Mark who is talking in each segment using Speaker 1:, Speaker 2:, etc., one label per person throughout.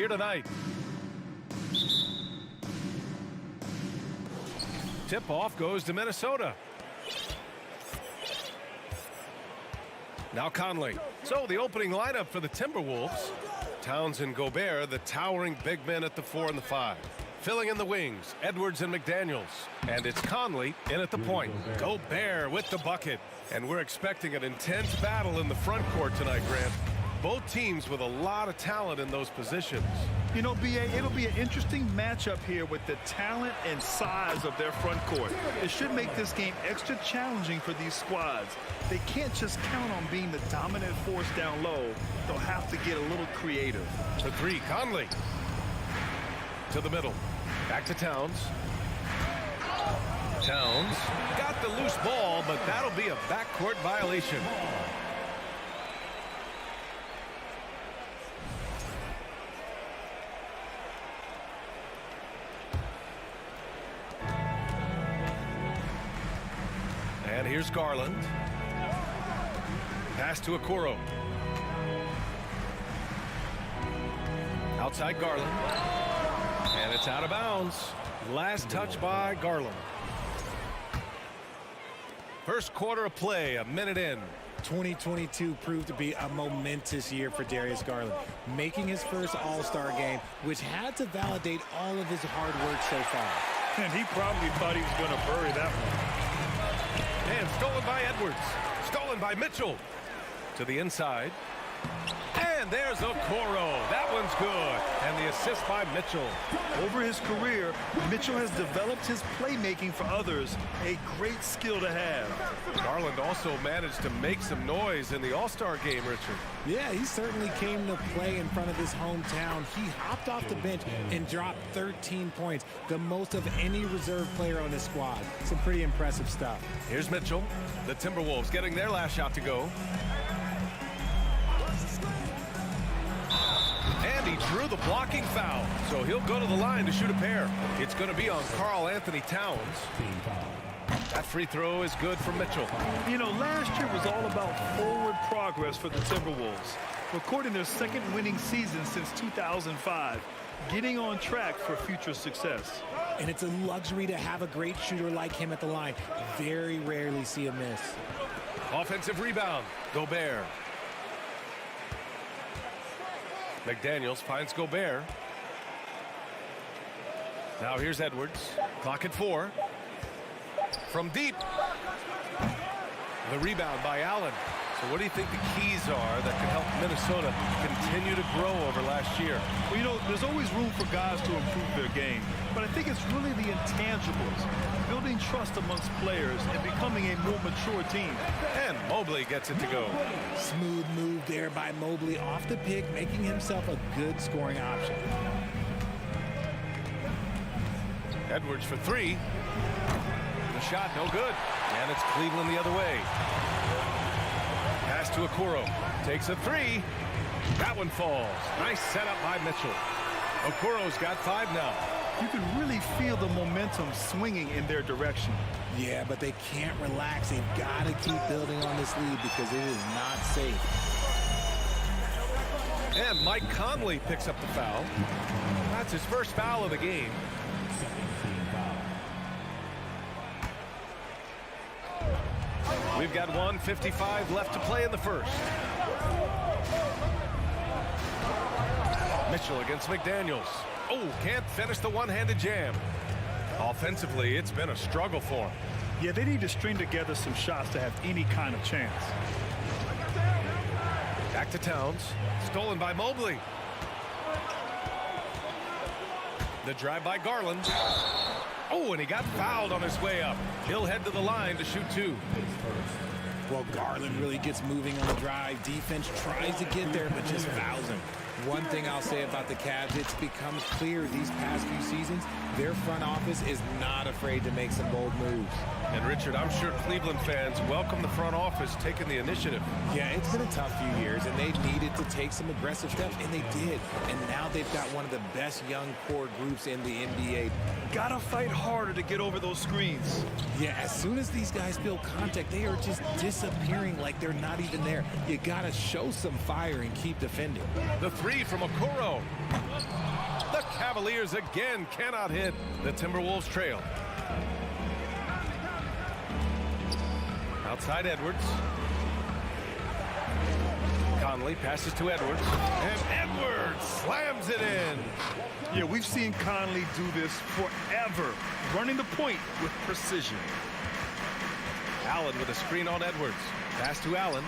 Speaker 1: here tonight. Tip-off goes to Minnesota. Now Conley. So the opening lineup for the Timberwolves. Towns and Gobert, the towering big men at the 4 and the 5. Filling in the wings, Edwards and McDaniels. And it's Conley in at the point. Gobert with the bucket. And we're expecting an intense battle in the front court tonight, Grant. Both teams with a lot of talent in those positions.
Speaker 2: You know, B.A., it'll be an interesting matchup here with the talent and size of their front court. It should make this game extra challenging for these squads. They can't just count on being the dominant force down low. They'll have to get a little creative.
Speaker 1: The 3, Conley. To the middle. Back to Towns. Towns got the loose ball, but that'll be a backcourt violation. And here's Garland. Pass to Okoro. Outside Garland. And it's out of bounds. Last touch by Garland. First quarter of play, a minute in.
Speaker 3: 2022 proved to be a momentous year for Darius Garland, making his first All-Star game, which had to validate all of his hard work so far.
Speaker 2: And he probably thought he was going to bury that one.
Speaker 1: And stolen by Edwards. Stolen by Mitchell. To the inside. And there's Okoro. That one's good. And the assist by Mitchell.
Speaker 2: Over his career, Mitchell has developed his playmaking for others. A great skill to have.
Speaker 1: Garland also managed to make some noise in the All-Star game, Richard.
Speaker 3: Yeah, he certainly came to play in front of his hometown. He hopped off the bench and dropped 13 points, the most of any reserve player on his squad. Some pretty impressive stuff.
Speaker 1: Here's Mitchell. The Timberwolves getting their last shot to go. And he drew the blocking foul, so he'll go to the line to shoot a pair. It's going to be on Karl Anthony Towns. That free throw is good for Mitchell.
Speaker 2: You know, last year was all about forward progress for the Timberwolves, recording their second winning season since 2005, getting on track for future success.
Speaker 3: And it's a luxury to have a great shooter like him at the line. Very rarely see a miss.
Speaker 1: Offensive rebound, Gobert. McDaniels finds Gobert. Now here's Edwards. Clock at 4. From deep. The rebound by Allen. So what do you think the keys are that could help Minnesota continue to grow over last year?
Speaker 2: Well, you know, there's always room for guys to improve their game. But I think it's really the intangibles. Building trust amongst players and becoming a more mature team.
Speaker 1: And Mobley gets it to go.
Speaker 3: Smooth move there by Mobley off the pick, making himself a good scoring option.
Speaker 1: Edwards for 3. The shot no good. And it's Cleveland the other way. Pass to Okoro. Takes a 3. That one falls. Nice setup by Mitchell. Okoro's got 5 now.
Speaker 2: You can really feel the momentum swinging in their direction.
Speaker 3: Yeah, but they can't relax. They've got to keep building on this lead because it is not safe.
Speaker 1: And Mike Conley picks up the foul. That's his first foul of the game. We've got 1:55 left to play in the first. Mitchell against McDaniels. Oh, can't finish the one-handed jam. Offensively, it's been a struggle for him.
Speaker 2: Yeah, they need to string together some shots to have any kind of chance.
Speaker 1: Back to Towns. Stolen by Mobley. The drive by Garland. Oh, and he got fouled on his way up. He'll head to the line to shoot 2.
Speaker 3: Well, Garland really gets moving on the drive. Defense tries to get there, but just fouls him. One thing I'll say about the Cavs, it's become clear these past few seasons, their front office is not afraid to make some bold moves.
Speaker 1: And Richard, I'm sure Cleveland fans welcome the front office taking the initiative.
Speaker 3: Yeah, it's been a tough few years, and they needed to take some aggressive steps, and they did. And now they've got one of the best young core groups in the NBA.
Speaker 2: Gotta fight harder to get over those screens.
Speaker 3: Yeah, as soon as these guys feel contact, they are just disappearing like they're not even there. You gotta show some fire and keep defending.
Speaker 1: The three from Okoro. The Cavaliers again cannot hit. The Timberwolves trail. Outside Edwards. Conley passes to Edwards. And Edwards slams it in.
Speaker 2: Yeah, we've seen Conley do this forever, running the point with precision.
Speaker 1: Allen with a screen on Edwards. Pass to Allen.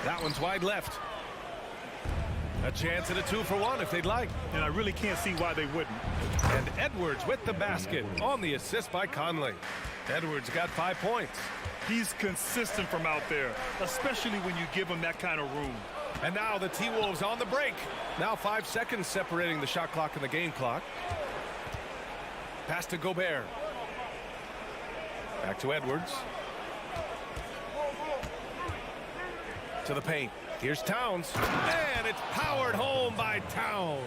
Speaker 1: That one's wide left. A chance at a 2-for-1 if they'd like.
Speaker 2: And I really can't see why they wouldn't.
Speaker 1: And Edwards with the basket on the assist by Conley. Edwards got 5 points.
Speaker 2: He's consistent from out there, especially when you give him that kind of room.
Speaker 1: And now the T-Wolves on the break. Now 5 seconds separating the shot clock and the game clock. Pass to Gobert. Back to Edwards. To the paint. Here's Towns. And it's powered home by Towns.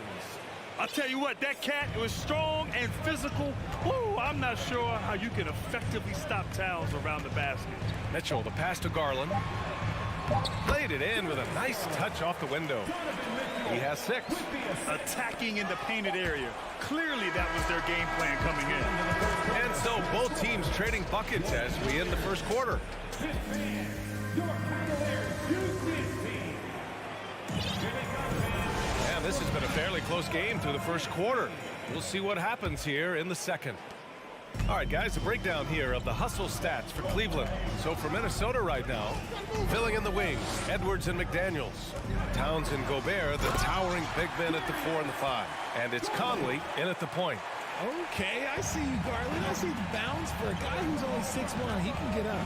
Speaker 2: I'll tell you what, that cat was strong and physical. Woo, I'm not sure how you can effectively stop Towns around the basket.
Speaker 1: Mitchell, the pass to Garland. Played it in with a nice touch off the window. He has 6.
Speaker 2: Attacking in the painted area. Clearly that was their game plan coming in.
Speaker 1: And so both teams trading buckets as we end the first quarter. And this has been a fairly close game through the first quarter. We'll see what happens here in the second. All right, guys, a breakdown here of the hustle stats for Cleveland. So for Minnesota right now, filling in the wings, Edwards and McDaniels. Towns and Gobert, the towering big men at the 4 and the 5. And it's Conley in at the point.
Speaker 3: Okay, I see you, Garland. I see the bounce for a guy who's only 6'1". He can get up.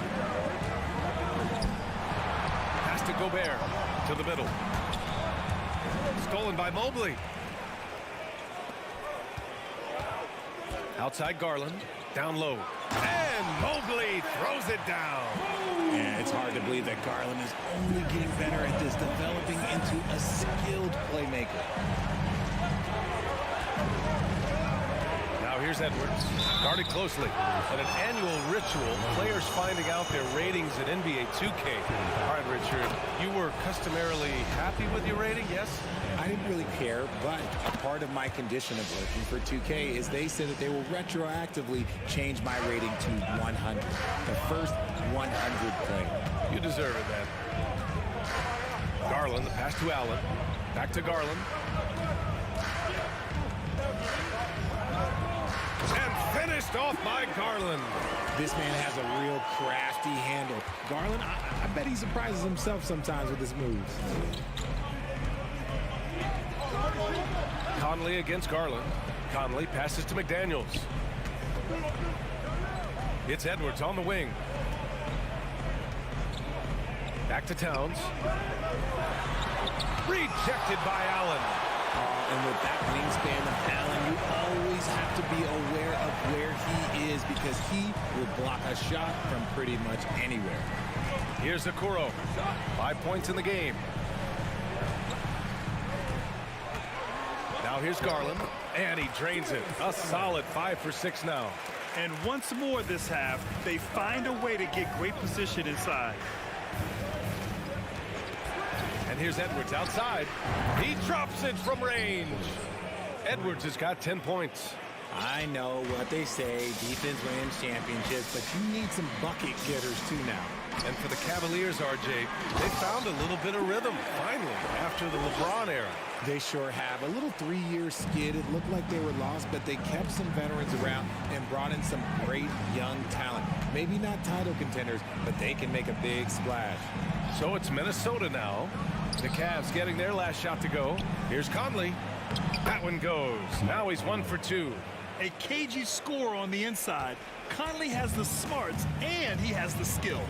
Speaker 1: Pass to Gobert, to the middle. Stolen by Mobley. Outside Garland, down low. And Mobley throws it down.
Speaker 3: Yeah, it's hard to believe that Garland is only getting better at this, developing into a skilled playmaker.
Speaker 1: Now here's Edwards, guarded closely. At an annual ritual, players finding out their ratings at NBA2K. All right, Richard, you were customarily happy with your rating, yes?
Speaker 3: I didn't really care, but a part of my condition of working for 2K is they said that they will retroactively change my rating to 100. The first 100 player.
Speaker 1: You deserve it, man. Garland, the pass to Allen. Back to Garland. And finished off by Garland.
Speaker 3: This man has a real crafty handle. Garland, I bet he surprises himself sometimes with his moves.
Speaker 1: Conley against Garland. Conley passes to McDaniels. It's Edwards on the wing. Back to Towns. Rejected by Allen.
Speaker 3: And with that wingspan of Allen, you always have to be aware of where he is because he will block a shot from pretty much anywhere.
Speaker 1: Here's Okoro. 5 points in the game. Now here's Garland, and he drains it. A solid 5 for 6 now.
Speaker 2: And once more this half, they find a way to get great position inside.
Speaker 1: And here's Edwards outside. He drops it from range. Edwards has got 10 points.
Speaker 3: I know what they say, defense wins championships, but you need some bucket getters too now.
Speaker 1: And for the Cavaliers, RJ, they found a little bit of rhythm, finally, after the LeBron era.
Speaker 3: They sure have. A little 3-year skid. It looked like they were lost, but they kept some veterans around and brought in some great young talent. Maybe not title contenders, but they can make a big splash.
Speaker 1: So it's Minnesota now. The Cavs getting their last shot to go. Here's Conley. That one goes. Now he's 1 for 2.
Speaker 2: A cagey score on the inside. Conley has the smarts and he has the skill.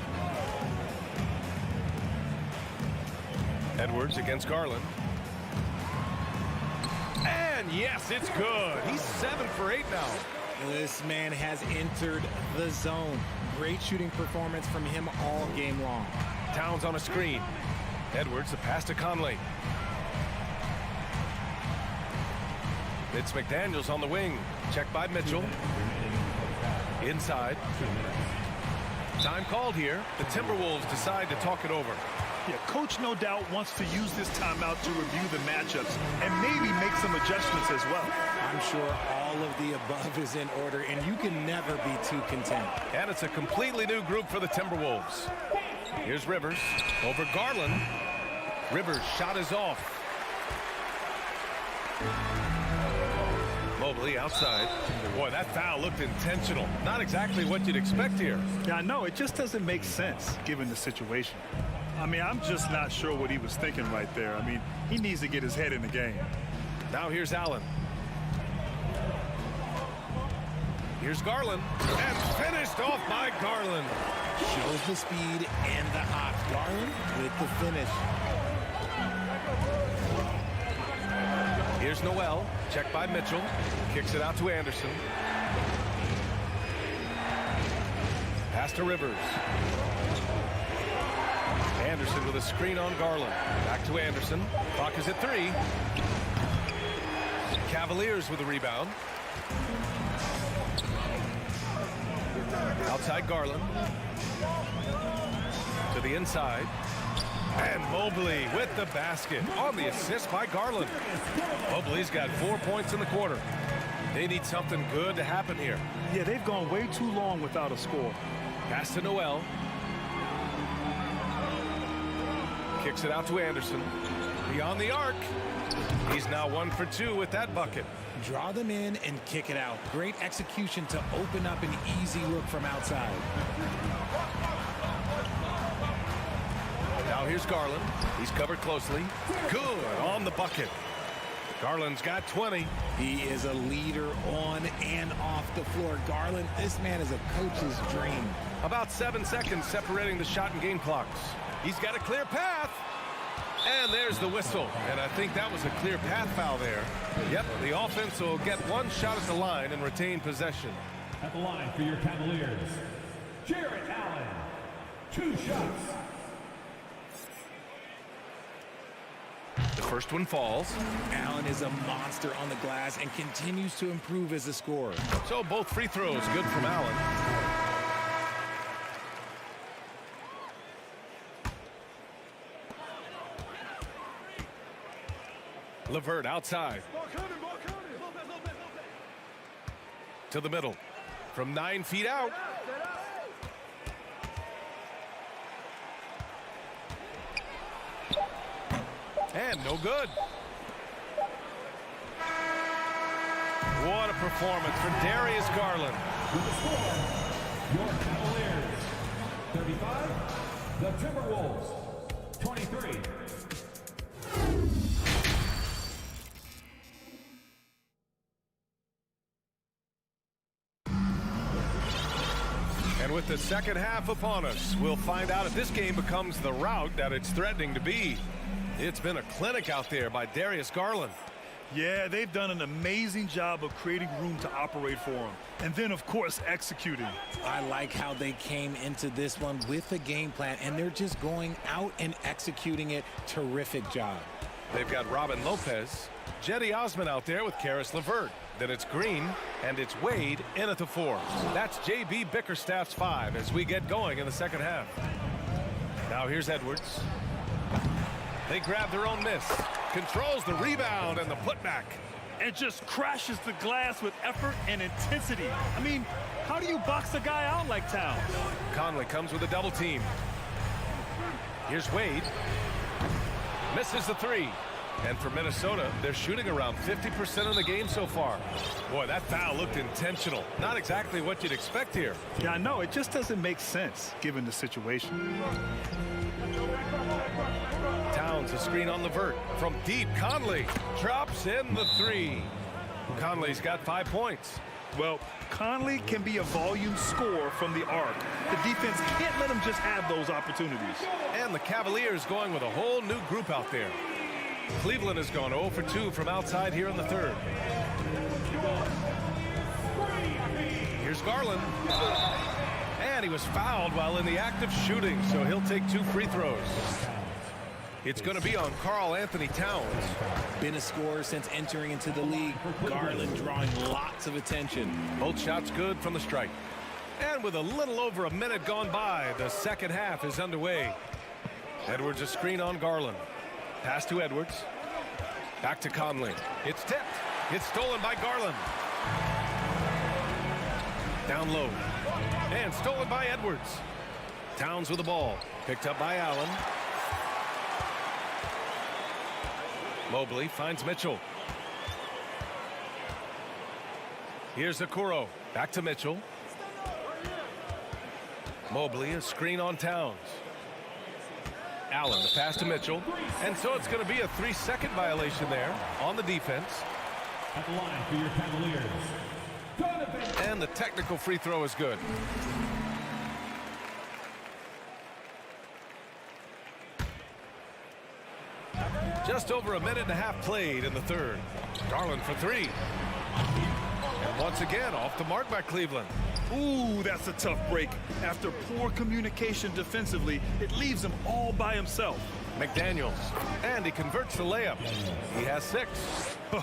Speaker 1: Edwards against Garland. And yes, it's good. He's 7 for 8 now.
Speaker 3: This man has entered the zone. Great shooting performance from him all game long.
Speaker 1: Towns on a screen. Edwards, the pass to Conley. It's McDaniels on the wing. Checked by Mitchell. Inside. Time called here. The Timberwolves decide to talk it over.
Speaker 2: Yeah, coach no doubt wants to use this timeout to review the matchups and maybe make some adjustments as well.
Speaker 3: I'm sure all of the above is in order, and you can never be too content.
Speaker 1: And it's a completely new group for the Timberwolves. Here's Rivers over Garland. Rivers' shot is off. Mobley outside. Boy, that foul looked intentional. Not exactly what you'd expect here.
Speaker 2: Yeah, I know. It just doesn't make sense given the situation. I mean, I'm just not sure what he was thinking right there. I mean, he needs to get his head in the game.
Speaker 1: Now here's Allen. Here's Garland. And finished off by Garland.
Speaker 3: Shows the speed and the hop. Garland with the finish.
Speaker 1: Here's Noel. Checked by Mitchell. Kicks it out to Anderson. Pass to Rivers. Anderson with a screen on Garland. Back to Anderson. Clock is at 3. Cavaliers with a rebound. Outside Garland. To the inside. And Mobley with the basket on the assist by Garland. Mobley's got 4 points in the quarter. They need something good to happen here.
Speaker 2: Yeah, they've gone way too long without a score.
Speaker 1: Pass to Noel. Kicks it out to Anderson. Beyond the arc. He's now 1 for 2 with that bucket.
Speaker 3: Draw them in and kick it out. Great execution to open up an easy look from outside.
Speaker 1: Now here's Garland. He's covered closely. Good on the bucket. Garland's got 20.
Speaker 3: He is a leader on and off the floor. Garland, this man is a coach's dream.
Speaker 1: About 7 seconds separating the shot and game clocks. He's got a clear path. And there's the whistle. And I think that was a clear path foul there. Yep, the offense will get 1 shot at the line and retain possession.
Speaker 4: At the line for your Cavaliers, Jarrett Allen. 2 shots.
Speaker 1: The first one falls.
Speaker 3: Allen is a monster on the glass and continues to improve as a scorer.
Speaker 1: So both free throws good from Allen. LeVert outside. To the middle. From 9 feet out. And no good. What a performance for Darius Garland.
Speaker 4: With the score, your Cavaliers, 35, the Timberwolves, 23.
Speaker 1: And with the second half upon us, we'll find out if this game becomes the rout that it's threatening to be. It's been a clinic out there by Darius Garland.
Speaker 2: Yeah, they've done an amazing job of creating room to operate for him. And then, of course, executing.
Speaker 3: I like how they came into this one with a game plan, and they're just going out and executing it. Terrific job.
Speaker 1: They've got Robin Lopez, Jetty Osman out there with Karis LeVert. Then it's Green, and it's Wade in at the 4. That's J.B. Bickerstaff's 5 as we get going in the second half. Now here's Edwards. They grab their own miss. Controls the rebound and the putback.
Speaker 2: And just crashes the glass with effort and intensity. I mean, how do you box a guy out like Towns?
Speaker 1: Conley comes with a double team. Here's Wade. Misses the 3. And for Minnesota, they're shooting around 50% of the game so far. Boy, that foul looked intentional. Not exactly what you'd expect here.
Speaker 2: Yeah, I know. It just doesn't make sense given the situation.
Speaker 1: Towns a screen on LeVert. From deep, Conley drops in the 3. Conley's got 5 points.
Speaker 2: Well, Conley can be a volume scorer from the arc. The defense can't let him just have those opportunities.
Speaker 1: And the Cavaliers going with a whole new group out there. Cleveland has gone 0 for 2 from outside here in the third. Here's Garland. And he was fouled while in the act of shooting, so he'll take 2 free throws. It's going to be on Karl Anthony Towns.
Speaker 3: Been a scorer since entering into the league. Garland drawing lots of attention.
Speaker 1: Both shots good from the stripe. And with a little over a minute gone by, the second half is underway. Edwards a screen on Garland. Pass to Edwards. Back to Conley. It's tipped. It's stolen by Garland. Down low. And stolen by Edwards. Towns with the ball. Picked up by Allen. Mobley finds Mitchell. Here's Okoro. Back to Mitchell. Mobley, a screen on Towns. Allen, the pass to Mitchell. And so it's going to be a 3-second violation there on the defense.
Speaker 4: At the line for your Cavaliers.
Speaker 1: And the technical free throw is good. Just over a minute and a half played in the third. Garland for 3. And once again, off the mark by Cleveland.
Speaker 2: Ooh, that's a tough break. After poor communication defensively, it leaves him all by himself.
Speaker 1: McDaniels. And he converts the layup. He has 6.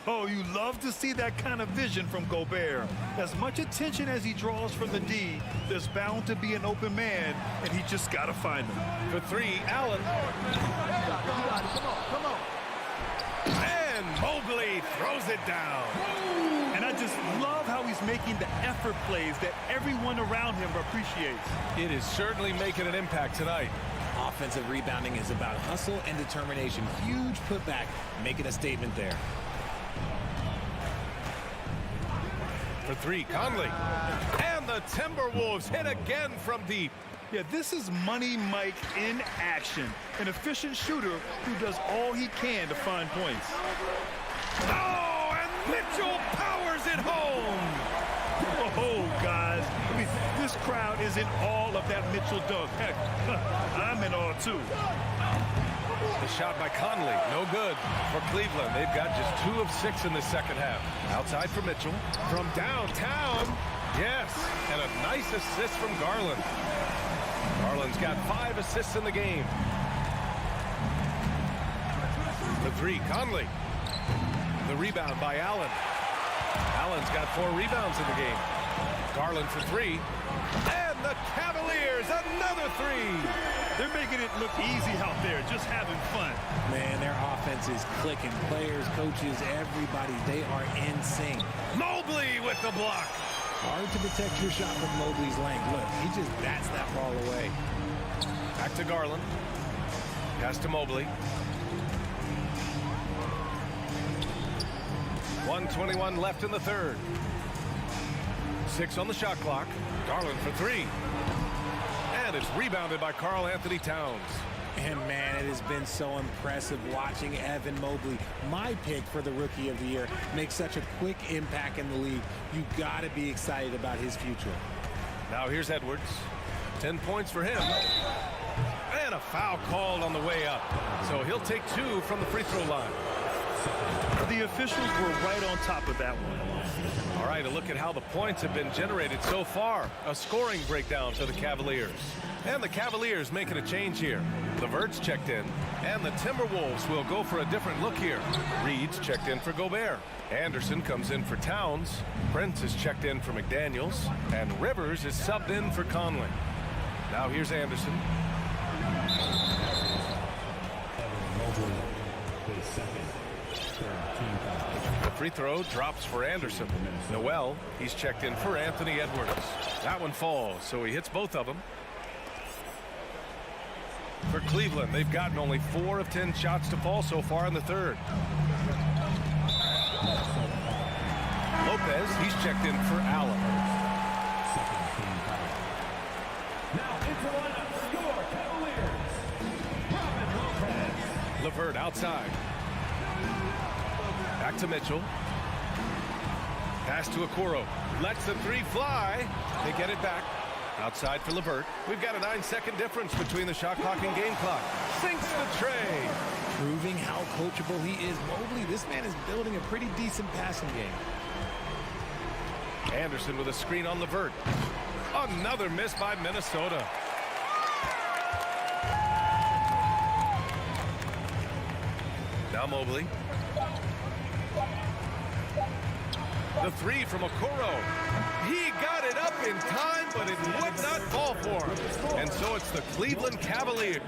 Speaker 2: Oh, you love to see that kind of vision from Gobert. As much attention as he draws from the D, there's bound to be an open man, and he just got to find him.
Speaker 1: For 3, Allen.
Speaker 2: Come on.
Speaker 1: And Mobley throws it down.
Speaker 2: And I just love how he's making the effort plays that everyone around him appreciates.
Speaker 1: It is certainly making an impact tonight.
Speaker 3: Offensive rebounding is about hustle and determination. Huge putback, making a statement there.
Speaker 1: For 3, Conley. And the Timberwolves hit again from deep.
Speaker 2: Yeah, this is Money Mike in action. An efficient shooter who does all he can to find points.
Speaker 1: Oh, and Mitchell powers it home.
Speaker 2: Oh, guys. I mean, this crowd is in awe of that Mitchell dunk. Heck, I'm in awe, too.
Speaker 1: The shot by Conley, no good for Cleveland. They've got just 2 of 6 in the second half. Outside for Mitchell. From downtown, yes, and a nice assist from Garland. Garland's got 5 assists in the game. The 3, Conley. The rebound by Allen. Allen's got 4 rebounds in the game. Garland for 3. And the Cavaliers, another 3.
Speaker 2: They're making it look easy out there, just having fun.
Speaker 3: Man, their offense is clicking. Players, coaches, everybody, they are in sync.
Speaker 1: Mobley with the block.
Speaker 3: Hard to protect your shot with Mobley's length. Look, he just bats that ball away.
Speaker 1: Back to Garland. Pass to Mobley. 1:21 left in the third. 6 on the shot clock. Garland for 3. And it's rebounded by Karl Anthony Towns.
Speaker 3: And man, it has been so impressive watching Evan Mobley, my pick for the Rookie of the Year, make such a quick impact in the league. You got to be excited about his future.
Speaker 1: Now here's Edwards. 10 points for him. And a foul called on the way up. So he'll take 2 from the free throw line.
Speaker 2: The officials were right on top of that one.
Speaker 1: All right, a look at how the points have been generated so far. A scoring breakdown for the Cavaliers. And the Cavaliers making a change here. LeVert's checked in, and the Timberwolves will go for a different look here. Reed's checked in for Gobert. Anderson comes in for Towns. Prince is checked in for McDaniels. And Rivers is subbed in for Conley. Now here's Anderson. The free throw drops for Anderson. Noel, he's checked in for Anthony Edwards. That one falls, so he hits both of them. For Cleveland, they've gotten only 4 of 10 shots to fall so far in the third. Lopez, he's checked in for Allen.
Speaker 4: Now into lineup, score Cavaliers.
Speaker 1: LeVert outside. Back to Mitchell. Pass to Okoro. Lets the 3 fly. They get it back. Outside for LeVert. We've got a 9-second difference between the shot clock and game clock. Sinks the tray.
Speaker 3: Proving how coachable he is. Mobley, this man is building a pretty decent passing game.
Speaker 1: Anderson with a screen on Levert. Another miss by Minnesota. Now Mobley. The three from Okoro. He got it up in time, but it would not fall for him. And so it's the Cleveland Cavaliers.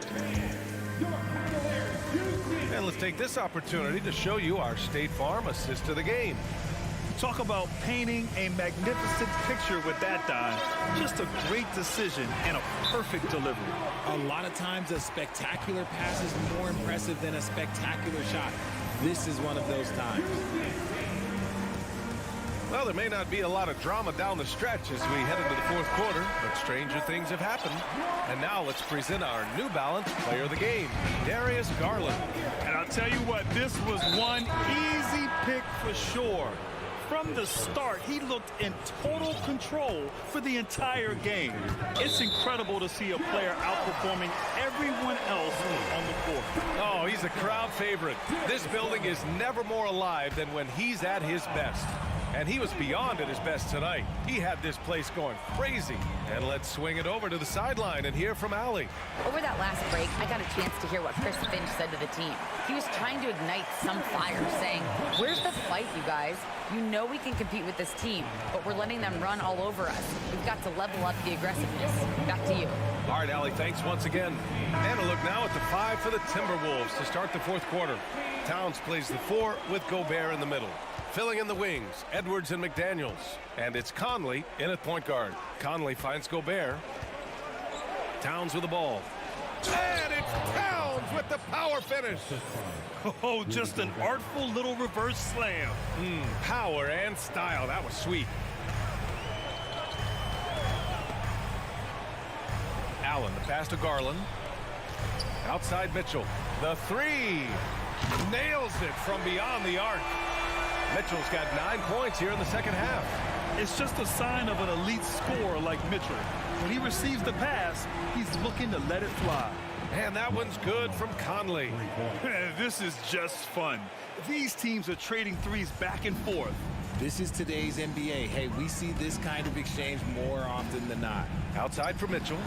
Speaker 1: And let's take this opportunity to show you our State Farm assist of the game.
Speaker 2: Talk about painting a magnificent picture with that dive. Just a great decision and a perfect delivery.
Speaker 3: A lot of times a spectacular pass is more impressive than a spectacular shot. This is one of those times.
Speaker 1: Well, there may not be a lot of drama down the stretch as we head into the fourth quarter, but stranger things have happened. And now let's present our New Balance player of the game, Darius Garland.
Speaker 2: And I'll tell you what, this was one easy pick for sure. From the start, he looked in total control for the entire game. It's incredible to see a player outperforming everyone else on the court.
Speaker 1: Oh, he's a crowd favorite. This building is never more alive than when he's at his best. And he was beyond at his best tonight. He had this place going crazy. And let's swing it over to the sideline and hear from Allie.
Speaker 5: Over that last break, I got a chance to hear what Chris Finch said to the team. He was trying to ignite some fire, saying, "Where's the fight, you guys? You know we can compete with this team, but we're letting them run all over us. We've got to level up the aggressiveness." Back to you.
Speaker 1: All right, Allie, thanks once again. And a look now at the 5 for the Timberwolves to start the fourth quarter. Towns plays the 4 with Gobert in the middle. Filling in the wings, Edwards and McDaniels. And it's Conley in at point guard. Conley finds Gobert. Towns with the ball. And it's Towns with the power finish.
Speaker 2: Oh, just an artful little reverse slam.
Speaker 1: Power and style. That was sweet. Allen, the pass to Garland. Outside Mitchell. The 3. Nails it from beyond the arc. Mitchell's got 9 points here in the second half.
Speaker 2: It's just a sign of an elite scorer like Mitchell. When he receives the pass, he's looking to let it fly.
Speaker 1: And that one's good from Conley.
Speaker 2: This is just fun. These teams are trading threes back and forth.
Speaker 3: This is today's NBA. Hey, we see this kind of exchange more often than not.
Speaker 1: Outside for Mitchell.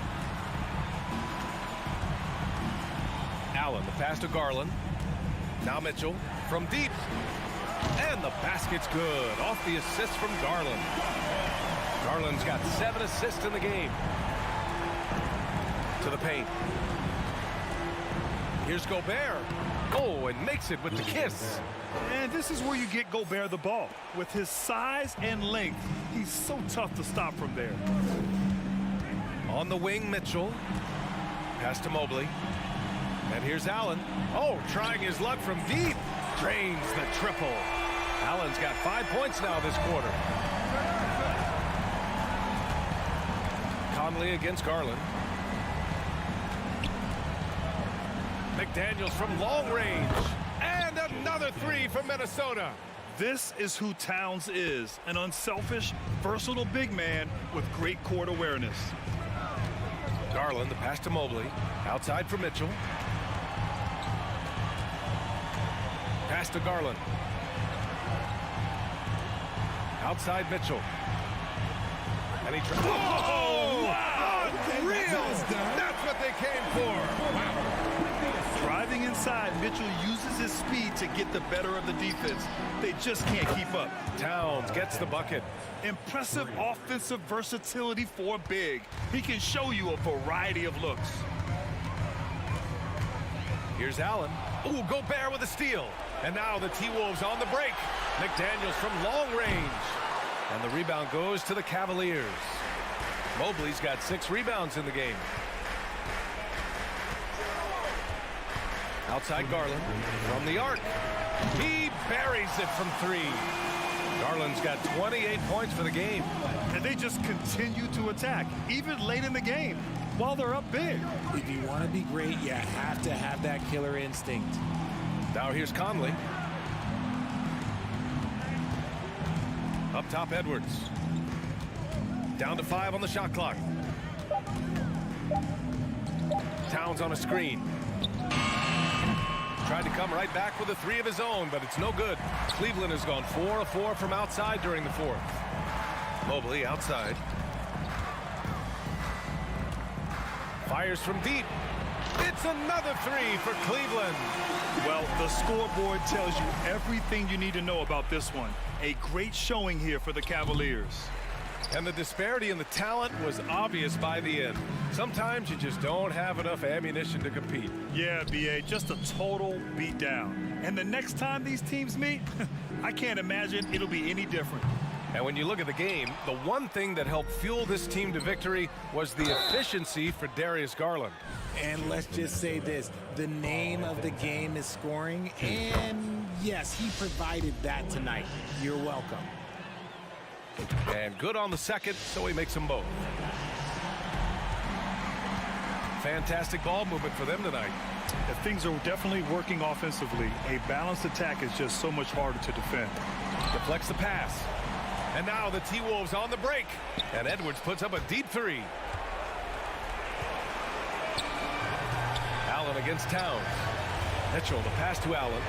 Speaker 1: Allen, the pass to Garland. Now Mitchell from deep. And the basket's good. Off the assist from Garland. Garland's got 7 assists in the game. To the paint. Here's Gobert. Oh, and makes it with the kiss.
Speaker 2: And this is where you get Gobert the ball. With his size and length, he's so tough to stop from there.
Speaker 1: On the wing, Mitchell. Pass to Mobley. And here's Allen. Oh, trying his luck from deep. Drains the triple. Allen's got 5 points now this quarter. Conley against Garland. McDaniels from long range. And another 3 from Minnesota.
Speaker 2: This is who Towns is, an unselfish, versatile big man with great court awareness.
Speaker 1: Garland, the pass to Mobley. Outside for Mitchell. Pass to Garland. Outside Mitchell. And he tries. Oh! Wow! Unreal! That's what they came for. Wow.
Speaker 2: Driving inside, Mitchell uses his speed to get the better of the defense. They just can't keep up.
Speaker 1: Towns gets the bucket.
Speaker 2: Impressive offensive versatility for a big. He can show you a variety of looks.
Speaker 1: Here's Allen. Ooh, Gobert with a steal. And now the T-Wolves on the break. McDaniels from long range. And the rebound goes to the Cavaliers. Mobley's got 6 rebounds in the game. Outside Garland from the arc. He buries it from 3. Garland's got 28 points for the game.
Speaker 2: And they just continue to attack, even late in the game, while they're up big.
Speaker 3: If you want to be great, you have to have that killer instinct.
Speaker 1: Now here's Conley. Up top, Edwards. Down to 5 on the shot clock. Towns on a screen. Tried to come right back with a 3 of his own, but it's no good. Cleveland has gone 4 of 4 from outside during the fourth. Mobley outside. Fires from deep. It's another three for Cleveland.
Speaker 2: Well, the scoreboard tells you everything you need to know about this one. A great showing here for the Cavaliers.
Speaker 1: And the disparity in the talent was obvious by the end. Sometimes you just don't have enough ammunition to compete.
Speaker 2: Yeah, B.A., just a total beatdown. And the next time these teams meet, I can't imagine it'll be any different.
Speaker 1: And when you look at the game, the one thing that helped fuel this team to victory was the efficiency for Darius Garland.
Speaker 3: And let's just say this, the name of the game is scoring, and yes, he provided that tonight. You're welcome.
Speaker 1: And good on the second, so he makes them both. Fantastic ball movement for them tonight.
Speaker 2: If things are definitely working offensively, a balanced attack is just so much harder to defend.
Speaker 1: Deflects the pass. And now the T-Wolves on the break. And Edwards puts up a deep three. Allen against Towns. Mitchell, the pass to Allen.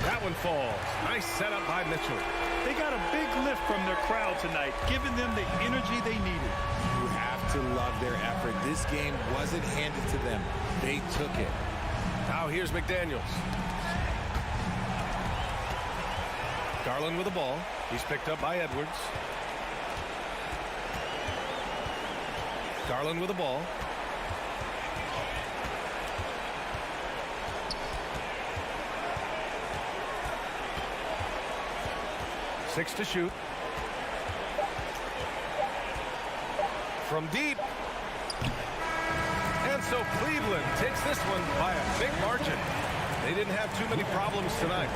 Speaker 1: That one falls. Nice setup by Mitchell.
Speaker 2: They got a big lift from their crowd tonight, giving them the energy they needed.
Speaker 3: You have to love their effort. This game wasn't handed to them. They took it.
Speaker 1: Now here's McDaniels. Garland with the ball. He's picked up by Edwards. Garland with the ball. Six to shoot. From deep. And so Cleveland takes this one by a big margin. They didn't have too many problems tonight.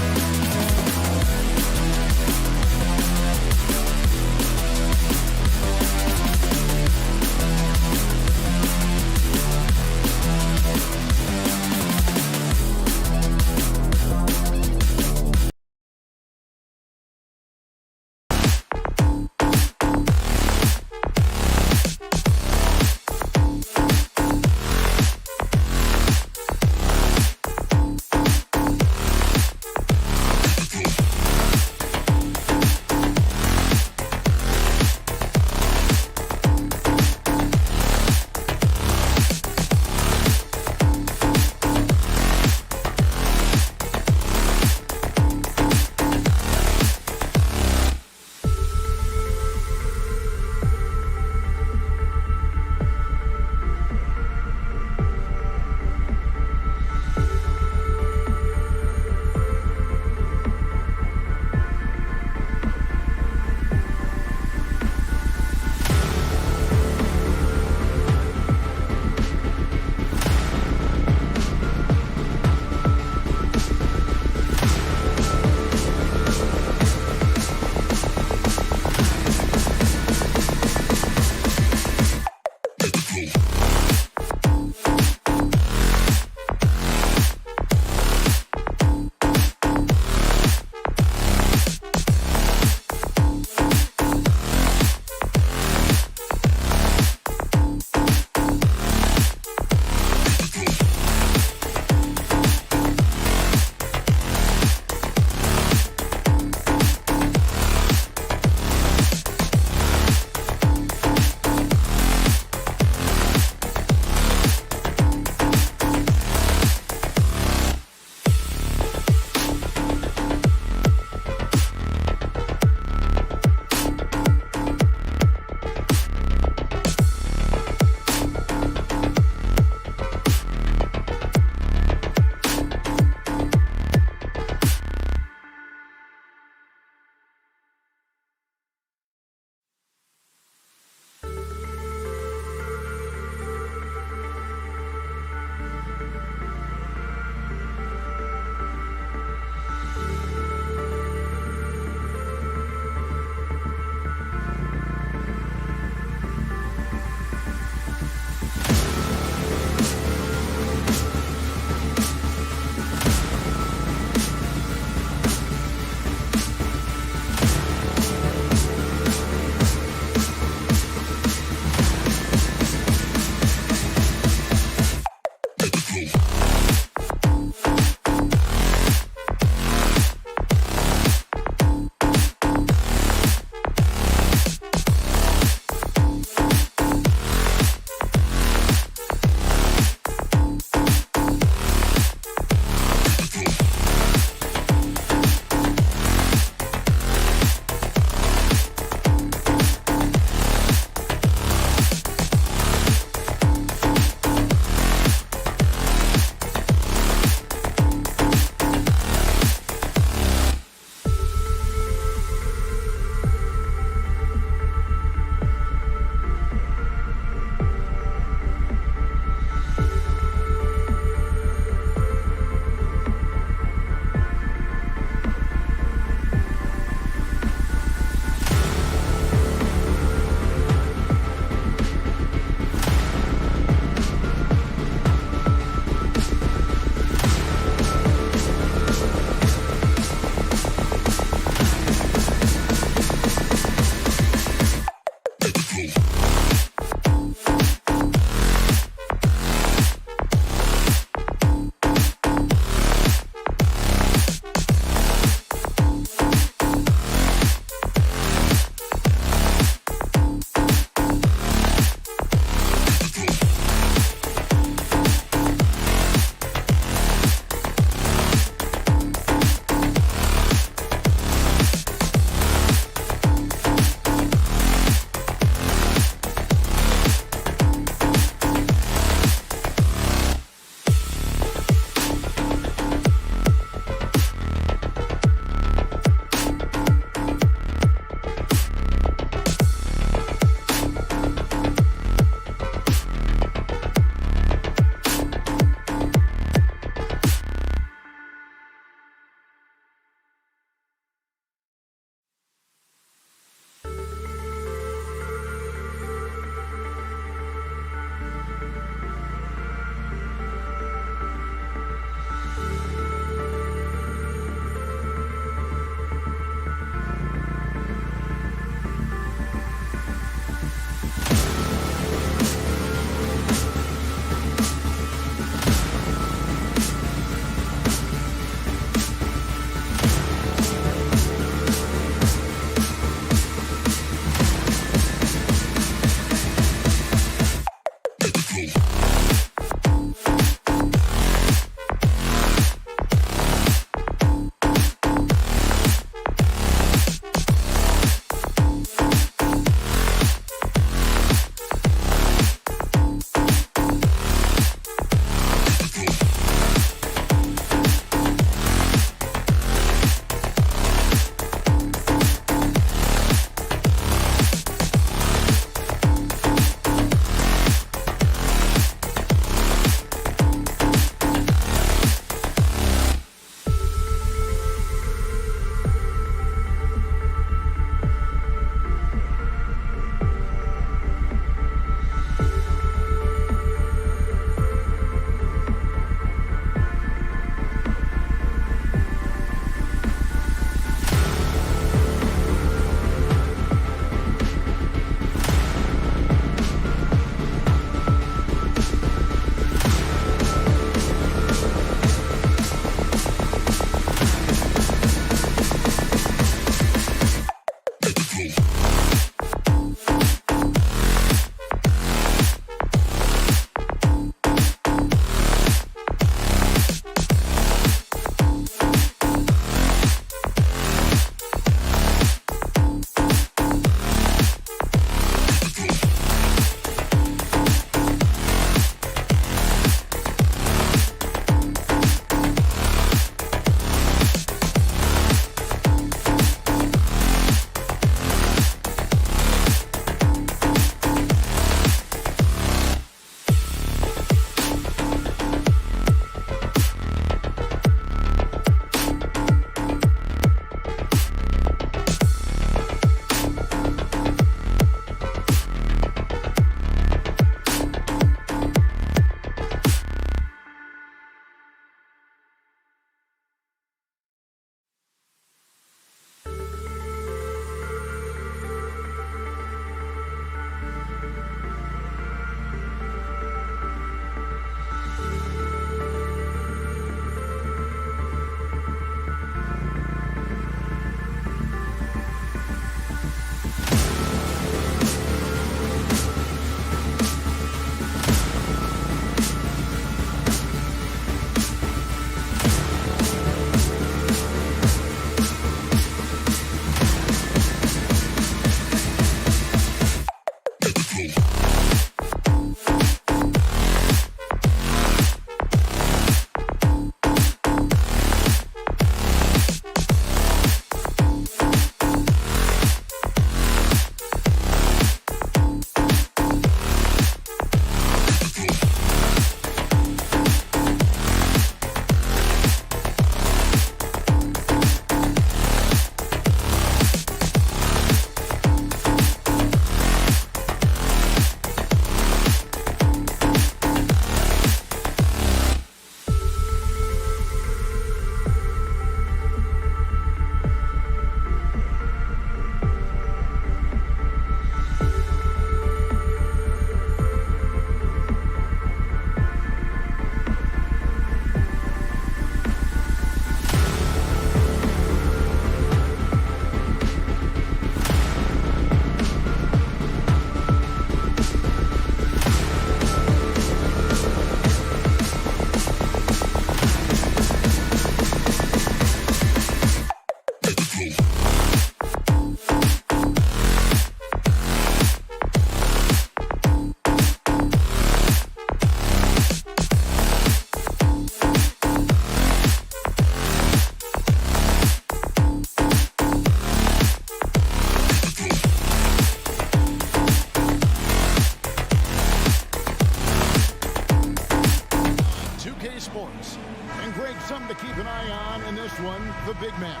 Speaker 6: one, the big man.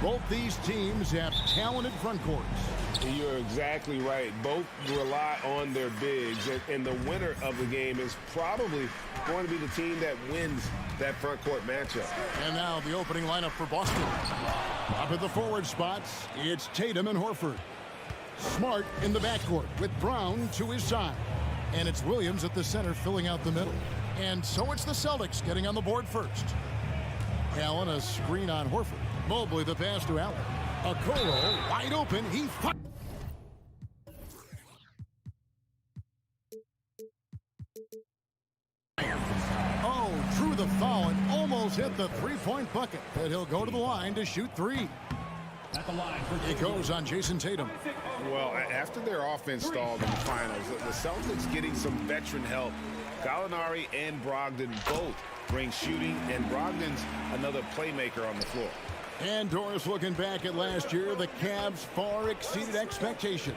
Speaker 6: Both these teams have talented front courts.
Speaker 7: You're exactly right. Both rely on their bigs, and the winner of the game is probably going to be the team that wins that front court matchup.
Speaker 6: And now the opening lineup for Boston. Up at the forward spots, it's Tatum and Horford. Smart in the backcourt with Brown to his side. And it's Williams at the center filling out the middle. And so it's the Celtics getting on the board first. Allen, a screen on Horford. Mobley the pass to Allen. Okoro wide open. He drew the foul and almost hit the three-point bucket. But he'll go to the line to shoot three.
Speaker 4: At the line
Speaker 6: It goes on Jason Tatum.
Speaker 7: Well, after their offense stalled in the finals, the Celtics getting some veteran help. Gallinari and Brogdon both bring shooting, and Brogdon's another playmaker on the floor.
Speaker 6: And Doris, looking back at last year, the Cavs far exceeded expectations.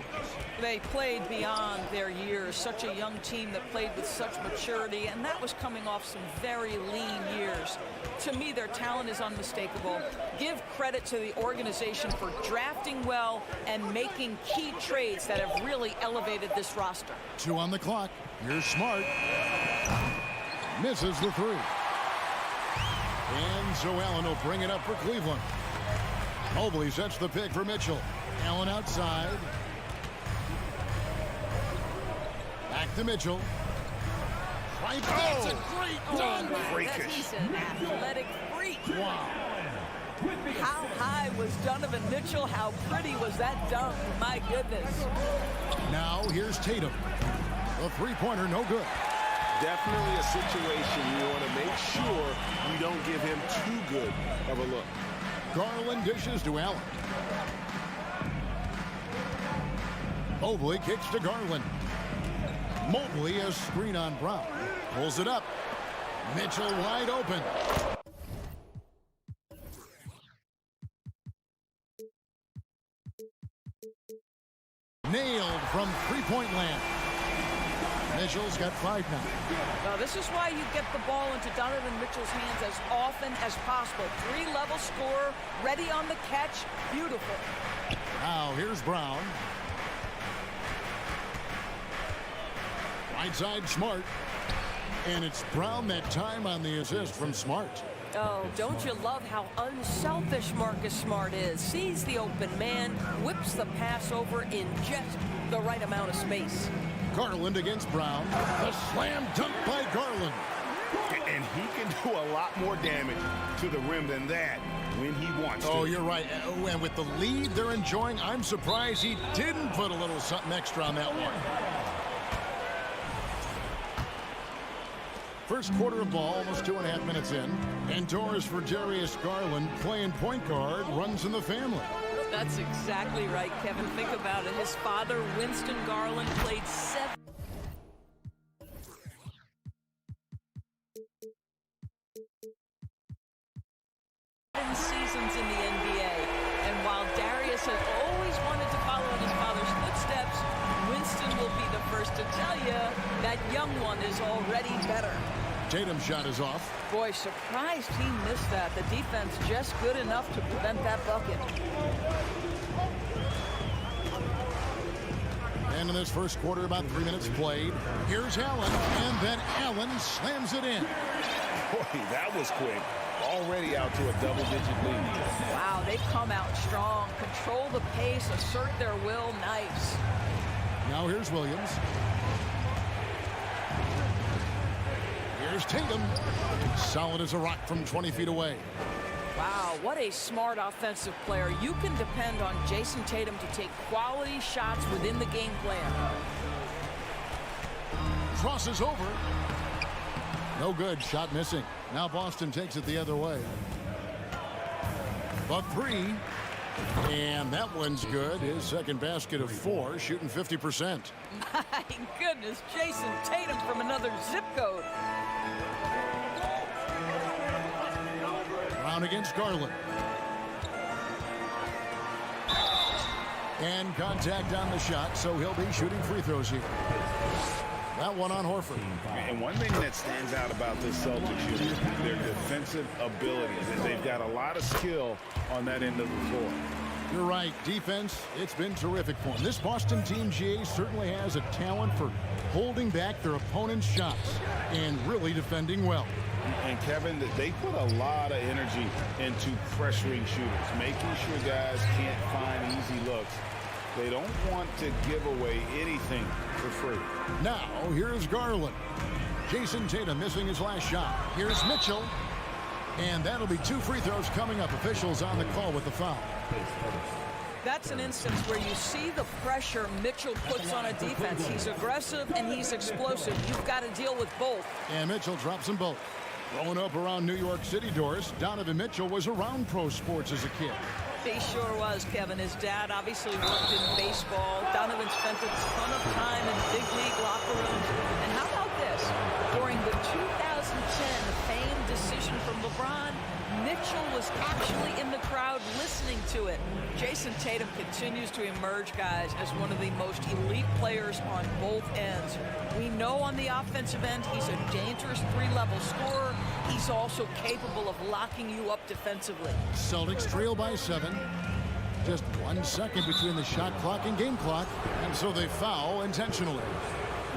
Speaker 8: They played beyond their years. Such a young team that played with such maturity, and that was coming off some very lean years. To me, their talent is unmistakable. Give credit to the organization for drafting well and making key trades that have really elevated this roster.
Speaker 6: 2 on the clock. Here's Smart. Misses the three. And so Allen will bring it up for Cleveland. Mobley sets the pick for Mitchell. Allen outside. Back to Mitchell. Right, that's a great dunk.
Speaker 8: He's an athletic freak.
Speaker 6: Wow.
Speaker 8: How high was Donovan Mitchell? How pretty was that dunk? My goodness.
Speaker 6: Now here's Tatum. The three-pointer no good.
Speaker 7: Definitely a situation you want to make sure you don't give him too good of a look.
Speaker 6: Garland dishes to Allen. Mobley kicks to Garland. Mobley a screen on Brown. Pulls it up. Mitchell wide open. Nailed from three-point land. Mitchell's got 5 now.
Speaker 8: Now, this is why you get the ball into Donovan Mitchell's hands as often as possible. 3-level scorer, ready on the catch. Beautiful.
Speaker 6: Now, here's Brown. Right side, Smart. And it's Brown that time on the assist from Smart.
Speaker 8: Oh, don't you love how unselfish Marcus Smart is? Sees the open man, whips the pass over in just the right amount of space.
Speaker 6: Garland against Brown. The slam dunk by Garland.
Speaker 7: And he can do a lot more damage to the rim than that when he wants to.
Speaker 6: Oh, you're right. And with the lead they're enjoying, I'm surprised he didn't put a little something extra on that one. First quarter of ball, almost 2.5 minutes in. And Doris for Darius Garland, playing point guard, runs in the family.
Speaker 8: That's exactly right, Kevin. Think about it. His father, Winston Garland, played 7 seasons in the NBA. And while Darius has always wanted to follow in his father's footsteps, Winston will be the first to tell you that young one is already better.
Speaker 6: Tatum's shot is off.
Speaker 8: Boy, surprised he missed that. The defense just good enough to prevent that bucket.
Speaker 6: And in this first quarter, about 3 minutes played. Here's Allen, and then Allen slams it in.
Speaker 7: Boy, that was quick. Already out to a double-digit lead.
Speaker 8: Wow, they've come out strong. Control the pace, assert their will. Nice.
Speaker 6: Now here's Williams. Here's Tatum. Solid as a rock from 20 feet away.
Speaker 8: Wow, what a smart offensive player. You can depend on Jason Tatum to take quality shots within the game plan.
Speaker 6: Crosses over. No good. Shot missing. Now Boston takes it the other way. The three. And that one's good. His second basket of 4, shooting 50%.
Speaker 8: My goodness, Jason Tatum from another zip code.
Speaker 6: Brown against Garland. And contact on the shot, so he'll be shooting free throws here. That one on Horford.
Speaker 7: And one thing that stands out about this Celtics unit, their defensive ability. They've got a lot of skill on that end of the floor.
Speaker 6: You're right. Defense, it's been terrific for them. This Boston team, GA, certainly has a talent for holding back their opponent's shots and really defending well.
Speaker 7: And Kevin, they put a lot of energy into pressuring shooters, making sure guys can't find easy looks. They don't want to give away anything for free.
Speaker 6: Now, here's Garland. Jason Tatum missing his last shot. Here's Mitchell. And that'll be 2 free throws coming up. Officials on the call with the foul.
Speaker 8: That's an instance where you see the pressure Mitchell puts on a defense. He's aggressive and he's explosive. You've got to deal with both.
Speaker 6: And Mitchell drops them both. Growing up around New York City, Doris, Donovan Mitchell was around pro sports as a kid.
Speaker 8: He sure was, Kevin. His dad obviously worked in baseball. Donovan spent a ton of time in big league locker rooms. And how about this? During the 2010 famed decision from LeBron, Mitchell was actually in the crowd listening to it. Jason Tatum continues to emerge, guys, as one of the most elite players on both ends. We know on the offensive end, he's a dangerous 3-level scorer. He's also capable of locking you up defensively.
Speaker 6: Celtics trail by 7. Just 1 second between the shot clock and game clock, and so they foul intentionally.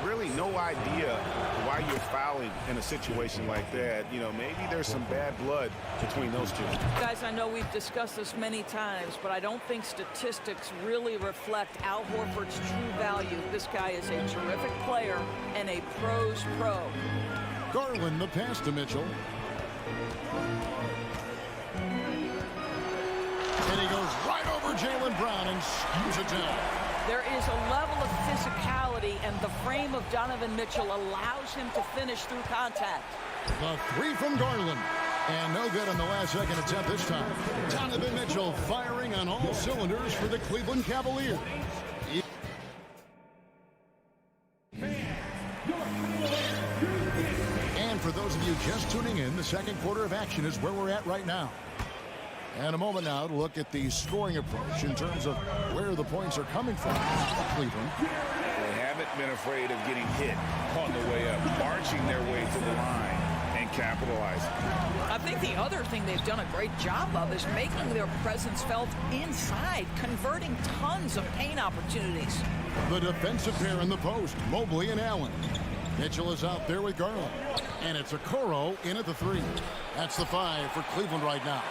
Speaker 7: Really no idea why you're fouling in a situation like that. You know, maybe there's some bad blood between those two.
Speaker 8: Guys, I know we've discussed this many times, but I don't think statistics really reflect Al Horford's true value. This guy is a terrific player and a pro's pro.
Speaker 6: Garland the pass to Mitchell. And he goes right over Jaylen Brown and skews it down.
Speaker 8: There is a level of physicality, and the frame of Donovan Mitchell allows him to finish through contact.
Speaker 6: The 3 from Garland. And no good on the last second attempt this time. Donovan Mitchell firing on all cylinders for the Cleveland Cavaliers. And for those of you just tuning in, the second quarter of action is where we're at right now. And a moment now to look at the scoring approach in terms of where the points are coming from. Cleveland.
Speaker 7: They haven't been afraid of getting hit on the way up, marching their way to the line and capitalizing.
Speaker 8: I think the other thing they've done a great job of is making their presence felt inside, converting tons of paint opportunities.
Speaker 6: The defensive pair in the post, Mobley and Allen. Mitchell is out there with Garland. And it's Okoro in at the 3. That's the 5 for Cleveland right now.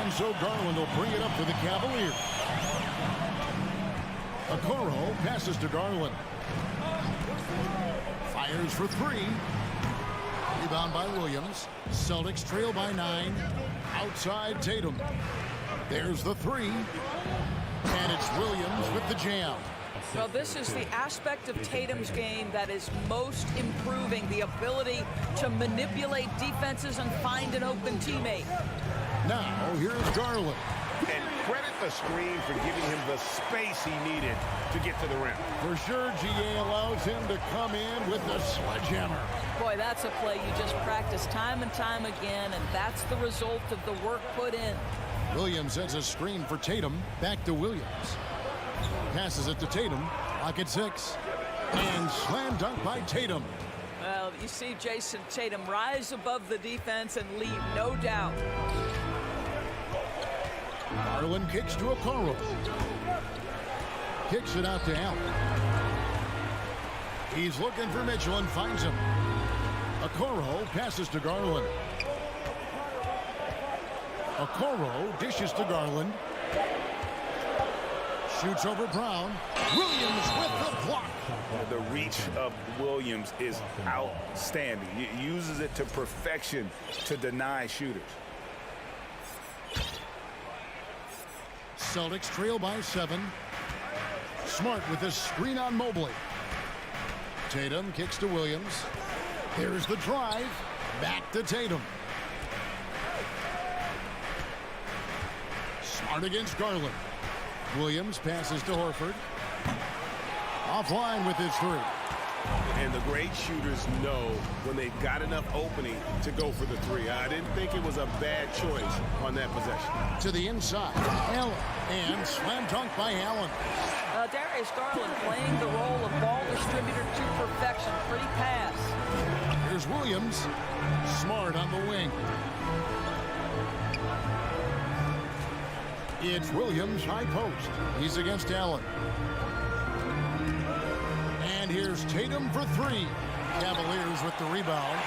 Speaker 6: And so Garland will bring it up for the Cavaliers. Okoro passes to Garland. Fires for 3. Rebound by Williams. Celtics trail by 9. Outside Tatum. There's the 3. And it's Williams with the jam.
Speaker 8: Well, this is the aspect of Tatum's game that is most improving, the ability to manipulate defenses and find an open teammate.
Speaker 6: Now, here's Garland.
Speaker 7: And credit the screen for giving him the space he needed to get to the rim.
Speaker 6: For sure, GA allows him to come in with the sledgehammer.
Speaker 8: Boy, that's a play you just practice time and time again, and that's the result of the work put in.
Speaker 6: Williams sends a screen for Tatum. Back to Williams. Passes it to Tatum. Lock at 6. And slam dunk by Tatum.
Speaker 8: Well, you see Jason Tatum rise above the defense and lead, no doubt.
Speaker 6: Garland kicks to Okoro. Kicks it out to Allen. He's looking for Mitchell and finds him. Okoro passes to Garland. Okoro dishes to Garland. Shoots over Brown. Williams with the block.
Speaker 7: The reach of Williams is outstanding. He uses it to perfection to deny shooters.
Speaker 6: Celtics trail by 7. Smart with this screen on Mobley. Tatum kicks to Williams. Here's the drive. Back to Tatum. Smart against Garland. Williams passes to Horford. Offline with his 3.
Speaker 7: And the great shooters know when they've got enough opening to go for the three. I didn't think it was a bad choice on that possession.
Speaker 6: To the inside, Allen, and slam dunk by Allen.
Speaker 8: Darius Garland playing the role of ball distributor to perfection. Pretty pass.
Speaker 6: Here's Williams. Smart on the wing. It's Williams, high post. He's against Allen. And here's Tatum for three. Cavaliers with the rebound.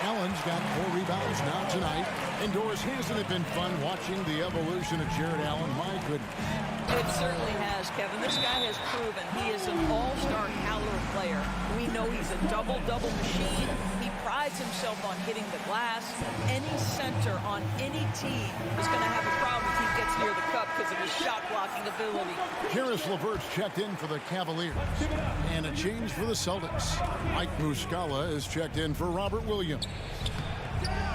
Speaker 6: Allen's got 4 rebounds now tonight. Indoors, hasn't it been fun watching the evolution of Jared Allen? My goodness.
Speaker 8: It certainly has, Kevin. This guy has proven he is an all-star caliber player. We know he's a double-double machine. He prides himself on hitting the glass. Any center on any team is going to have a problem if he gets near the cup because of his shot-blocking ability.
Speaker 6: Karis LeVert's checked in for the Cavaliers. And a change for the Celtics. Mike Muscala is checked in for Robert Williams.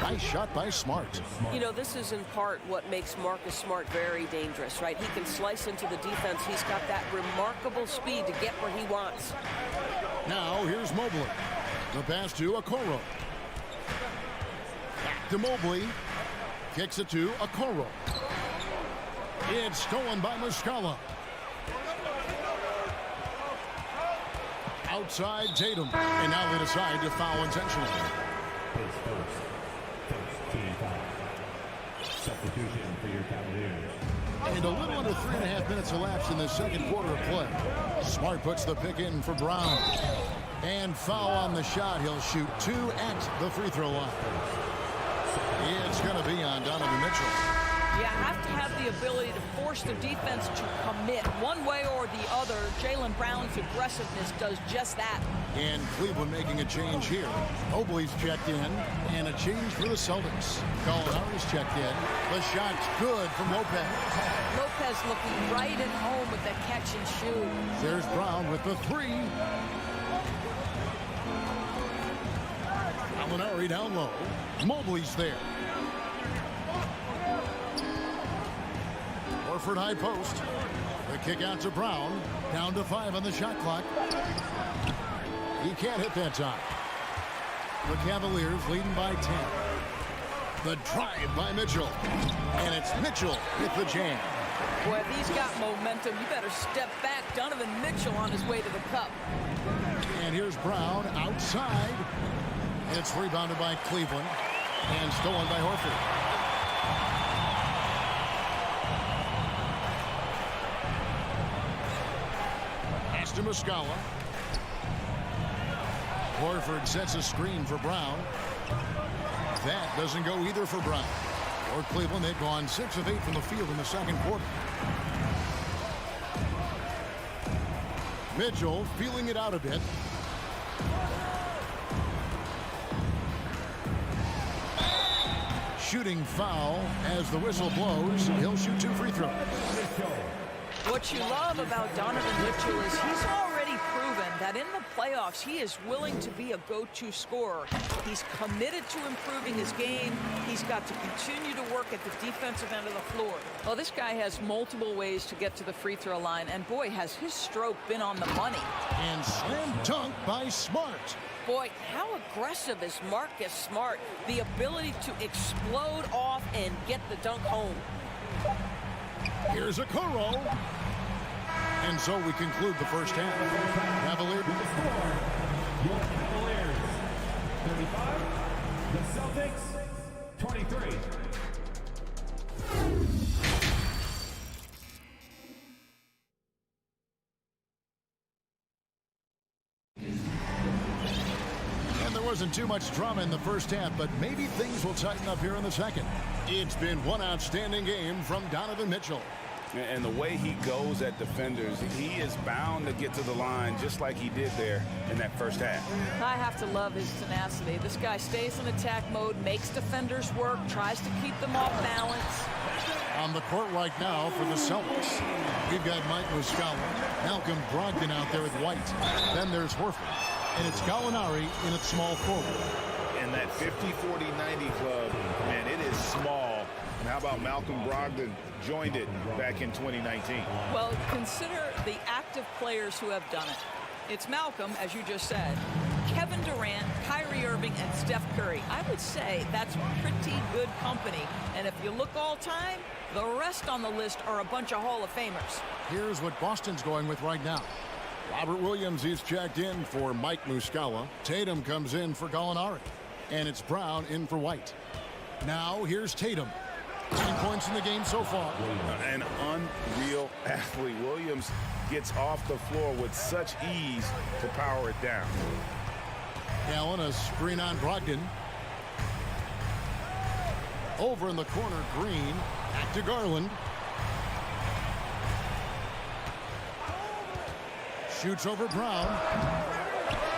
Speaker 6: Nice shot by Smart.
Speaker 9: You know, this is in part what makes Marcus Smart very dangerous, right? He can slice into the defense. He's got that remarkable speed to get where he wants.
Speaker 6: Now here's Mobley. The pass to Okoro. Back to Mobley. Kicks it to Okoro. It's stolen by Muscala. Outside Tatum. And now they decide to foul intentionally.
Speaker 4: Substitution for your Cavaliers.
Speaker 6: And a little under 3.5 minutes elapsed in the second quarter of play. Smart puts the pick in for Brown. And foul on the shot. He'll shoot 2 at the free throw line. It's going to be on Donovan Mitchell.
Speaker 8: You have to have the ability to force the defense to commit one way or the other. Jaylen Brown's aggressiveness does just that.
Speaker 6: And Cleveland making a change here. Mobley's checked in, and a change for the Celtics. Gallinari's checked in. The shot's good from Lopez.
Speaker 8: Lopez looking right at home with the catch and shoot.
Speaker 6: There's Brown with the three. Gallinari down low. Mobley's there. Horford high post. The kick out to Brown. Down to 5 on the shot clock. He can't hit that time. The Cavaliers leading by 10. The drive by Mitchell. And it's Mitchell with the jam.
Speaker 8: Boy, if he's got momentum, you better step back. Donovan Mitchell on his way to the cup.
Speaker 6: And here's Brown outside. It's rebounded by Cleveland and stolen by Horford. To Muscala. Horford sets a screen for Brown. That doesn't go either for Brown. For Cleveland, they've gone 6 of 8 from the field in the second quarter. Mitchell feeling it out a bit. Shooting foul as the whistle blows. He'll shoot 2 free throws.
Speaker 8: What you love about Donovan Mitchell is he's already proven that in the playoffs he is willing to be a go-to scorer. He's committed to improving his game. He's got to continue to work at the defensive end of the floor. Well, this guy has multiple ways to get to the free throw line, and boy, has his stroke been on the money.
Speaker 6: And slam dunk by Smart.
Speaker 8: Boy, how aggressive is Marcus Smart? The ability to explode off and get the dunk home.
Speaker 6: Here's Okoro. And so we conclude the first half. Cavaliers.
Speaker 4: Your Cavaliers 35. The Celtics 23. And there wasn't too much drama in the first half, but maybe things will tighten up here in the second. It's been one outstanding game from Donovan Mitchell.
Speaker 7: And the way he goes at defenders, he is bound to get to the line just like he did there in that first half.
Speaker 8: I have to love his tenacity. This guy stays in attack mode, makes defenders work, tries to keep them off balance.
Speaker 6: On the court right now for the Celtics, we've got Mike Muscala, Malcolm Brogdon out there with White. Then there's Horford. And it's Gallinari in its small forward.
Speaker 7: And that 50-40-90 club, man, it is small. And how about Malcolm Brogdon joined it back in 2019?
Speaker 8: Well, consider the active players who have done it. It's Malcolm, as you just said, Kevin Durant, Kyrie Irving, and Steph Curry. I would say that's pretty good company. And if you look all time, the rest on the list are a bunch of Hall of Famers.
Speaker 6: Here's what Boston's going with right now. Robert Williams, he's checked in for Mike Muscala. Tatum comes in for Gallinari. And it's Brown in for White. Now here's Tatum. 9 points in the game so far.
Speaker 7: An unreal athlete. Williams gets off the floor with such ease to power it down.
Speaker 6: Allen, a screen on Brogdon. Over in the corner, Green. Back to Garland. Shoots over Brown.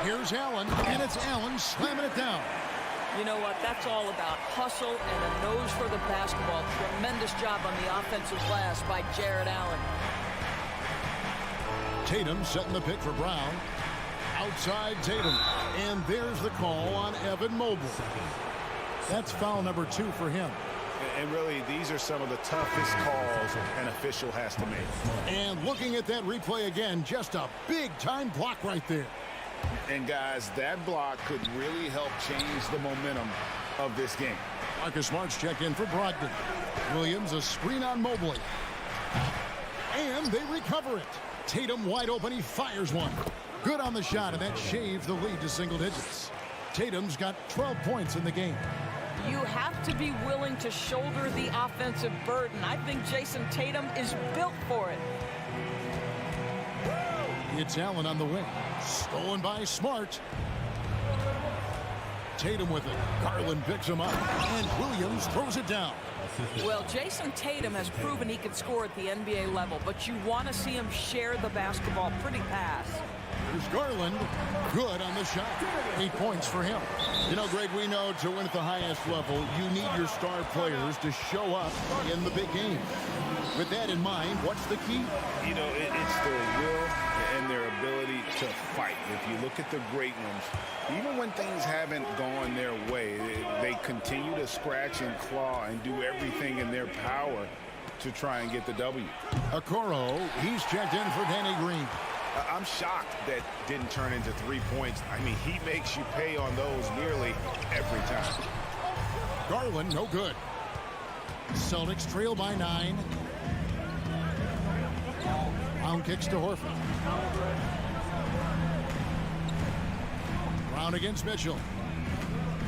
Speaker 6: Here's Allen, and it's Allen slamming it down.
Speaker 8: You know what? That's all about hustle and a nose for the basketball. Tremendous job on the offensive glass by Jared Allen.
Speaker 6: Tatum setting the pick for Brown. Outside Tatum. And there's the call on Evan Mobley. That's foul number 2 for him.
Speaker 7: And really, these are some of the toughest calls an official has to make.
Speaker 6: And looking at that replay again, just a big-time block right there.
Speaker 7: And guys, that block could really help change the momentum of this game.
Speaker 6: Marcus Smart's checked in for Brogdon. Williams, a screen on Mobley. And they recover it. Tatum wide open, he fires one. Good on the shot, and that shaves the lead to single digits. Tatum's got 12 points in the game.
Speaker 8: You have to be willing to shoulder the offensive burden. I think Jason Tatum is built for it.
Speaker 6: It's Allen on the wing. Stolen by Smart. Tatum with it. Garland picks him up. And Williams throws it down.
Speaker 8: Well, Jason Tatum has proven he can score at the NBA level, but you want to see him share the basketball. Pretty pass.
Speaker 6: Here's Garland. Good on the shot. 8 points for him.
Speaker 4: You know, Greg, we know to win at the highest level, you need your star players to show up in the big game. With that in mind, what's the key?
Speaker 7: You know, it's their will and their ability to fight. If you look at the great ones, even when things haven't gone their way, they continue to scratch and claw and do everything in their power to try and get the W.
Speaker 6: Okoro, he's checked in for Danny Green.
Speaker 7: I'm shocked that didn't turn into 3 points. I mean, he makes you pay on those nearly every time.
Speaker 6: Garland, no good. Celtics trail by 9. Brown kicks to Horford. Brown against Mitchell.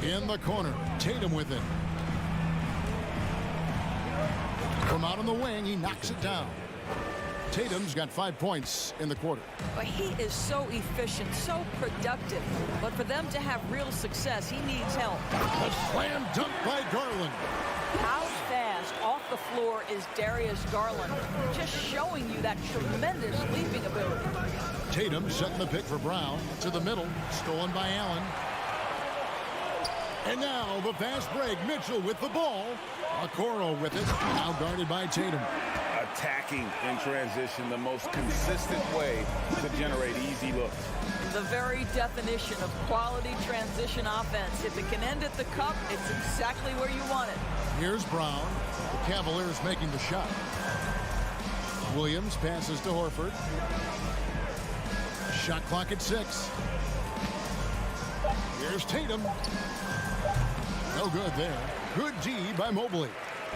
Speaker 6: In the corner, Tatum with it. From out on the wing, he knocks it down. Tatum's got 5 points in the quarter.
Speaker 8: But he is so efficient, so productive. But for them to have real success, he needs help.
Speaker 6: A slam dunk by Garland.
Speaker 8: How fast off the floor is Darius Garland? Just showing you that tremendous leaping ability.
Speaker 6: Tatum setting the pick for Brown. To the middle, stolen by Allen. And now the fast break. Mitchell with the ball. Okoro with it. Now guarded by Tatum.
Speaker 7: Attacking in transition, the most consistent way to generate easy looks.
Speaker 8: The very definition of quality transition offense. If it can end at the cup, it's exactly where you want it.
Speaker 6: Here's Brown. The Cavaliers making the shot. Williams passes to Horford. Shot clock at 6. Here's Tatum. No good there. Good D by Mobley.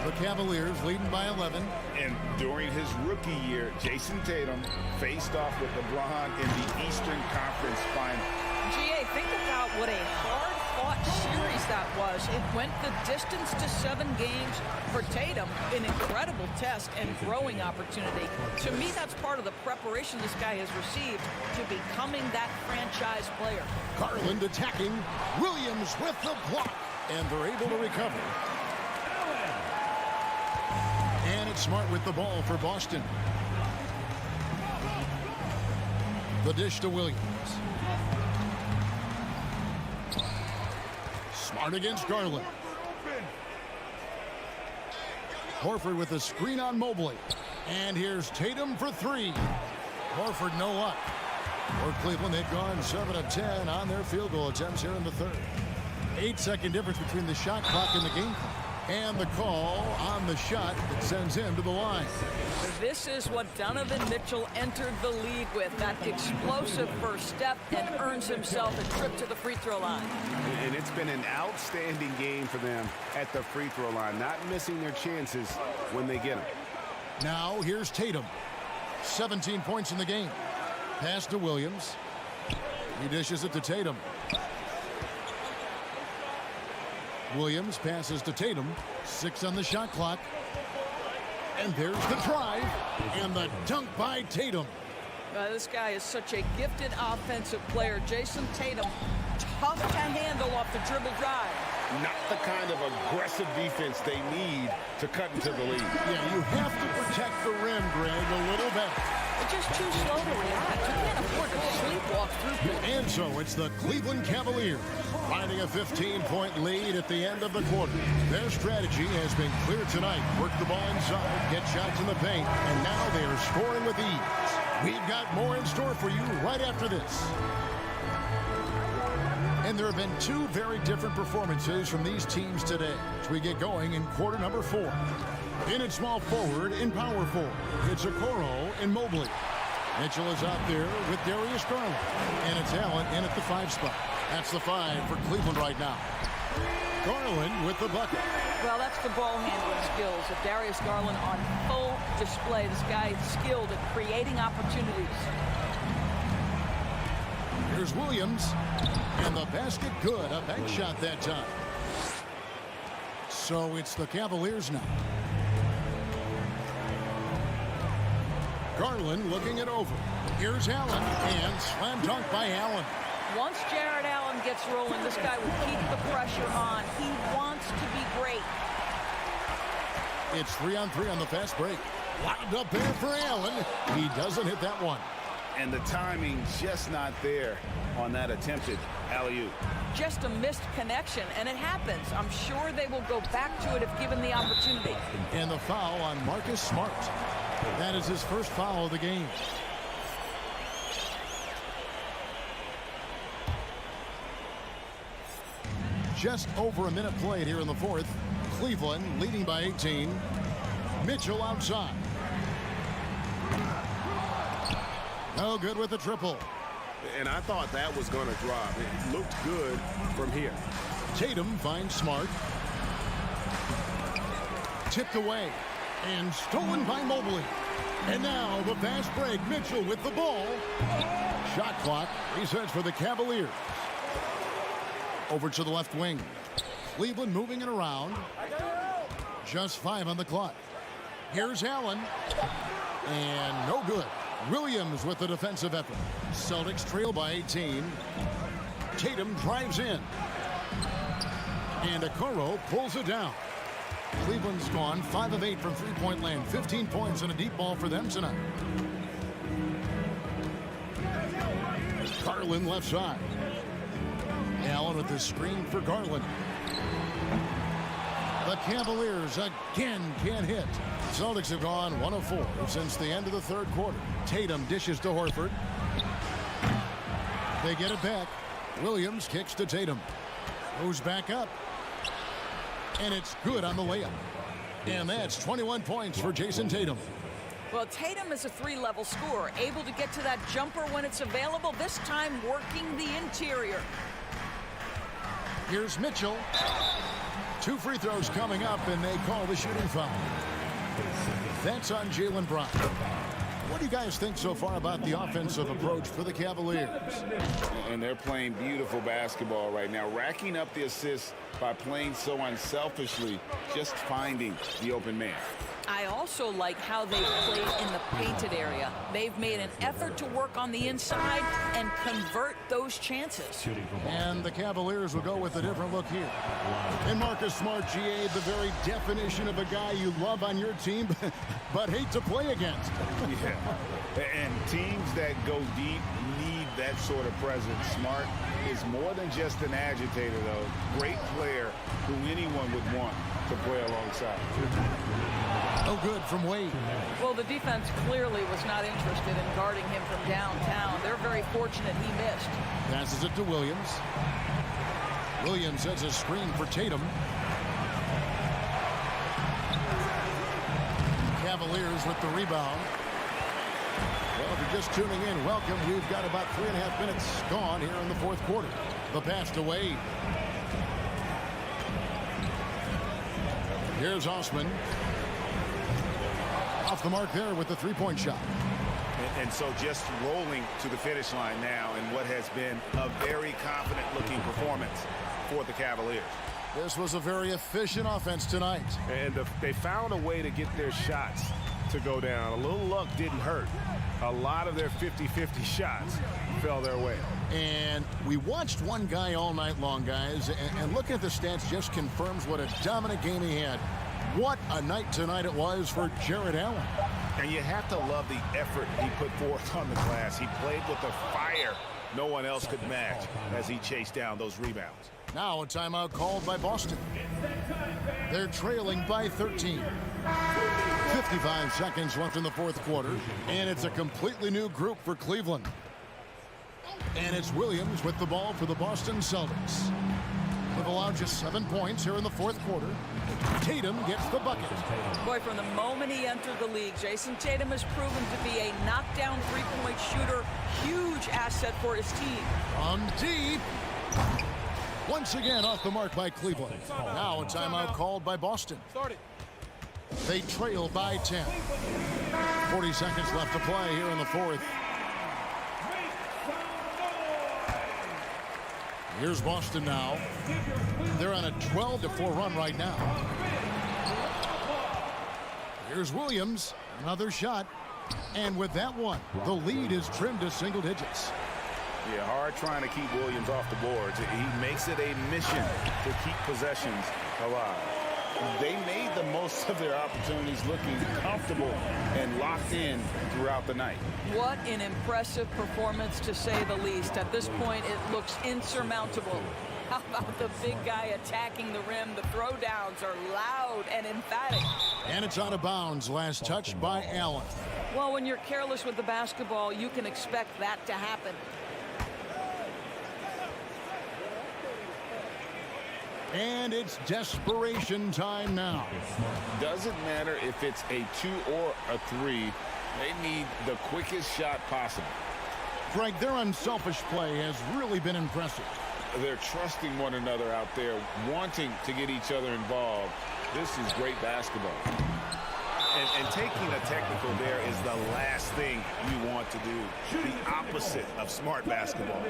Speaker 6: The Cavaliers leading by 11.
Speaker 7: And during his rookie year, Jason Tatum faced off with LeBron in the Eastern Conference Final.
Speaker 8: GA, think about what a hard-fought series that was. It went the distance to 7 games for Tatum, an incredible test and growing opportunity. To me, that's part of the preparation this guy has received to becoming that franchise player.
Speaker 6: Garland attacking. Williams with the block. And they're able to recover. And it's Smart with the ball for Boston. The dish to Williams. Smart against Garland. Horford with a screen on Mobley. And here's Tatum for 3. Horford no luck. For Cleveland, they've gone 7 of 10 on their field goal attempts here in the third. 8-second difference between the shot clock and the game. And the call on the shot that sends him to the line.
Speaker 8: This is what Donovan Mitchell entered the league with, that explosive first step, and earns himself a trip to the free throw line.
Speaker 7: And it's been an outstanding game for them at the free throw line, not missing their chances when they get them.
Speaker 6: Now here's Tatum. 17 points in the game. Pass to Williams. He dishes it to Tatum. Williams passes to Tatum. 6 on the shot clock. And there's the drive and the dunk by Tatum.
Speaker 8: This guy is such a gifted offensive player. Jason Tatum, tough to handle off the dribble drive.
Speaker 7: Not the kind of aggressive defense they need to cut into the lead.
Speaker 6: Yeah, you have to protect the rim, Greg, a little bit.
Speaker 8: They're just too slow to react. You can't afford to sleepwalk through.
Speaker 6: And so it's the Cleveland Cavaliers finding a 15-point lead at the end of the quarter. Their strategy has been clear tonight. Work the ball inside, get shots in the paint, and now they are scoring with ease. We've got more in store for you right after this. And there have been 2 very different performances from these teams today as we get going in quarter number 4. In at small forward, in power forward, it's Okoro and Mobley. Mitchell is out there with Darius Garland. And it's Allen in at the 5 spot. That's the 5 for Cleveland right now. Garland with the bucket.
Speaker 8: Well, that's the ball handling skills of Darius Garland on full display. This guy is skilled at creating opportunities.
Speaker 6: Here's Williams. And the basket good. A bank shot that time. So it's the Cavaliers now. Garland looking it over. Here's Allen. And slam dunk by Allen.
Speaker 8: Once Jared Allen gets rolling, this guy will keep the pressure on. He wants to be great.
Speaker 6: It's 3-on-3 on the fast break. Lobbed up there for Allen. He doesn't hit that one.
Speaker 7: And the timing just not there on that attempted alley-oop.
Speaker 8: Just a missed connection, and it happens. I'm sure they will go back to it if given the opportunity.
Speaker 6: And the foul on Marcus Smart. That is his first foul of the game. Just over a minute played here in the fourth. Cleveland leading by 18. Mitchell outside. No good with the triple.
Speaker 7: And I thought that was going to drop. It looked good from here.
Speaker 6: Tatum finds Smart. Tipped away. And stolen by Mobley. And now the fast break. Mitchell with the ball. Shot clock resets for the Cavaliers. Over to the left wing. Cleveland moving it around. Just 5 on the clock. Here's Allen. And no good. Williams with the defensive effort. Celtics trail by 18. Tatum drives in. And Okoro pulls it down. Cleveland's gone 5 of 8 from three-point land. 15 points and a deep ball for them tonight. Garland left side. Allen with the screen for Garland. The Cavaliers again can't hit. Celtics have gone 1 of 4 since the end of the third quarter. Tatum dishes to Horford. They get it back. Williams kicks to Tatum. Goes back up. And it's good on the layup. And that's 21 points for Jason Tatum.
Speaker 8: Well, Tatum is a 3-level scorer, able to get to that jumper when it's available, this time working the interior.
Speaker 6: Here's Mitchell. 2 free throws coming up, and they call the shooting foul. That's on Jaylen Brown. What do you guys think so far about the offensive approach for the Cavaliers?
Speaker 7: And they're playing beautiful basketball right now, racking up the assists by playing so unselfishly, just finding the open man.
Speaker 8: I also like how they've played in the painted area. They've made an effort to work on the inside and convert those chances.
Speaker 6: And the Cavaliers will go with a different look here. And Marcus Smart, GA, the very definition of a guy you love on your team, but hate to play against.
Speaker 7: Yeah, and teams that go deep need that sort of presence. Smart is more than just an agitator, though. Great player who anyone would want to play alongside.
Speaker 6: No good from Wade.
Speaker 8: Well, the defense clearly was not interested in guarding him from downtown. They're very fortunate he missed.
Speaker 6: Passes it to Williams. Williams sets a screen for Tatum. Cavaliers with the rebound. Well, if you're just tuning in, welcome. We've got about 3.5 minutes gone here in the fourth quarter. The pass to Wade. Here's Osman. Off the mark there with the three-point shot.
Speaker 7: And so just rolling to the finish line now in what has been a very confident-looking performance for the Cavaliers.
Speaker 6: This was a very efficient offense tonight.
Speaker 7: And they found a way to get their shots to go down. A little luck didn't hurt. A lot of their 50-50 shots fell their way.
Speaker 6: And we watched one guy all night long, guys, and looking at the stats just confirms what a dominant game he had. What a night tonight it was for Jared Allen.
Speaker 7: And you have to love the effort he put forth on the glass. He played with a fire no one else could match as he chased down those rebounds.
Speaker 6: Now a timeout called by Boston. They're trailing by 13. 55 seconds left in the fourth quarter, and it's a completely new group for Cleveland. And it's Williams with the ball for the Boston Celtics. They've allowed just 7 points here in the fourth quarter. Tatum gets the bucket.
Speaker 8: Boy, from the moment he entered the league, Jason Tatum has proven to be a knockdown three-point shooter. Huge asset for his team.
Speaker 6: From deep. Once again off the mark by Cleveland. Now a timeout called by Boston. They trail by 10. 40 seconds left to play here in the fourth. Here's Boston now. They're on a 12-4 run right now. Here's Williams. Another shot. And with that one, the lead is trimmed to single digits.
Speaker 7: Yeah, hard trying to keep Williams off the boards. He makes it a mission to keep possessions alive. They made the most of their opportunities, looking comfortable and locked in throughout the night.
Speaker 8: What an impressive performance, to say the least. At this point, it looks insurmountable. How about the big guy attacking the rim? The throwdowns are loud and emphatic.
Speaker 6: And it's out of bounds. Last touch by Allen.
Speaker 8: Well, when you're careless with the basketball, you can expect that to happen.
Speaker 6: And it's desperation time now.
Speaker 7: Doesn't matter if it's a 2 or a 3. They need the quickest shot possible.
Speaker 6: Greg, their unselfish play has really been impressive.
Speaker 7: They're trusting one another out there, wanting to get each other involved. This is great basketball. And taking a technical there is the last thing you want to do. The opposite of smart basketball.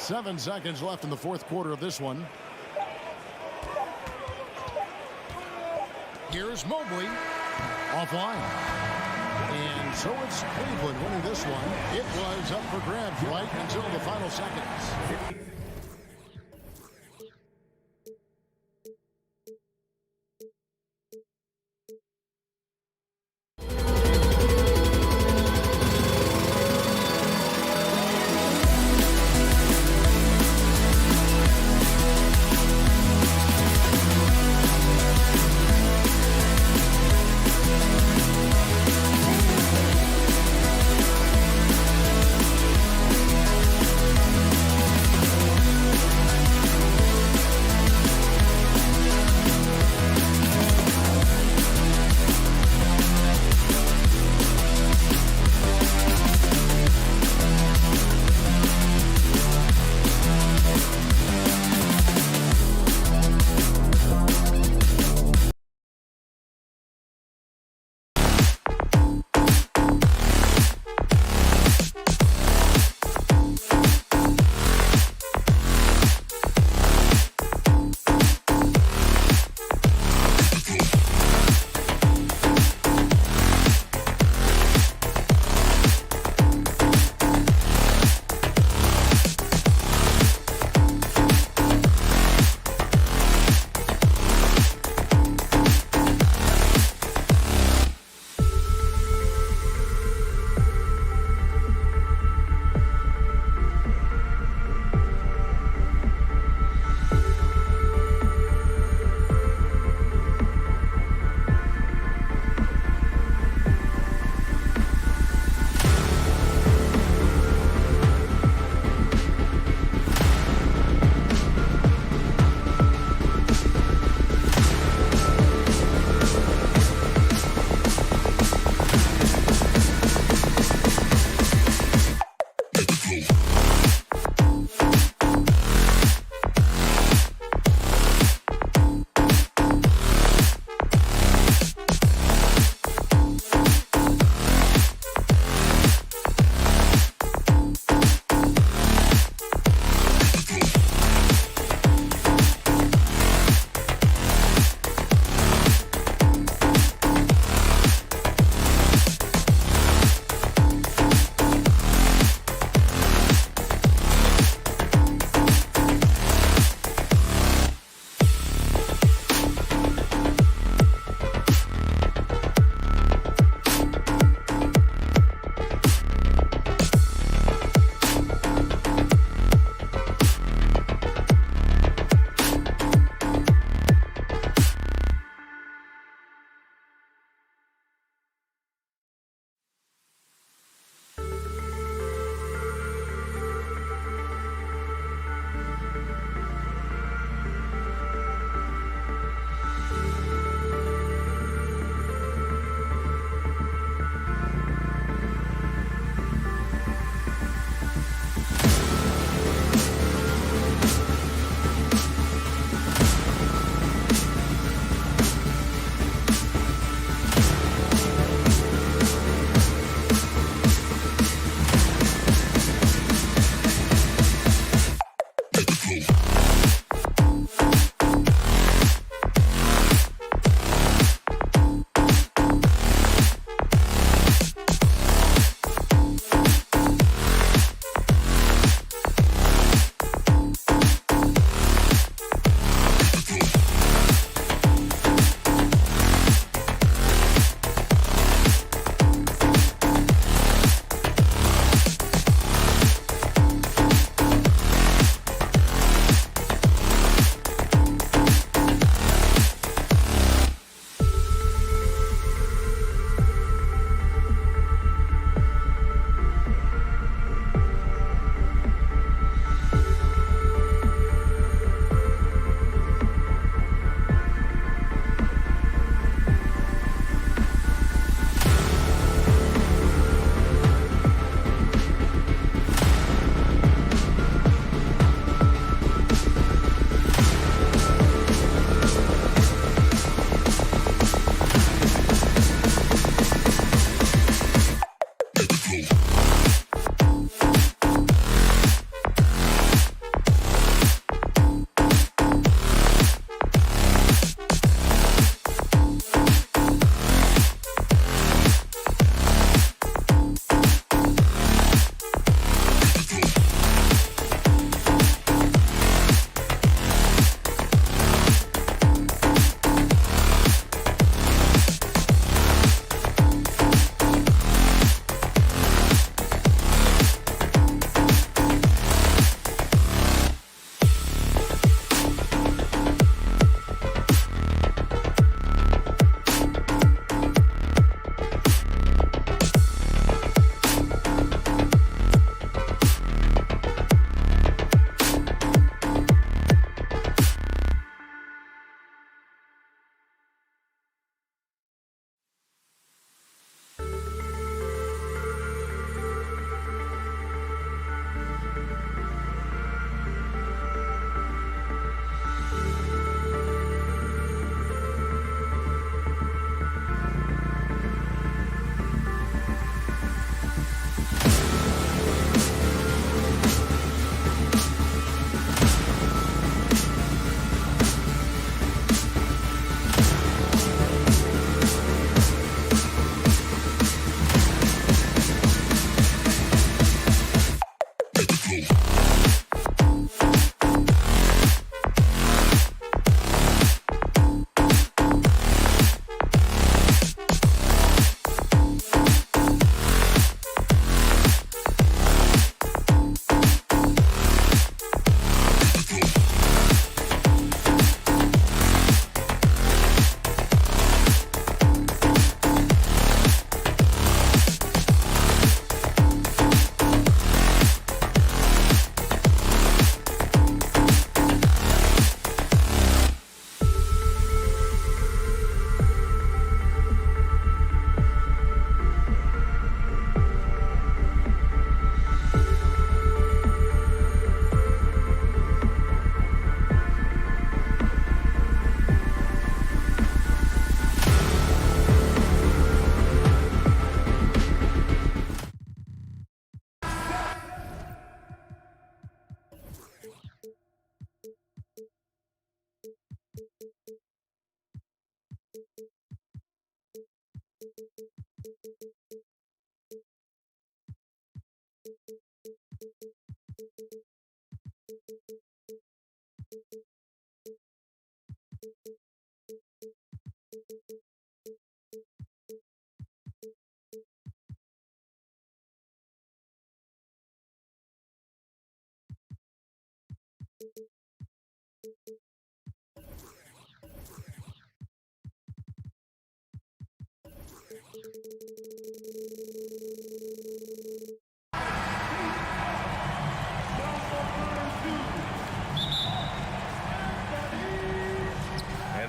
Speaker 6: 7 seconds left in the fourth quarter of this one. Here's Mobley offline. And so it's Cleveland winning this one. It was up for grabs right until the final seconds.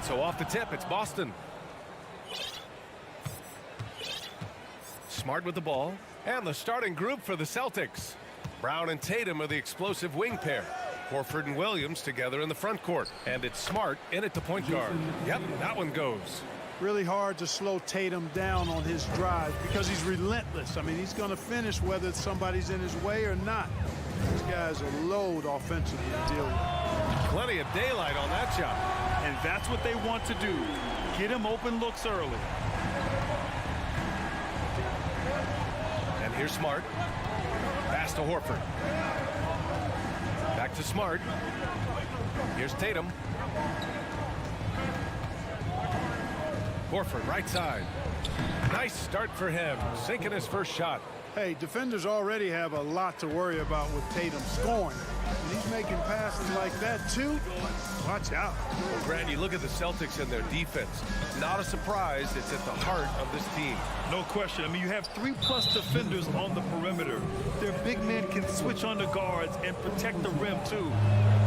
Speaker 1: And so off the tip, it's Boston. Smart with the ball. And the starting group for the Celtics. Brown and Tatum are the explosive wing pair. Horford and Williams together in the front court. And it's Smart in at the point guard. Yep, that one goes.
Speaker 10: Really hard to slow Tatum down on his drive because he's relentless. I mean, he's going to finish whether somebody's in his way or not. These guys are load offensively to deal with.
Speaker 1: Plenty of daylight on that shot.
Speaker 2: And that's what they want to do. Get him open looks early.
Speaker 1: And here's Smart. Pass to Horford. Back to Smart. Here's Tatum. Horford, right side. Nice start for him, sinking his first shot.
Speaker 10: Hey, defenders already have a lot to worry about with Tatum scoring. And he's making passes like that, too. Watch out.
Speaker 1: Well, Grant, you look at the Celtics and their defense. Not a surprise, it's at the heart of this team.
Speaker 2: No question. I mean, you have 3+ defenders on the perimeter. Their big men can switch on the guards and protect the rim, too.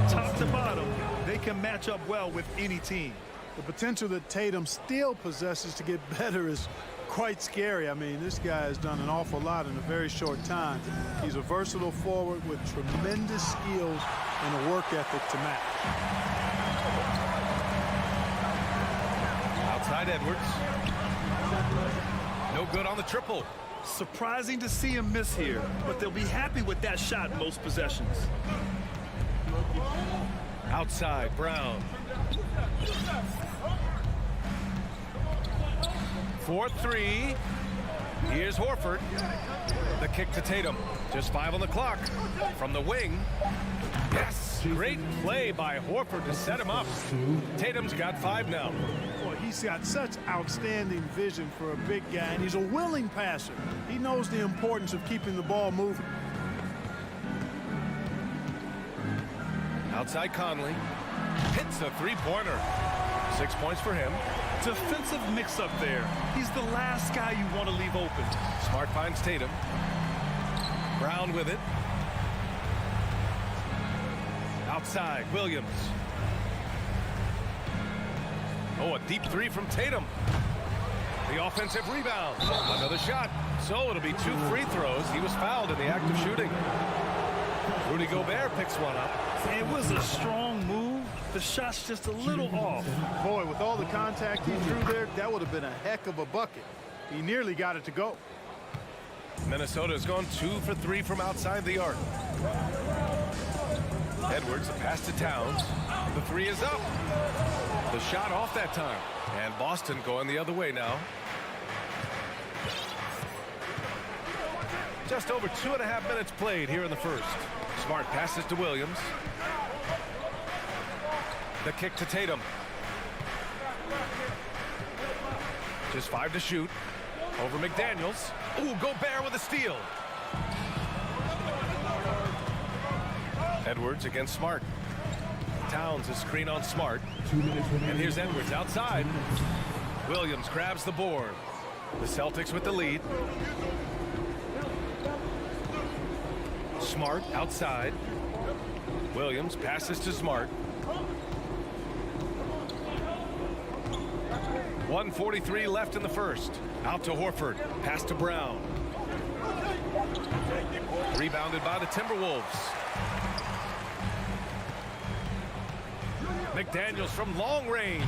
Speaker 2: Top to bottom, they can match up well with any team.
Speaker 10: The potential that Tatum still possesses to get better is quite scary. I mean, this guy has done an awful lot in a very short time. He's a versatile forward with tremendous skills and a work ethic to match.
Speaker 1: Outside Edwards. No good on the triple.
Speaker 2: Surprising to see him miss here, but they'll be happy with that shot most possessions.
Speaker 1: Outside, Brown. 4-3. Here's Horford. The kick to Tatum. Just 5 on the clock. From the wing. Yes! Great play by Horford to set him up. Tatum's got 5 now.
Speaker 10: Boy, he's got such outstanding vision for a big guy, and he's a willing passer. He knows the importance of keeping the ball moving.
Speaker 1: Outside Conley. Hits a 3-pointer. 6 points for him.
Speaker 2: Defensive mix-up there. He's the last guy you want to leave open.
Speaker 1: Smart finds Tatum. Brown with it. Outside, Williams. Oh, a deep 3 from Tatum. The offensive rebound. Another shot. So it'll be 2 free throws. He was fouled in the act of shooting. Rudy Gobert picks one up.
Speaker 2: It was a strong move. The shot's just a little off.
Speaker 10: Boy, with all the contact he drew there, that would have been a heck of a bucket. He nearly got it to go.
Speaker 1: Minnesota's gone 2 for 3 from outside the arc. Edwards, a pass to Towns. The 3 is up. The shot off that time. And Boston going the other way now. Just over 2.5 minutes played here in the first. Smart passes to Williams. The kick to Tatum. Just 5 to shoot. Over McDaniels. Ooh, Gobert with a steal. Edwards against Smart. Towns is screen on Smart. And here's Edwards outside. Williams grabs the board. The Celtics with the lead. Smart outside. Williams passes to Smart. 1:43 left in the first. Out to Horford. Pass to Brown. Rebounded by the Timberwolves. McDaniels from long range.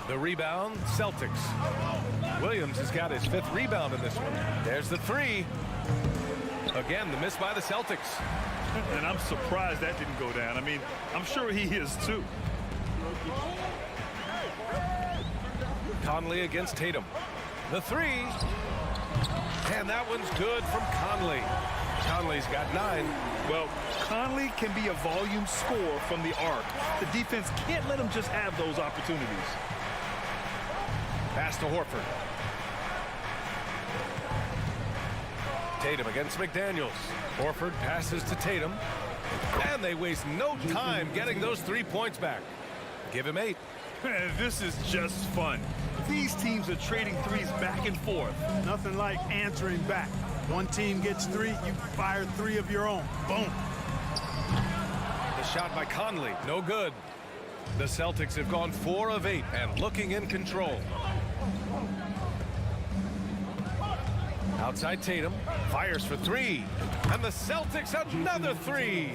Speaker 1: The rebound, Celtics. Williams has got his 5th rebound in this one. There's the 3. Again, the miss by the Celtics.
Speaker 2: And I'm surprised that didn't go down. I mean, I'm sure he is too.
Speaker 1: Conley against Tatum. The 3. And that one's good from Conley. Conley's got 9.
Speaker 2: Well, Conley can be a volume scorer from the arc. The defense can't let him just have those opportunities.
Speaker 1: Pass to Horford. Tatum against McDaniels. Horford passes to Tatum. And they waste no time getting those 3 points back. Give him 8.
Speaker 2: This is just fun. These teams are trading threes back and forth.
Speaker 10: Nothing like answering back. One team gets 3, you fire 3 of your own. Boom.
Speaker 1: The shot by Conley, no good. The Celtics have gone 4 of 8 and looking in control. Outside Tatum, fires for 3. And the Celtics another 3.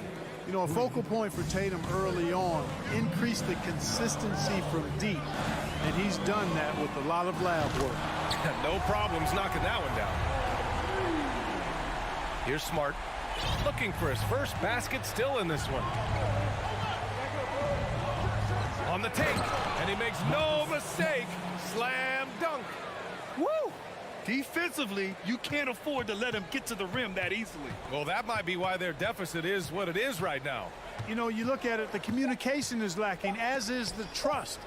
Speaker 10: You know, a focal point for Tatum early on, increase the consistency from deep. And he's done that with a lot of lab work.
Speaker 1: No problems knocking that one down. Here's Smart, looking for his first basket, still in this one. On the take, and he makes no mistake. Slam dunk.
Speaker 2: Woo! Defensively, you can't afford to let him get to the rim that easily.
Speaker 1: Well, that might be why their deficit is what it is right now.
Speaker 10: You know, you look at it, the communication is lacking, as is the trust.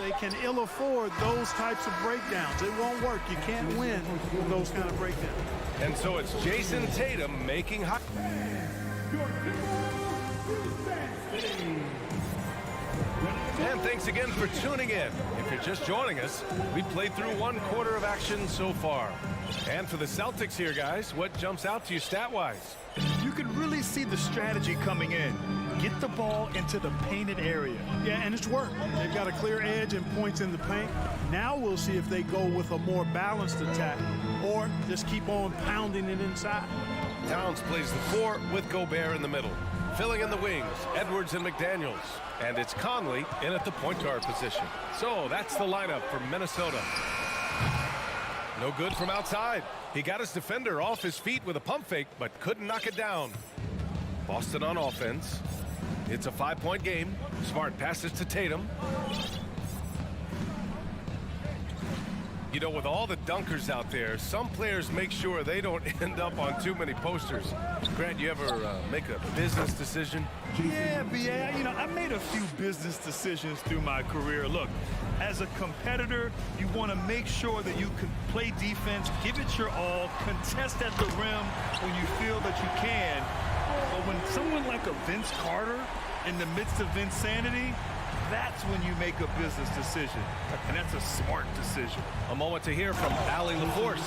Speaker 10: They can ill afford those types of breakdowns. It won't work. You can't win with those kind of breakdowns.
Speaker 1: And so it's Jason Tatum making hot. And thanks again for tuning in. If you're just joining us, we've played through 1 quarter of action so far. And for the Celtics here, guys, what jumps out to you stat-wise?
Speaker 2: You can really see the strategy coming in. Get the ball into the painted area.
Speaker 10: Yeah, and it's worked. They've got a clear edge and points in the paint. Now we'll see if they go with a more balanced attack or just keep on pounding it inside.
Speaker 1: Towns plays the 4 with Gobert in the middle. Filling in the wings, Edwards and McDaniels. And it's Conley in at the point guard position. So that's the lineup for Minnesota. No good from outside. He got his defender off his feet with a pump fake, but couldn't knock it down. Boston on offense. It's a 5-point game. Smart passes to Tatum. You know, with all the dunkers out there, some players make sure they don't end up on too many posters. Grant, you ever make a business decision?
Speaker 2: Yeah, you know, I made a few business decisions through my career. Look, as a competitor, you want to make sure that you can play defense, give it your all, contest at the rim when you feel that you can. But when someone like a Vince Carter in the midst of insanity, that's when you make a business decision. And that's a smart decision.
Speaker 1: A moment to hear from Allie LaForce.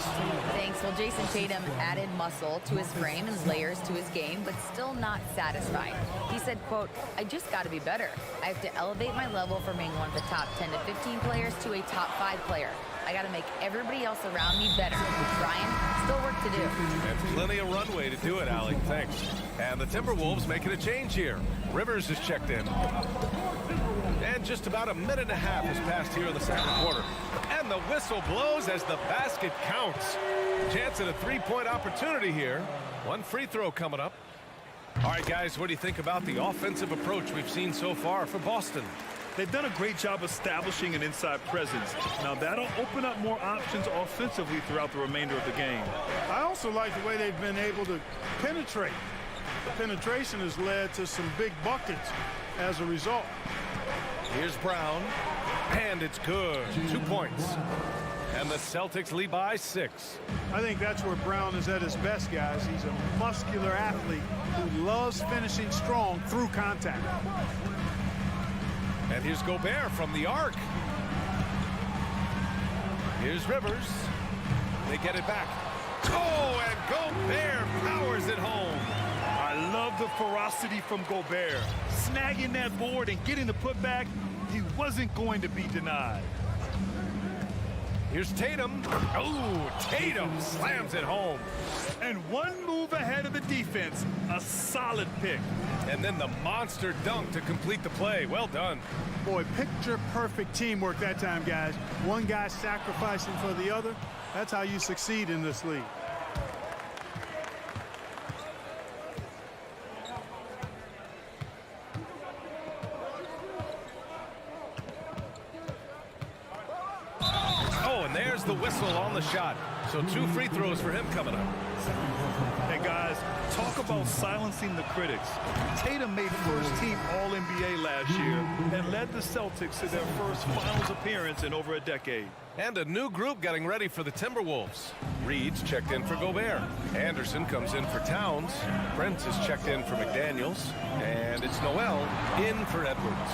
Speaker 5: Thanks. Well, Jason Tatum added muscle to his frame and layers to his game, but still not satisfied. He said, quote, "I just got to be better. I have to elevate my level from being one of the top 10 to 15 players to a top 5 player. I got to make everybody else around me better." Brian, still work to do.
Speaker 1: And plenty of runway to do it, Allie. Thanks. And the Timberwolves making a change here. Rivers is checked in. And just about a minute and a half has passed here in the second quarter. And the whistle blows as the basket counts. Chance at a 3-point opportunity here. 1 free throw coming up. All right, guys, what do you think about the offensive approach we've seen so far for Boston?
Speaker 2: They've done a great job establishing an inside presence. Now, that'll open up more options offensively throughout the remainder of the game.
Speaker 10: I also like the way they've been able to penetrate. The penetration has led to some big buckets as a result.
Speaker 1: Here's Brown, and it's good. 2 points. And the Celtics lead by 6.
Speaker 10: I think that's where Brown is at his best, guys. He's a muscular athlete who loves finishing strong through contact.
Speaker 1: And here's Gobert from the arc. Here's Rivers. They get it back. Oh, and Gobert powers it home.
Speaker 2: I love the ferocity from Gobert. Snagging that board and getting the putback, he wasn't going to be denied.
Speaker 1: Here's Tatum. Oh, Tatum slams it home.
Speaker 2: And 1 move ahead of the defense. A solid pick.
Speaker 1: And then the monster dunk to complete the play. Well done.
Speaker 10: Boy, picture-perfect teamwork that time, guys. One guy sacrificing for the other. That's how you succeed in this league.
Speaker 1: Oh, and there's the whistle on the shot. So 2 free throws for him coming up.
Speaker 2: Hey, guys, talk about silencing the critics. Tatum made first-team All-NBA last year and led the Celtics to their first finals appearance in over a decade.
Speaker 1: And a new group getting ready for the Timberwolves. Reed's checked in for Gobert. Anderson comes in for Towns. Prince is checked in for McDaniels. And it's Noel in for Edwards.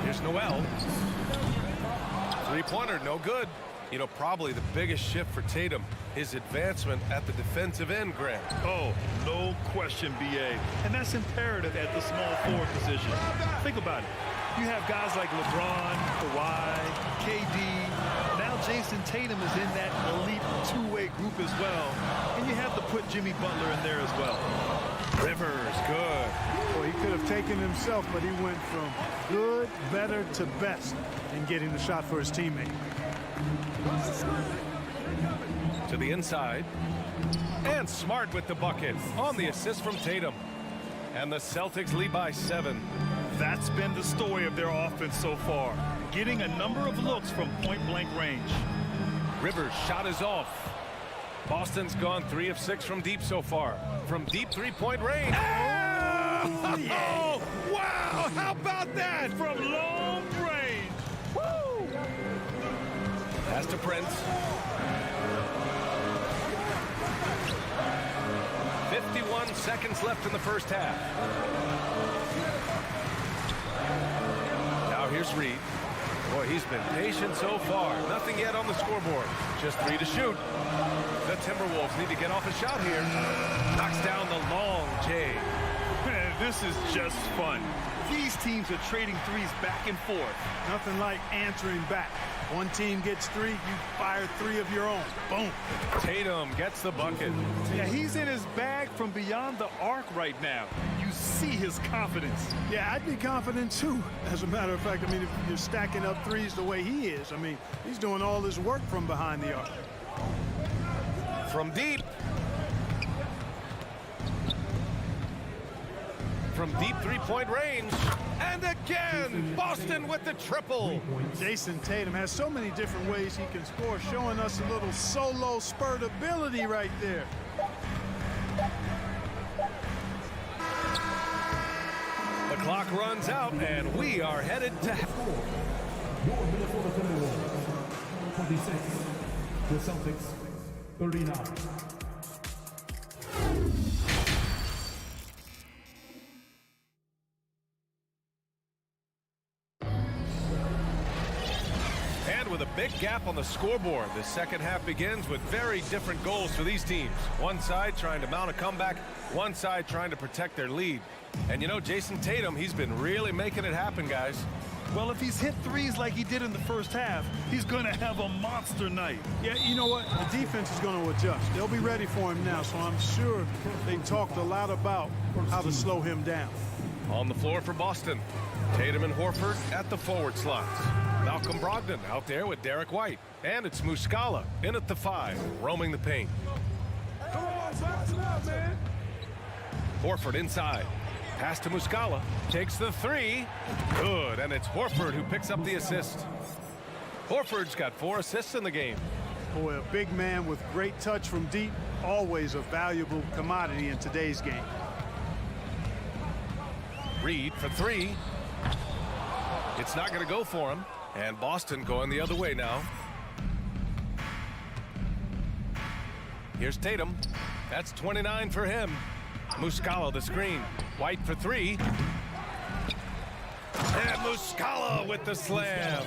Speaker 1: Here's Noel. 3-pointer, no good. You know, probably the biggest shift for Tatum, his advancement at the defensive end, Grant.
Speaker 2: Oh, no question, B.A. And that's imperative at the small forward position. Think about it. You have guys like LeBron, Kawhi, KD. Now Jason Tatum is in that elite two-way group as well. And you have to put Jimmy Butler in there as well.
Speaker 1: Rivers, good.
Speaker 10: Well, he could have taken himself, but he went from good, better to best in getting the shot for his teammate.
Speaker 1: To the inside. And Smart with the bucket on the assist from Tatum. And the Celtics lead by 7.
Speaker 2: That's been the story of their offense so far. Getting a number of looks from point-blank range.
Speaker 1: Rivers' shot is off. Boston's gone 3 of 6 from deep so far. From deep three-point range. Oh, yeah. Wow! How about that?
Speaker 2: From long range.
Speaker 1: Woo! Pass to Prince. 51 seconds left in the first half. Now here's Reed. Boy, he's been patient so far. Nothing yet on the scoreboard. Just 3 to shoot. The Timberwolves need to get off a shot here. Knocks down the long J.
Speaker 2: Man, this is just fun. These teams are trading threes back and forth.
Speaker 10: Nothing like answering back. One team gets 3, you fire 3 of your own. Boom.
Speaker 1: Tatum gets the bucket.
Speaker 2: Yeah, he's in his bag from beyond the arc right now. You see his confidence.
Speaker 10: Yeah, I'd be confident too. As a matter of fact, I mean, if you're stacking up threes the way he is, I mean, he's doing all his work from behind the arc.
Speaker 1: From deep. From deep three-point range. And again, Boston with the triple.
Speaker 10: Jason Tatum has so many different ways he can score, showing us a little solo spurt ability right there.
Speaker 1: The clock runs out, and we are headed to...
Speaker 11: Your Minnesota Timberwolves, 26. The Celtics, 39.
Speaker 1: With a big gap on the scoreboard, the second half begins with very different goals for these teams. One side trying to mount a comeback, one side trying to protect their lead. And you know, Jason Tatum, he's been really making it happen, guys.
Speaker 2: Well, if he's hit threes like he did in the first half, he's going to have a monster night.
Speaker 10: Yeah, you know what? The defense is going to adjust. They'll be ready for him now, so I'm sure they talked a lot about how to slow him down.
Speaker 1: On the floor for Boston, Tatum and Horford at the forward slots. Malcolm Brogdon out there with Derek White. And it's Muscala in at the 5, roaming the paint.
Speaker 2: Come on, man.
Speaker 1: Horford inside. Pass to Muscala. Takes the 3. Good, and it's Horford who picks up the assist. Horford's got 4 assists in the game.
Speaker 10: Boy, a big man with great touch from deep, always a valuable commodity in today's game.
Speaker 1: Reed for 3. It's not going to go for him. And Boston going the other way now. Here's Tatum. That's 29 for him. Muscala the screen. White for 3. And Muscala with the slam.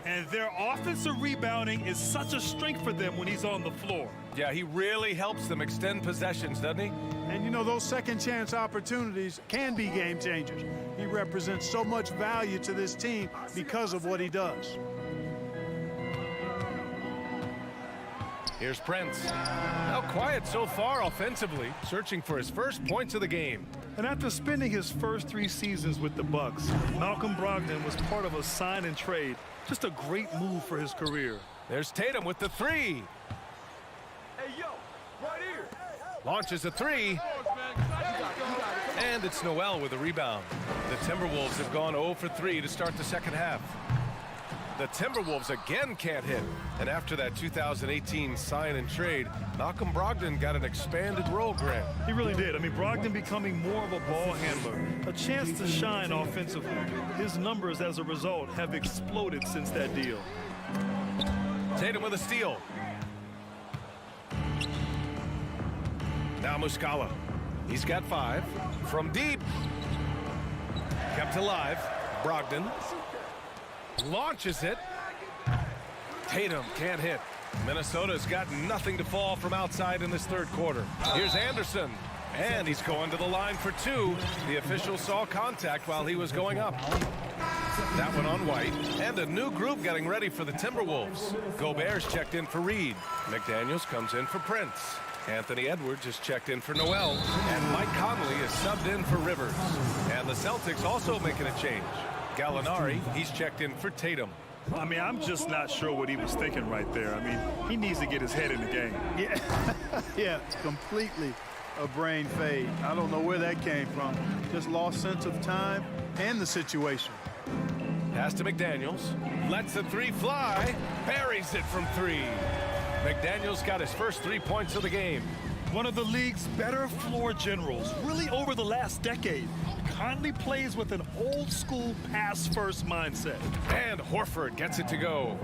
Speaker 2: And their offensive rebounding is such a strength for them when he's on the floor.
Speaker 1: Yeah, he really helps them extend possessions, doesn't he?
Speaker 10: And you know, those second chance opportunities can be game changers. He represents so much value to this team because of what he does.
Speaker 1: Here's Prince. Now quiet so far offensively, searching for his first points of the game.
Speaker 2: And after spending his first 3 seasons with the Bucks, Malcolm Brogdon was part of a sign and trade. Just a great move for his career.
Speaker 1: There's Tatum with the 3.
Speaker 2: Hey, yo, right here.
Speaker 1: Launches a 3. And it's Noel with a rebound. The Timberwolves have gone 0 for 3 to start the second half. The Timberwolves again can't hit. And after that 2018 sign and trade, Malcolm Brogdon got an expanded role, Grant.
Speaker 2: He really did. I mean, Brogdon becoming more of a ball handler, a chance to shine offensively. His numbers as a result have exploded since that deal.
Speaker 1: Tatum with a steal. Now Muscala. He's got 5. From deep. Kept alive. Brogdon. Launches it. Tatum can't hit. Minnesota's got nothing to fall from outside in this third quarter. Here's Anderson. And he's going to the line for two. The official saw contact while he was going up. That one on White. And a new group getting ready for the Timberwolves. Gobert's checked in for Reed. McDaniels comes in for Prince. Anthony Edwards is checked in for Noel. And Mike Conley is subbed in for Rivers. And the Celtics also making a change. Gallinari, he's checked in for Tatum.
Speaker 2: I mean, I'm just not sure what he was thinking right there. I mean, he needs to get his head in the game.
Speaker 10: Yeah, yeah, it's completely a brain fade. I don't know where that came from. Just lost sense of time and the situation.
Speaker 1: Pass to McDaniels. Lets the three fly. Buries it from three. McDaniels got his first 3 points of the game.
Speaker 2: One of the league's better floor generals, really over the last decade. Conley plays with an old-school pass-first mindset.
Speaker 1: And Horford gets it to go.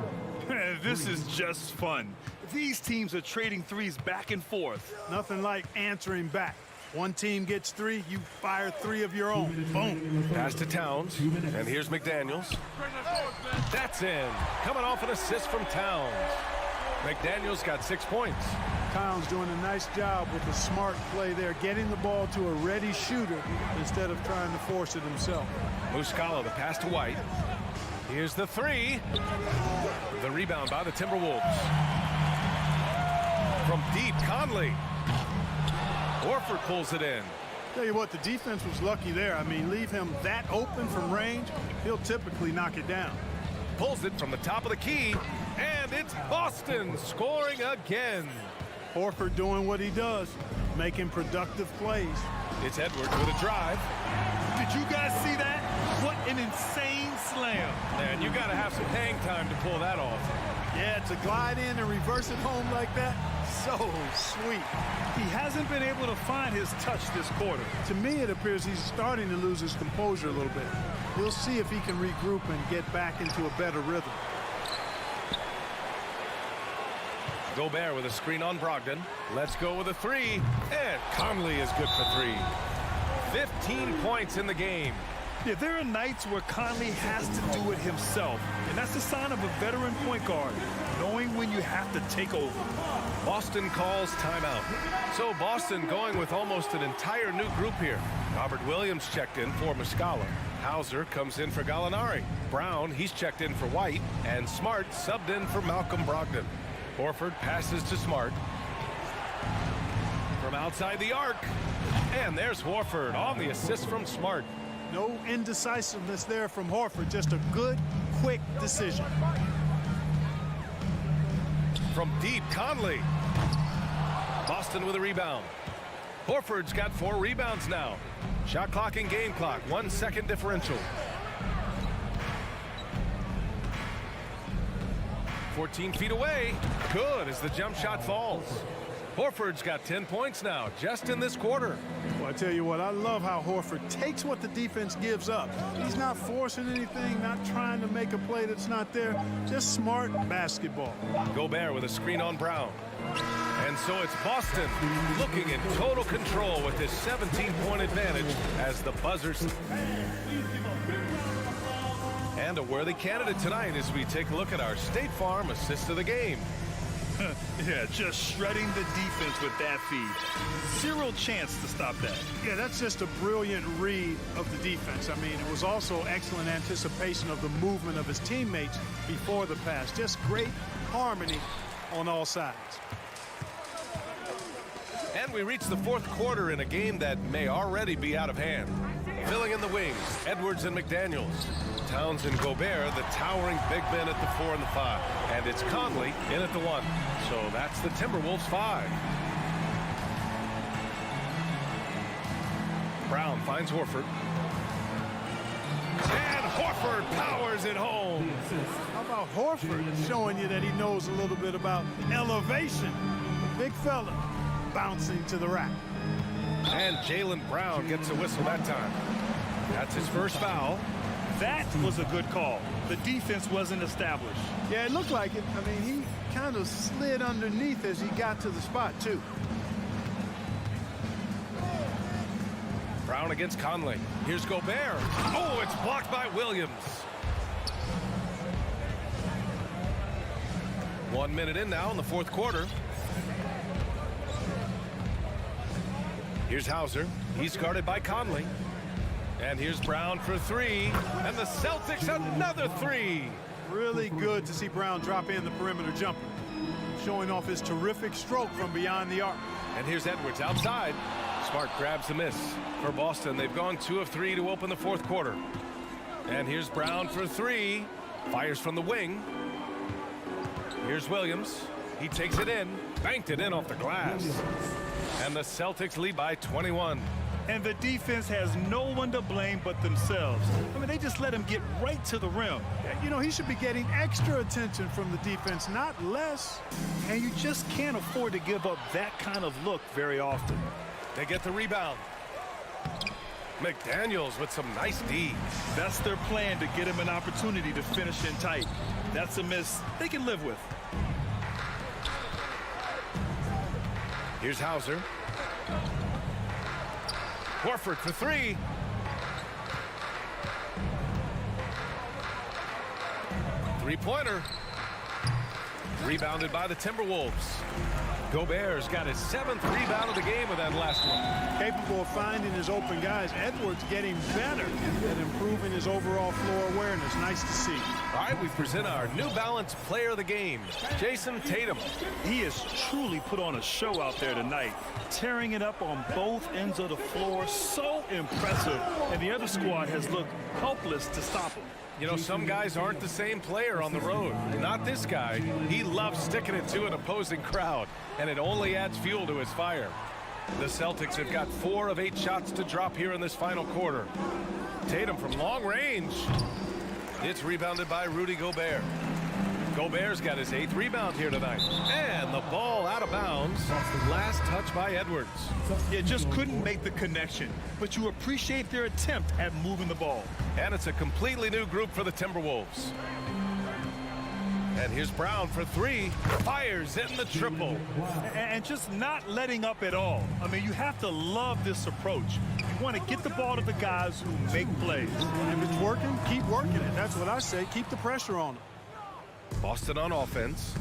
Speaker 2: This is just fun. These teams are trading threes back and forth.
Speaker 10: Nothing like answering back. One team gets three, you fire three of your own. Boom.
Speaker 1: Pass to Towns. And here's McDaniels. That's in. Coming off an assist from Towns. McDaniels got 6 points.
Speaker 10: Towns doing a nice job with a smart play there, getting the ball to a ready shooter instead of trying to force it himself.
Speaker 1: Muscala, the pass to White. Here's the three. The rebound by the Timberwolves. From deep, Conley. Horford pulls it in.
Speaker 10: Tell you what, the defense was lucky there. I mean, leave him that open from range, he'll typically knock it down.
Speaker 1: Pulls it from the top of the key, and it's Boston scoring again.
Speaker 10: Horford doing what he does, making productive plays.
Speaker 1: It's Edwards with a drive.
Speaker 2: Did you guys see that? What an insane slam.
Speaker 1: Man, you got to have some hang time to pull that off.
Speaker 10: Yeah, to glide in and reverse it home like that, so sweet.
Speaker 2: He hasn't been able to find his touch this quarter.
Speaker 10: To me, it appears he's starting to lose his composure a little bit. We'll see if he can regroup and get back into a better rhythm.
Speaker 1: Gobert with a screen on Brogdon. Let's go with a three. And Conley is good for three. 15 points in the game.
Speaker 2: Yeah, there are nights where Conley has to do it himself. And that's a sign of a veteran point guard, knowing when you have to take over.
Speaker 1: Boston calls timeout. So Boston going with almost an entire new group here. Robert Williams checked in for Muscala. Hauser comes in for Gallinari. Brown, he's checked in for White. And Smart subbed in for Malcolm Brogdon. Horford passes to Smart. From outside the arc. And there's Horford on the assist from Smart.
Speaker 10: No indecisiveness there from Horford. Just a good, quick decision.
Speaker 1: From deep, Conley. Boston with a rebound. Horford's got 4 rebounds now. Shot clock and game clock. 1 second differential. 14 feet away. Good as the jump shot falls. Horford's got 10 points now, just in this quarter.
Speaker 10: Well, I tell you what, I love how Horford takes what the defense gives up. He's not forcing anything, not trying to make a play that's not there. Just smart basketball.
Speaker 1: Gobert with a screen on Brown. And so it's Boston looking in total control with this 17-point advantage as the buzzers. And a worthy candidate tonight as we take a look at our State Farm assist of the game.
Speaker 2: Yeah, just shredding the defense with that feed. Zero chance to stop that.
Speaker 10: Yeah, that's just a brilliant read of the defense. I mean, it was also excellent anticipation of the movement of his teammates before the pass. Just great harmony on all sides.
Speaker 1: And we reach the fourth quarter in a game that may already be out of hand. Filling in the wings, Edwards and McDaniels. Towns and Gobert, the towering big men at the 4 and the 5. And it's Conley in at the 1. So that's the Timberwolves 5. Brown finds Horford. And Horford powers it home.
Speaker 10: How about Horford showing you that he knows a little bit about elevation? Big fella bouncing to the rack.
Speaker 1: And Jaylen Brown gets a whistle that time. That's his first foul.
Speaker 2: That was a good call. The defense wasn't established.
Speaker 10: Yeah, it looked like it. I mean, he kind of slid underneath as he got to the spot, too.
Speaker 1: Brown against Conley. Here's Gobert. Oh, it's blocked by Williams. 1 minute in now in the fourth quarter. Here's Hauser. He's guarded by Conley. And here's Brown for three. And the Celtics another three.
Speaker 10: Really good to see Brown drop in the perimeter jumper, showing off his terrific stroke from beyond the arc.
Speaker 1: And here's Edwards outside. Smart grabs the miss. For Boston, they've gone 2 of 3 to open the fourth quarter. And here's Brown for three. Fires from the wing. Here's Williams. He takes it in. Banked it in off the glass. And the Celtics lead by 21.
Speaker 2: And the defense has no one to blame but themselves. I mean, they just let him get right to the rim.
Speaker 10: You know, he should be getting extra attention from the defense, not less.
Speaker 2: And you just can't afford to give up that kind of look very often.
Speaker 1: They get the rebound. McDaniels with some nice D.
Speaker 2: That's their plan, to get him an opportunity to finish in tight. That's a miss they can live with.
Speaker 1: Here's Hauser. Horford for three. Three-pointer. Rebounded by the Timberwolves. Gobert's got his 7th rebound of the game with that last one.
Speaker 10: Capable of finding his open guys. Edwards getting better at improving his overall floor awareness. Nice to see.
Speaker 1: All right, we present our New Balance player of the game, Jason Tatum.
Speaker 2: He has truly put on a show out there tonight, tearing it up on both ends of the floor. So impressive. And the other squad has looked helpless to stop him.
Speaker 1: You know, some guys aren't the same player on the road. Not this guy. He loves sticking it to an opposing crowd, and it only adds fuel to his fire. The Celtics have got 4 of 8 shots to drop here in this final quarter. Tatum from long range. It's rebounded by Rudy Gobert. Gobert's got his 8th rebound here tonight. And the ball out of bounds. Last touch by Edwards.
Speaker 2: Yeah, just couldn't make the connection. But you appreciate their attempt at moving the ball.
Speaker 1: And it's a completely new group for the Timberwolves. And here's Brown for three. Fires in the triple.
Speaker 2: And just not letting up at all. I mean, you have to love this approach. You want to get the ball to the guys who make plays.
Speaker 10: If it's working, keep working it. That's what I say. Keep the pressure on them.
Speaker 1: Boston on offense.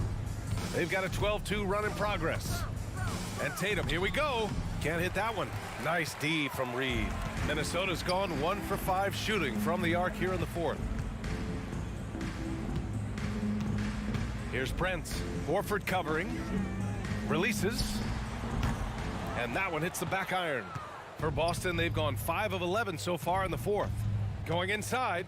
Speaker 1: They've got a 12-2 run in progress. And Tatum, here we go. Can't hit that one. Nice D from Reed. Minnesota's gone 1 for 5 shooting from the arc here in the fourth. Here's Prince. Horford covering. Releases. And that one hits the back iron. For Boston, they've gone 5 of 11 so far in the fourth. Going inside.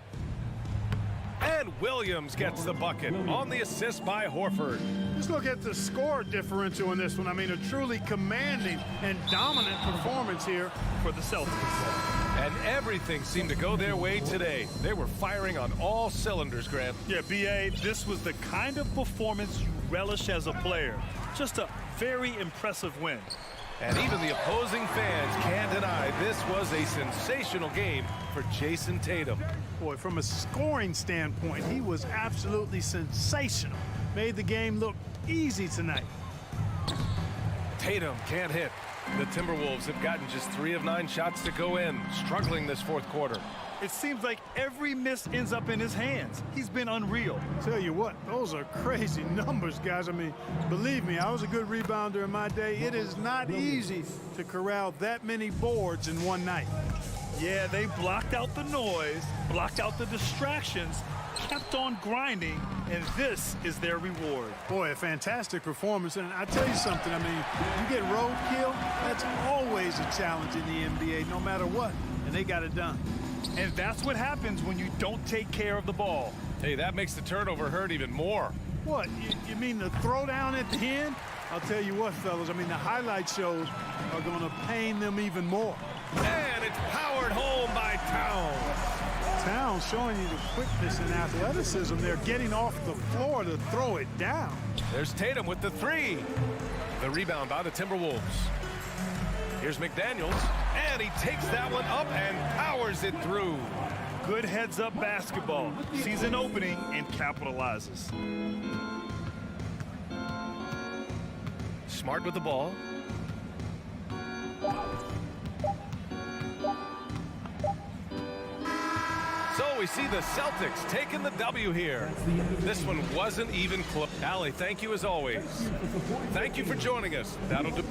Speaker 1: And Williams gets the bucket on the assist by Horford.
Speaker 10: Just look at the score differential in this one. I mean, a truly commanding and dominant performance here
Speaker 2: for the Celtics.
Speaker 1: And everything seemed to go their way today. They were firing on all cylinders, Grant.
Speaker 2: Yeah, B.A., this was the kind of performance you relish as a player. Just a very impressive win.
Speaker 1: And even the opposing fans can't deny this was a sensational game for Jason Tatum.
Speaker 10: Boy, from a scoring standpoint, he was absolutely sensational. Made the game look easy tonight.
Speaker 1: Tatum can't hit. The Timberwolves have gotten just 3 of 9 shots to go in, struggling this fourth quarter.
Speaker 2: It seems like every miss ends up in his hands. He's been unreal.
Speaker 10: Tell you what, those are crazy numbers, guys. I mean, believe me, I was a good rebounder in my day. It is not easy to corral that many boards in one night.
Speaker 2: Yeah, they blocked out the noise, blocked out the distractions, kept on grinding, and this is their reward.
Speaker 10: Boy, a fantastic performance. And I tell you something, I mean, you get roadkill, that's always a challenge in the NBA, no matter what. And they got it done.
Speaker 2: And that's what happens when you don't take care of the ball.
Speaker 1: Hey, that makes the turnover hurt even more.
Speaker 10: What, you mean the throwdown at the end? I'll tell you what, fellas, I mean, the highlight shows are going to pain them even more.
Speaker 1: And it's powered home by Towns.
Speaker 10: Towns showing you the quickness and athleticism. They're getting off the floor to throw it down.
Speaker 1: There's Tatum with the three. The rebound by the Timberwolves. Here's McDaniels, and he takes that one up and powers it through.
Speaker 2: Good heads-up basketball. Sees an opening and capitalizes.
Speaker 1: Smart with the ball. So we we see the Celtics taking the W here. This one wasn't even close. Allie, thank you as always. Thank you for joining us. That'll do.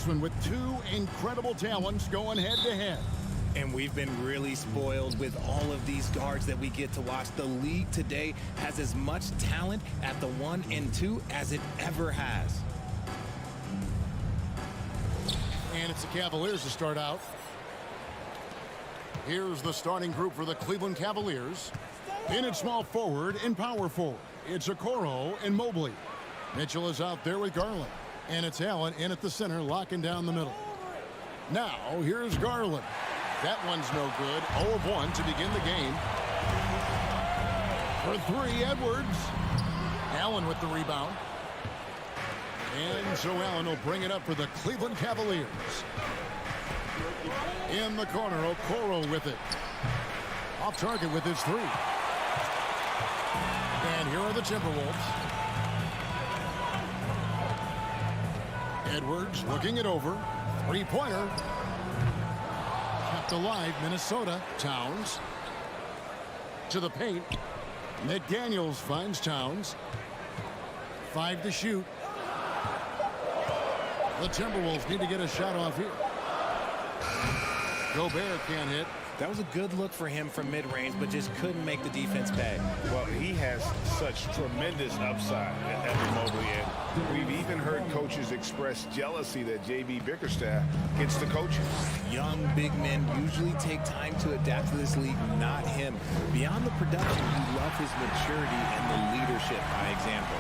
Speaker 4: this one with two incredible talents going head-to-head.
Speaker 3: And we've been really spoiled with all of these guards that we get to watch. The league today has as much talent at the 1 and 2 as it ever has.
Speaker 4: And it's the Cavaliers to start out. Here's the starting group for the Cleveland Cavaliers. In at small forward and power forward, it's Okoro and Mobley. Mitchell is out there with Garland. And it's Allen in at the center, locking down the middle. Now, here's Garland. That one's no good. 0 of 1 to begin the game. For 3, Edwards. Allen with the rebound. And so Allen will bring it up for the Cleveland Cavaliers. In the corner, Okoro with it. Off target with his 3. And here are the Timberwolves. Edwards looking it over. 3-pointer. Kept alive, Minnesota. Towns. To the paint. McDaniels finds Towns. 5 to shoot. The Timberwolves need to get a shot off here. Gobert can't hit.
Speaker 3: That was a good look for him from mid-range, but just couldn't make the defense pay.
Speaker 7: Well, he has such tremendous upside, Evan Mobley. And we've even heard coaches express jealousy that J.B. Bickerstaff gets the coaching.
Speaker 3: Young big men usually take time to adapt to this league, not him. Beyond the production, you love his maturity and the leadership by example.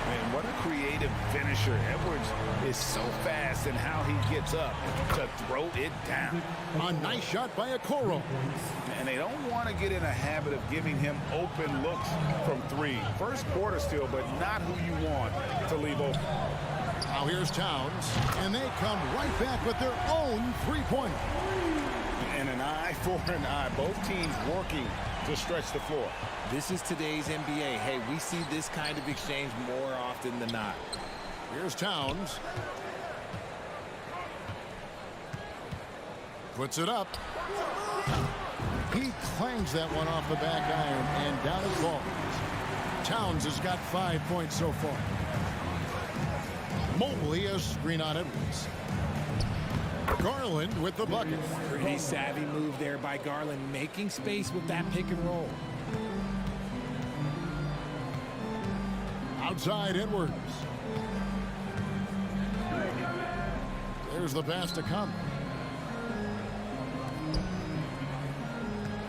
Speaker 7: Man, what a creative finisher. Edwards is so fast in how he gets up to throw it down.
Speaker 4: A nice shot by Okoro.
Speaker 7: And they don't want to get in a habit of giving him open looks from 3. First quarter still, but not who you want to leave open.
Speaker 4: Now here's Towns, and they come right back with their own 3-pointer.
Speaker 7: And an eye for an eye. Both teams working to stretch the floor.
Speaker 3: This is today's NBA. Hey, we see this kind of exchange more often than not.
Speaker 4: Here's Towns. Puts it up. He clangs that one off the back iron, and down it falls. Towns has got 5 points so far. Mobley a screen on Edwards. Garland with the bucket.
Speaker 3: Pretty savvy move there by Garland, making space with that pick and roll.
Speaker 4: Outside Edwards. There's the pass to come.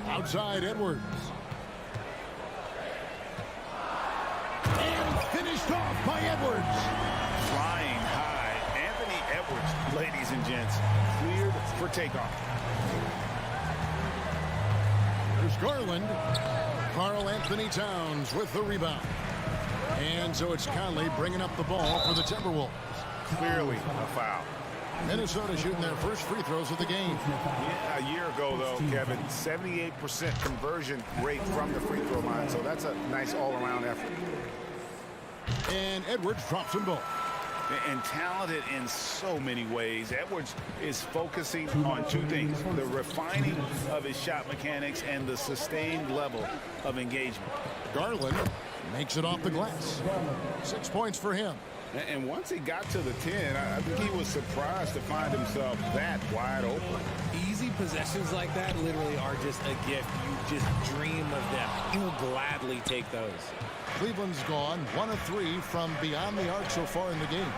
Speaker 4: Outside Edwards. And finished off by Edwards.
Speaker 7: Flying high. Anthony Edwards, ladies and gents, cleared for takeoff.
Speaker 4: There's Garland. Karl Anthony Towns with the rebound. And so it's Conley bringing up the ball for the Timberwolves.
Speaker 7: Clearly a foul.
Speaker 4: Minnesota shooting their first free throws of the game.
Speaker 7: Yeah, a year ago, though, Kevin, 78% conversion rate from the free throw line. So that's a nice all-around effort.
Speaker 4: And Edwards drops them both.
Speaker 7: And talented in so many ways. Edwards is focusing on 2 things: the refining of his shot mechanics and the sustained level of engagement.
Speaker 4: Garland makes it off the glass. 6 points for him.
Speaker 7: And once he got to the 10, I think he was surprised to find himself that wide open.
Speaker 3: Easy possessions like that literally are just a gift. You just dream of them. He'll gladly take those.
Speaker 4: Cleveland's gone 1 of 3 from beyond the arc so far in the game.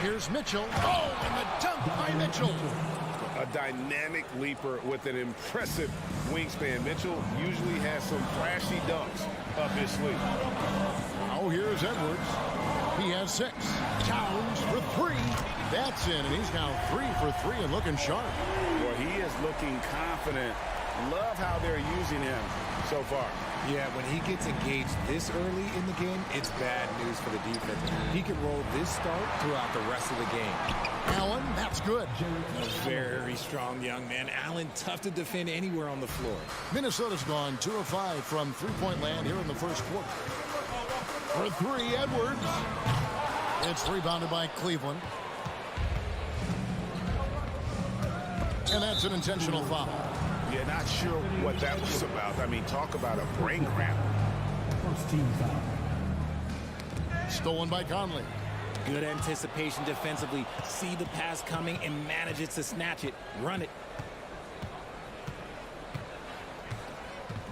Speaker 4: Here's Mitchell. Oh, and the dunk by Mitchell.
Speaker 7: A dynamic leaper with an impressive wingspan. Mitchell usually has some flashy dunks up his sleeve.
Speaker 4: Now here's Edwards. He has 6. Towns for 3. That's in, and he's now 3 for 3 and looking sharp.
Speaker 7: Well, he is looking confident. Love how they're using him so far.
Speaker 3: Yeah, when he gets engaged this early in the game, it's bad news for the defense. He can roll this start throughout the rest of the game.
Speaker 4: Allen, that's good.
Speaker 3: A very strong young man. Allen, tough to defend anywhere on the floor.
Speaker 4: Minnesota's gone 2 of 5 from three-point land here in the first quarter. For 3, Edwards. It's rebounded by Cleveland. And that's an intentional foul.
Speaker 7: Yeah, not sure what that was about. I mean, talk about a brain cramp.
Speaker 11: First team foul.
Speaker 4: Stolen by Conley.
Speaker 3: Good anticipation defensively. See the pass coming and manage it to snatch it. Run it.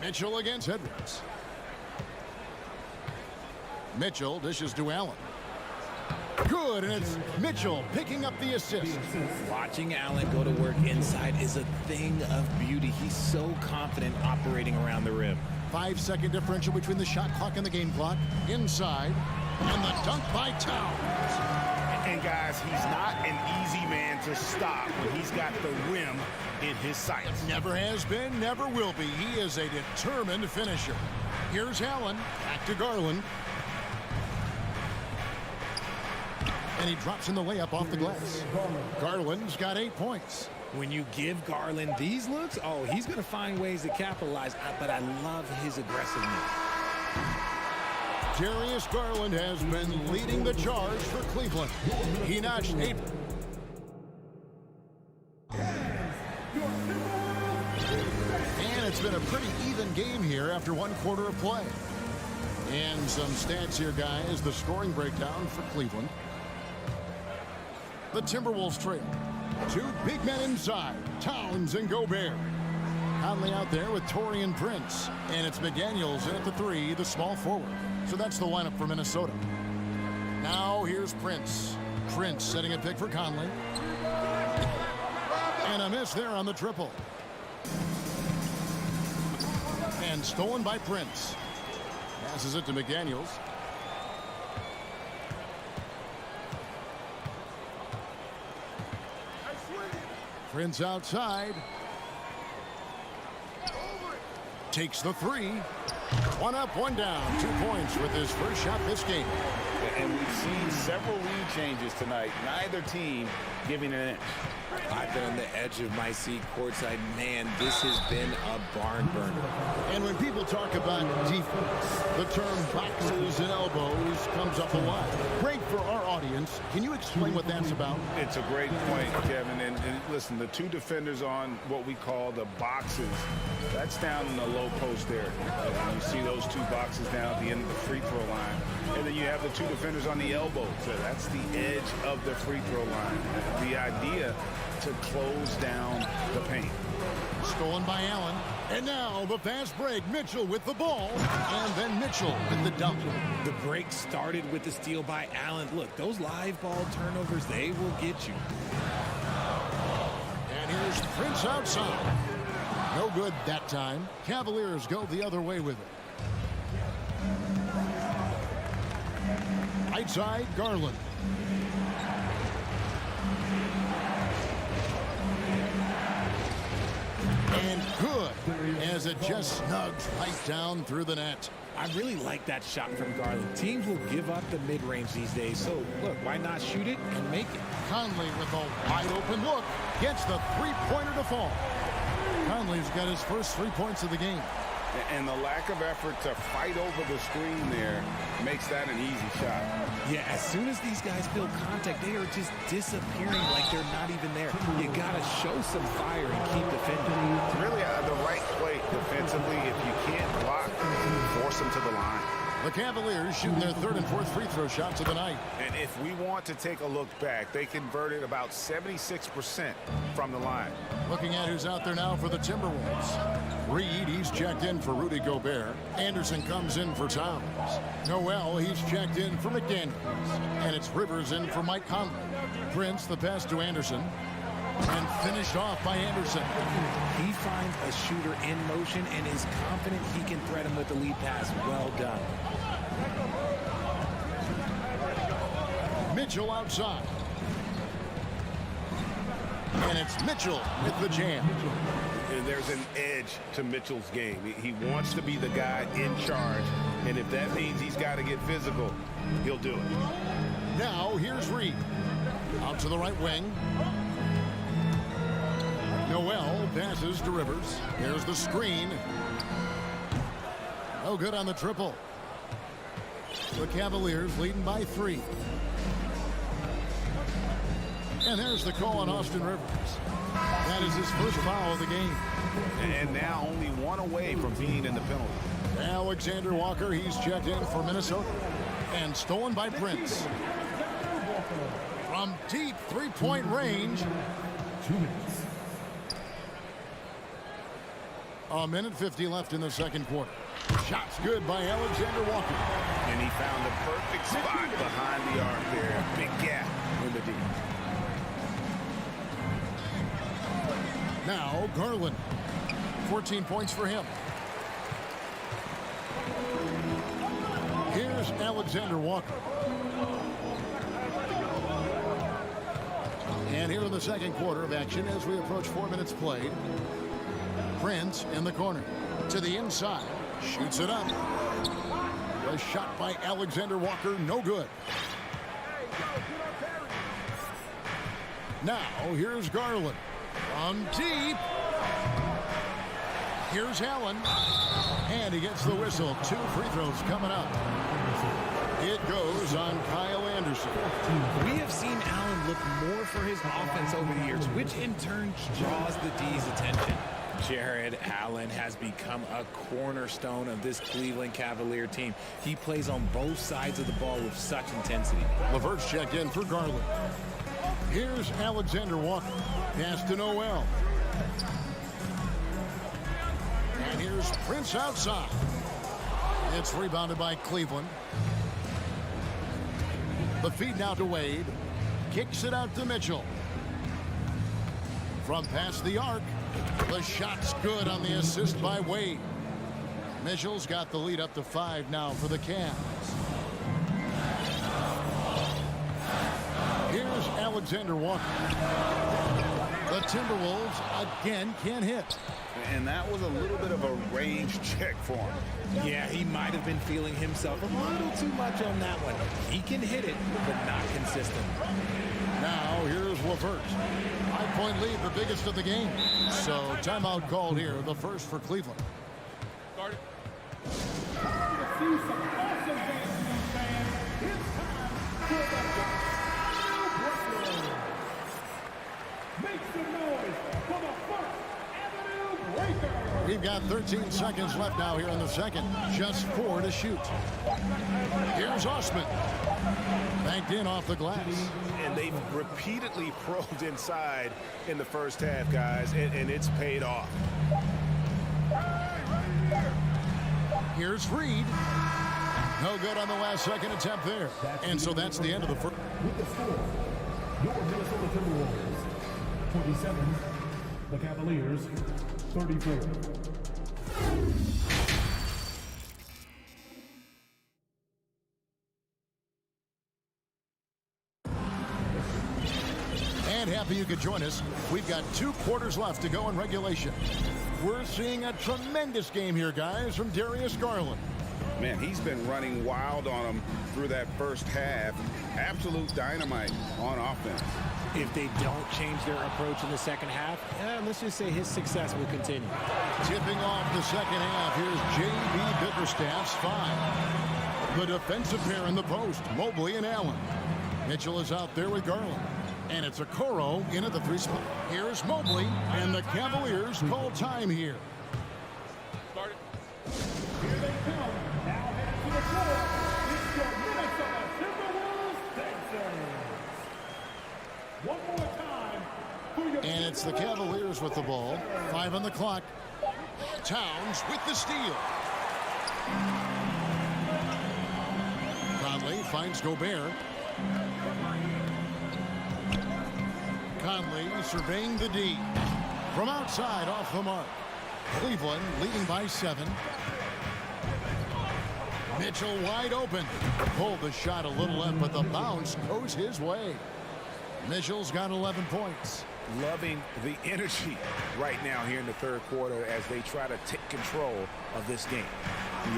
Speaker 4: Mitchell against Edwards. Mitchell dishes to Allen. Good, and it's Mitchell picking up the assist.
Speaker 3: Watching Allen go to work inside is a thing of beauty. He's so confident operating around the rim.
Speaker 4: 5-second differential between the shot clock and the game clock. Inside, and the dunk by Towns.
Speaker 7: And guys, he's not an easy man to stop when he's got the rim in his sights.
Speaker 4: Never has been, never will be. He is a determined finisher. Here's Allen, back to Garland. And he drops in the layup off the glass. Garland's got 8 points.
Speaker 3: When you give Garland these looks, oh, he's going to find ways to capitalize, but I love his aggressiveness.
Speaker 4: Darius Garland has been leading the charge for Cleveland. He notched 8. And it's been a pretty even game here after 1 quarter of play. And some stats here, guys. The scoring breakdown for Cleveland. The Timberwolves trail. 2 big men inside, Towns and Gobert. Conley out there with Taurean Prince. And it's McDaniels in at the 3, the small forward. So that's the lineup for Minnesota. Now here's Prince. Prince setting a pick for Conley. And a miss there on the triple. And stolen by Prince. Passes it to McDaniels. Prince outside. Takes the 3. 1 up, 1 down. 2 points with his first shot this game.
Speaker 7: And we've seen several lead changes tonight. Neither team giving an inch.
Speaker 3: I've been on the edge of my seat courtside. Man, this has been a barn burner.
Speaker 4: And when people talk about defense, the term boxes and elbows comes up a lot. Great for our audience. Can you explain what that's about?
Speaker 7: It's a great point, Kevin. And listen, the 2 defenders on what we call the boxes, that's down in the low post area. You see those 2 boxes down at the end of the free throw line. And then you have the 2 defenders on the elbows. That's the edge of the free throw line. The idea to close down the paint.
Speaker 4: Stolen by Allen. And now the fast break. Mitchell with the ball. And then Mitchell with the dunk.
Speaker 3: The break started with the steal by Allen. Look, those live ball turnovers, they will get you.
Speaker 4: And here's Prince outside. No good that time. Cavaliers go the other way with it. Right side, Garland. And good, as it just snugs right down through the net.
Speaker 3: I really like that shot from Garland. Teams will give up the mid-range these days, so look, why not shoot it and make it?
Speaker 4: Conley with a wide-open look, gets the 3-pointer to fall. Conley's got his first 3 points of the game.
Speaker 7: And the lack of effort to fight over the screen there makes that an easy shot.
Speaker 3: Yeah, as soon as these guys feel contact, they are just disappearing like they're not even there. You got to show some fire and keep defending.
Speaker 7: It's really the right play defensively. If you can't block, force them to the line.
Speaker 4: The Cavaliers shooting their 3rd and 4th free throw shots of the night.
Speaker 7: And if we want to take a look back, they converted about 76% from the line.
Speaker 4: Looking at who's out there now for the Timberwolves. Reed, he's checked in for Rudy Gobert. Anderson comes in for Towns. Noel, he's checked in for McDaniels. And it's Rivers in for Mike Conley. Prince, the pass to Anderson. And finished off by Anderson.
Speaker 3: He finds a shooter in motion and is confident he can thread him with the lead pass. Well done.
Speaker 4: Mitchell outside. And it's Mitchell with the jam.
Speaker 7: There's an edge to Mitchell's game. He wants to be the guy in charge. And if that means he's got to get physical, he'll do it.
Speaker 4: Now here's Reed. Out to the right wing. Noel passes to Rivers. There's the screen. No good on the triple. The Cavaliers leading by 3. And there's the call on Austin Rivers. That is his first foul of the game.
Speaker 7: And now only 1 away from being in the penalty.
Speaker 4: Alexander Walker, he's checked in for Minnesota. And stolen by Prince. From deep three-point range.
Speaker 11: 2 minutes.
Speaker 4: A minute 50 left in the second quarter. Shots good by Alexander Walker.
Speaker 7: And he found the perfect spot behind the arc there. Big gap in the D.
Speaker 4: Now Garland. 14 points for him. Here's Alexander Walker. And here in the second quarter of action as we approach 4 minutes played. Prince in the corner. To the inside. Shoots it up. A shot by Alexander Walker. No good. Now here's Garland. From deep. Here's Allen. And he gets the whistle. 2 free throws coming up. It goes on Kyle Anderson.
Speaker 3: We have seen Allen look more for his offense over the years, which in turn draws the D's attention. Jared Allen has become a cornerstone of this Cleveland Cavalier team. He plays on both sides of the ball with such intensity.
Speaker 4: LeVert's checked in for Garland. Here's Alexander Walker. Pass to Noel. And here's Prince outside. It's rebounded by Cleveland. The feed now to Wade. Kicks it out to Mitchell. From past the arc. The shot's good on the assist by Wade. Mitchell's got the lead up to 5 now for the Cavs. Here's Alexander Walker. The Timberwolves again can't hit.
Speaker 7: And that was a little bit of a range check for him.
Speaker 3: Yeah, he might have been feeling himself a little too much on that one. He can hit it, but not consistent.
Speaker 4: Now here's LeVert. 5-point lead, the biggest of the game. So timeout called here, the first for Cleveland. We've got 13 seconds left now here in the second. Just 4 to shoot. Here's Osman. Banked in off the glass.
Speaker 7: And they've repeatedly probed inside in the first half, guys, and it's paid off.
Speaker 4: Here's Reed. No good on the last second attempt there. And so that's the end of the first.
Speaker 11: With the score, your Minnesota Timberwolves 27, the Cavaliers 34.
Speaker 4: And happy you could join us. We've got 2 quarters left to go in regulation. We're seeing a tremendous game here, guys, from Darius Garland.
Speaker 7: Man, he's been running wild on them through that first half. Absolute dynamite on offense.
Speaker 3: If they don't change their approach in the second half, let's just say his success will continue.
Speaker 4: Tipping off the second half, here's J.B. Bickerstaff's 5. The defensive pair in the post, Mobley and Allen. Mitchell is out there with Garland. And it's Okoro in at the 3 spot. Here's Mobley, and the Cavaliers call time here.
Speaker 11: Here they come. Now headed to the floor. It's your Minnesota Timberwolves Sixers. One more time for your.
Speaker 4: And it's the Cavaliers with the ball. 5 on the clock. Towns with the steal. Conley finds Gobert. Conley surveying the D. From outside off the mark. Cleveland leading by 7. Mitchell wide open. Pulled the shot a little left, but the bounce goes his way. Mitchell's got 11 points.
Speaker 7: Loving the energy right now here in the third quarter as they try to take control of this game.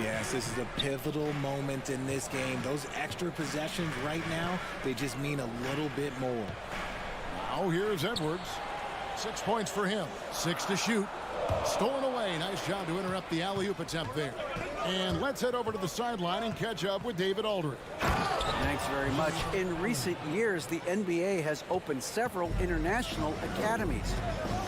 Speaker 3: Yes, this is a pivotal moment in this game. Those extra possessions right now, they just mean a little bit more.
Speaker 4: Now here's Edwards. 6 points for him. 6 to shoot. Stolen away. Nice job to interrupt the alley-oop attempt there. And let's head over to the sideline and catch up with David Aldridge.
Speaker 12: Thanks very much. In recent years, the NBA has opened several international academies.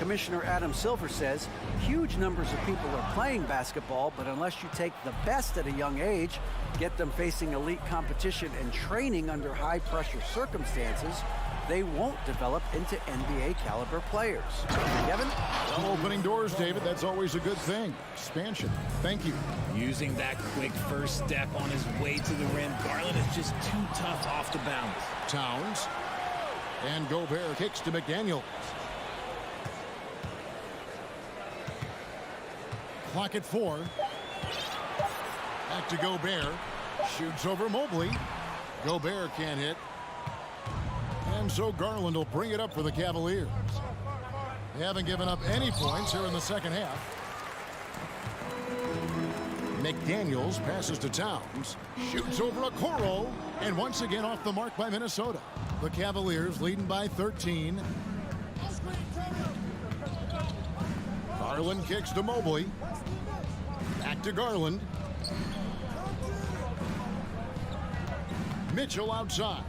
Speaker 12: Commissioner Adam Silver says huge numbers of people are playing basketball, but unless you take the best at a young age, get them facing elite competition and training under high-pressure circumstances, they won't develop into NBA caliber players. Kevin?
Speaker 4: Well, opening doors, David, that's always a good thing. Expansion. Thank you.
Speaker 3: Using that quick first step on his way to the rim, Garland is just too tough off the bounce.
Speaker 4: Towns. And Gobert kicks to McDaniel. Clock at 4. Back to Gobert. Shoots over Mobley. Gobert can't hit. And so Garland will bring it up for the Cavaliers. They haven't given up any points here in the second half. McDaniels passes to Towns. Shoots over Okoro. And once again off the mark by Minnesota. The Cavaliers leading by 13. Garland kicks to Mobley. Back to Garland. Mitchell outside.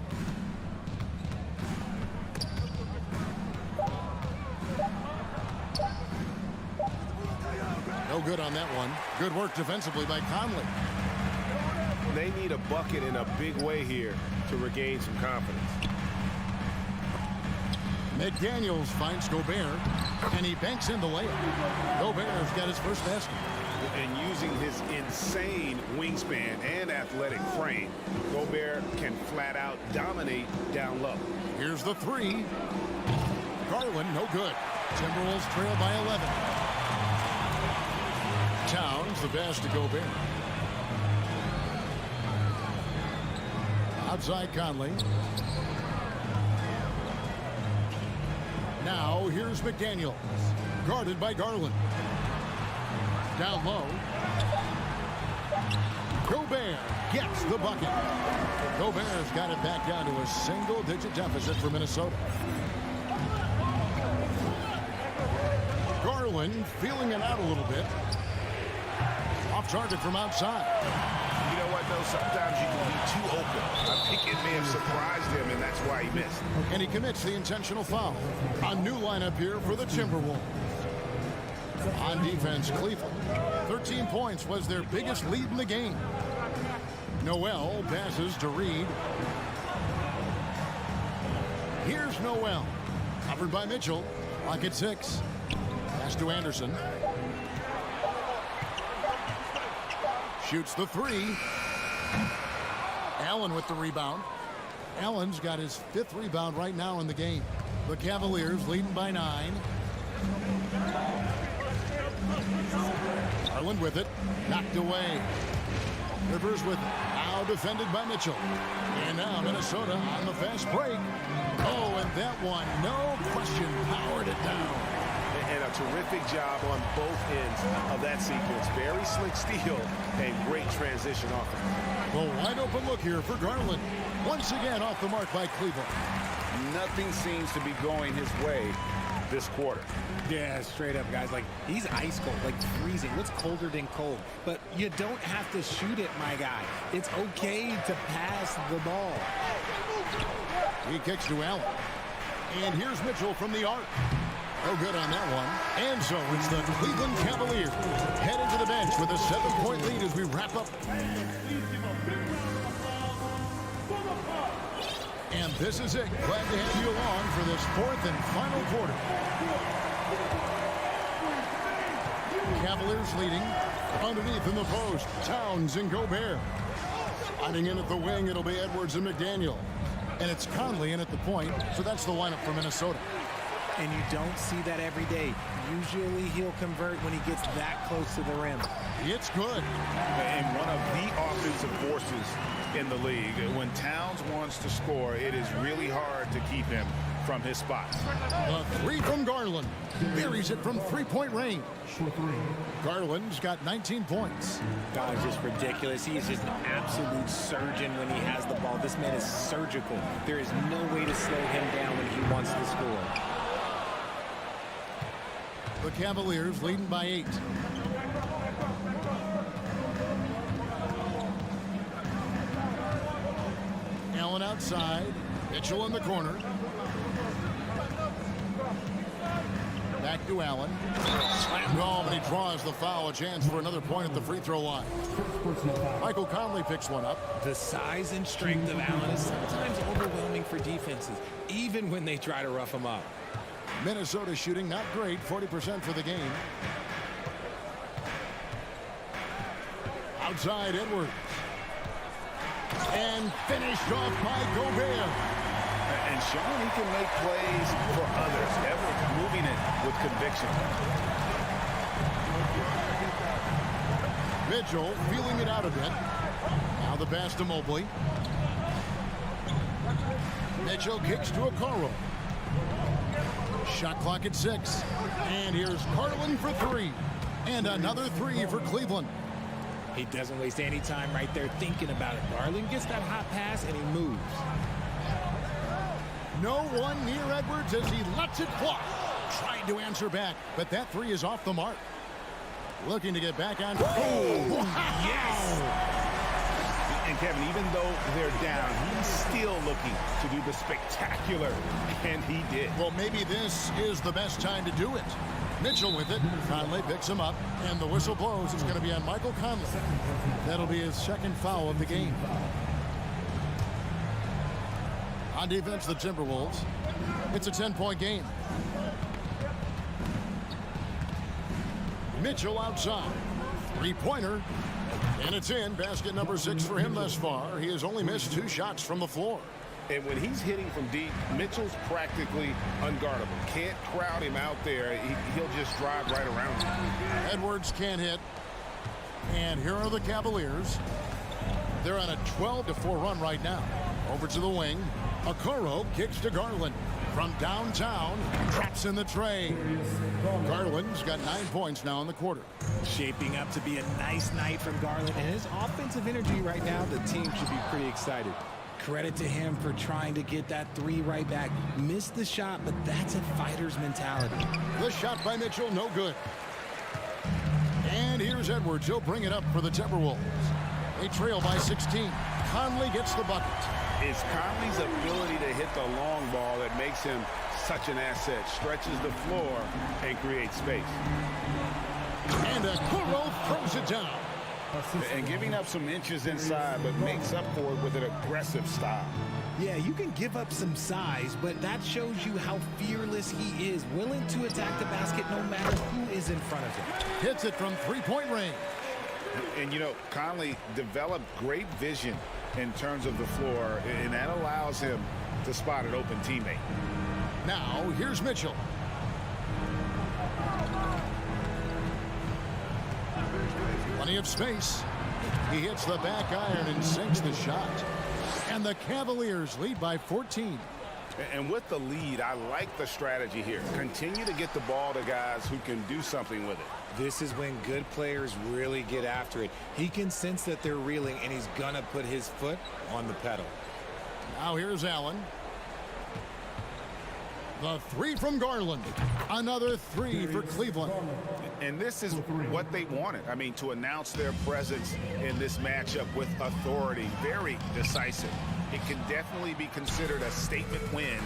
Speaker 4: No good on that one. Good work defensively by Conley.
Speaker 7: They need a bucket in a big way here to regain some confidence.
Speaker 4: McDaniels finds Gobert, and he banks in the layup. Gobert's got his first basket.
Speaker 7: And using his insane wingspan and athletic frame, Gobert can flat out dominate down low.
Speaker 4: Here's the 3. Garland, no good. Timberwolves trail by 11. Towns, the pass to Gobert. Outside Conley. Now here's McDaniels. Guarded by Garland. Down low. Gobert gets the bucket. Gobert's got it back down to a single-digit deficit for Minnesota. Garland feeling it out a little bit. Off target from outside.
Speaker 7: You know what, though? Sometimes you can be too open. I think it may have surprised him, and that's why he missed.
Speaker 4: And he commits the intentional foul. A new lineup here for the Timberwolves. On defense, Cleveland. 13 points was their biggest lead in the game. Noel passes to Reed. Here's Noel. Covered by Mitchell. Clock at 6. Pass to Anderson. Shoots the 3. Allen with the rebound. Allen's got his 5th rebound right now in the game. The Cavaliers leading by 9. Garland with it. Knocked away. Rivers with it. Now defended by Mitchell. And now Minnesota on the fast break. Oh, and that one, no question, powered it down.
Speaker 7: And a terrific job on both ends of that sequence. Very slick steal and great transition offense.
Speaker 4: Well, wide open look here for Garland. Once again off the mark by Cleveland.
Speaker 7: Nothing seems to be going his way this quarter.
Speaker 3: Yeah, straight up, guys. Like, he's ice cold, like freezing. What's colder than cold? But you don't have to shoot it, my guy. It's okay to pass the ball.
Speaker 4: He kicks to Allen. And here's Mitchell from the arc. No good on that one. And so it's the Cleveland Cavaliers headed to the bench with a 7-point lead as we wrap up. And this is it. Glad to have you along for this 4th and final quarter. Cavaliers leading. Underneath in the post, Towns and Gobert. Sliding in at the wing, it'll be Edwards and McDaniel. And it's Conley in at the point, so that's the lineup for Minnesota.
Speaker 3: And you don't see that every day. Usually he'll convert when he gets that close to the rim.
Speaker 4: It's good.
Speaker 7: And one of the offensive forces in the league. When Towns wants to score, it is really hard to keep him from his spots.
Speaker 4: A 3 from Garland. Buries it from 3-point range. Garland's got 19 points.
Speaker 3: God, it's just ridiculous. He is just an absolute surgeon when he has the ball. This man is surgical. There is no way to slow him down when he wants to score.
Speaker 4: The Cavaliers leading by 8. Allen outside. Mitchell in the corner. Back to to Allen. Slammed home, and he draws the foul. A chance for another point at the free throw line. Michael Conley picks one up.
Speaker 3: The size and strength of Allen is sometimes overwhelming for defenses, even when they try to rough him up.
Speaker 4: Minnesota shooting not great, 40% for the game. Outside Edwards. And finished off by Gobert.
Speaker 7: And showing he can make plays for others. Edwards moving it with conviction.
Speaker 4: Mitchell feeling it out a bit. Now the pass to Mobley. Mitchell kicks to Okoro. Shot clock at 6. And here's Garland for 3. And another 3 for Cleveland.
Speaker 3: He doesn't waste any time right there thinking about it. Garland gets that hot pass and he moves.
Speaker 4: No one near Edwards as he lets it fly. Trying to answer back, but that 3 is off the mark. Looking to get back on. Oh,
Speaker 7: yes! And Kevin, even though they're down, he's still looking to do the spectacular, and he did.
Speaker 4: Well, maybe this is the best time to do it. Mitchell with it. Conley picks him up, and the whistle blows. It's going to be on Michael Conley. That'll be his second foul of the game. On defense, the Timberwolves. It's a 10-point game. Mitchell outside. Three-pointer. And it's in. Basket number 6 for him thus far. He has only missed 2 shots from the floor.
Speaker 7: And when he's hitting from deep, Mitchell's practically unguardable. Can't crowd him out there. He'll just drive right around him.
Speaker 4: Edwards can't hit. And here are the Cavaliers. They're on a 12-4 run right now. Over to the wing. Okoro kicks to Garland. From downtown, traps in the tray. Garland's got 9 points now in the quarter.
Speaker 3: Shaping up to be a nice night from Garland. And his offensive energy right now, the team should be pretty excited. Credit to him for trying to get that 3 right back. Missed the shot, but that's a fighter's mentality.
Speaker 4: The shot by Mitchell, no good. And here's Edwards. He'll bring it up for the Timberwolves. They trail by 16. Conley gets the bucket.
Speaker 7: It's Conley's ability to hit the long ball that makes him such an asset. Stretches the floor and creates space.
Speaker 4: And Okoro throws it down.
Speaker 7: And giving up some inches inside, but makes up for it with an aggressive style.
Speaker 3: Yeah, you can give up some size, but that shows you how fearless he is, willing to attack the basket no matter who is in front of him.
Speaker 4: Hits it from three-point range.
Speaker 7: And, you know, Conley developed great vision in terms of the floor, and that allows him to spot an open teammate.
Speaker 4: Now, here's Mitchell. Plenty of space. He hits the back iron and sinks the shot. And the Cavaliers lead by 14.
Speaker 7: And with the lead, I like the strategy here. Continue to get the ball to guys who can do something with it.
Speaker 3: This is when good players really get after it. He can sense that they're reeling, and he's going to put his foot on the pedal.
Speaker 4: Now here's Allen. The 3 from Garland. Another 3 for Cleveland.
Speaker 7: And this is what they wanted. I mean, to announce their presence in this matchup with authority. Very decisive. It can definitely be considered a statement win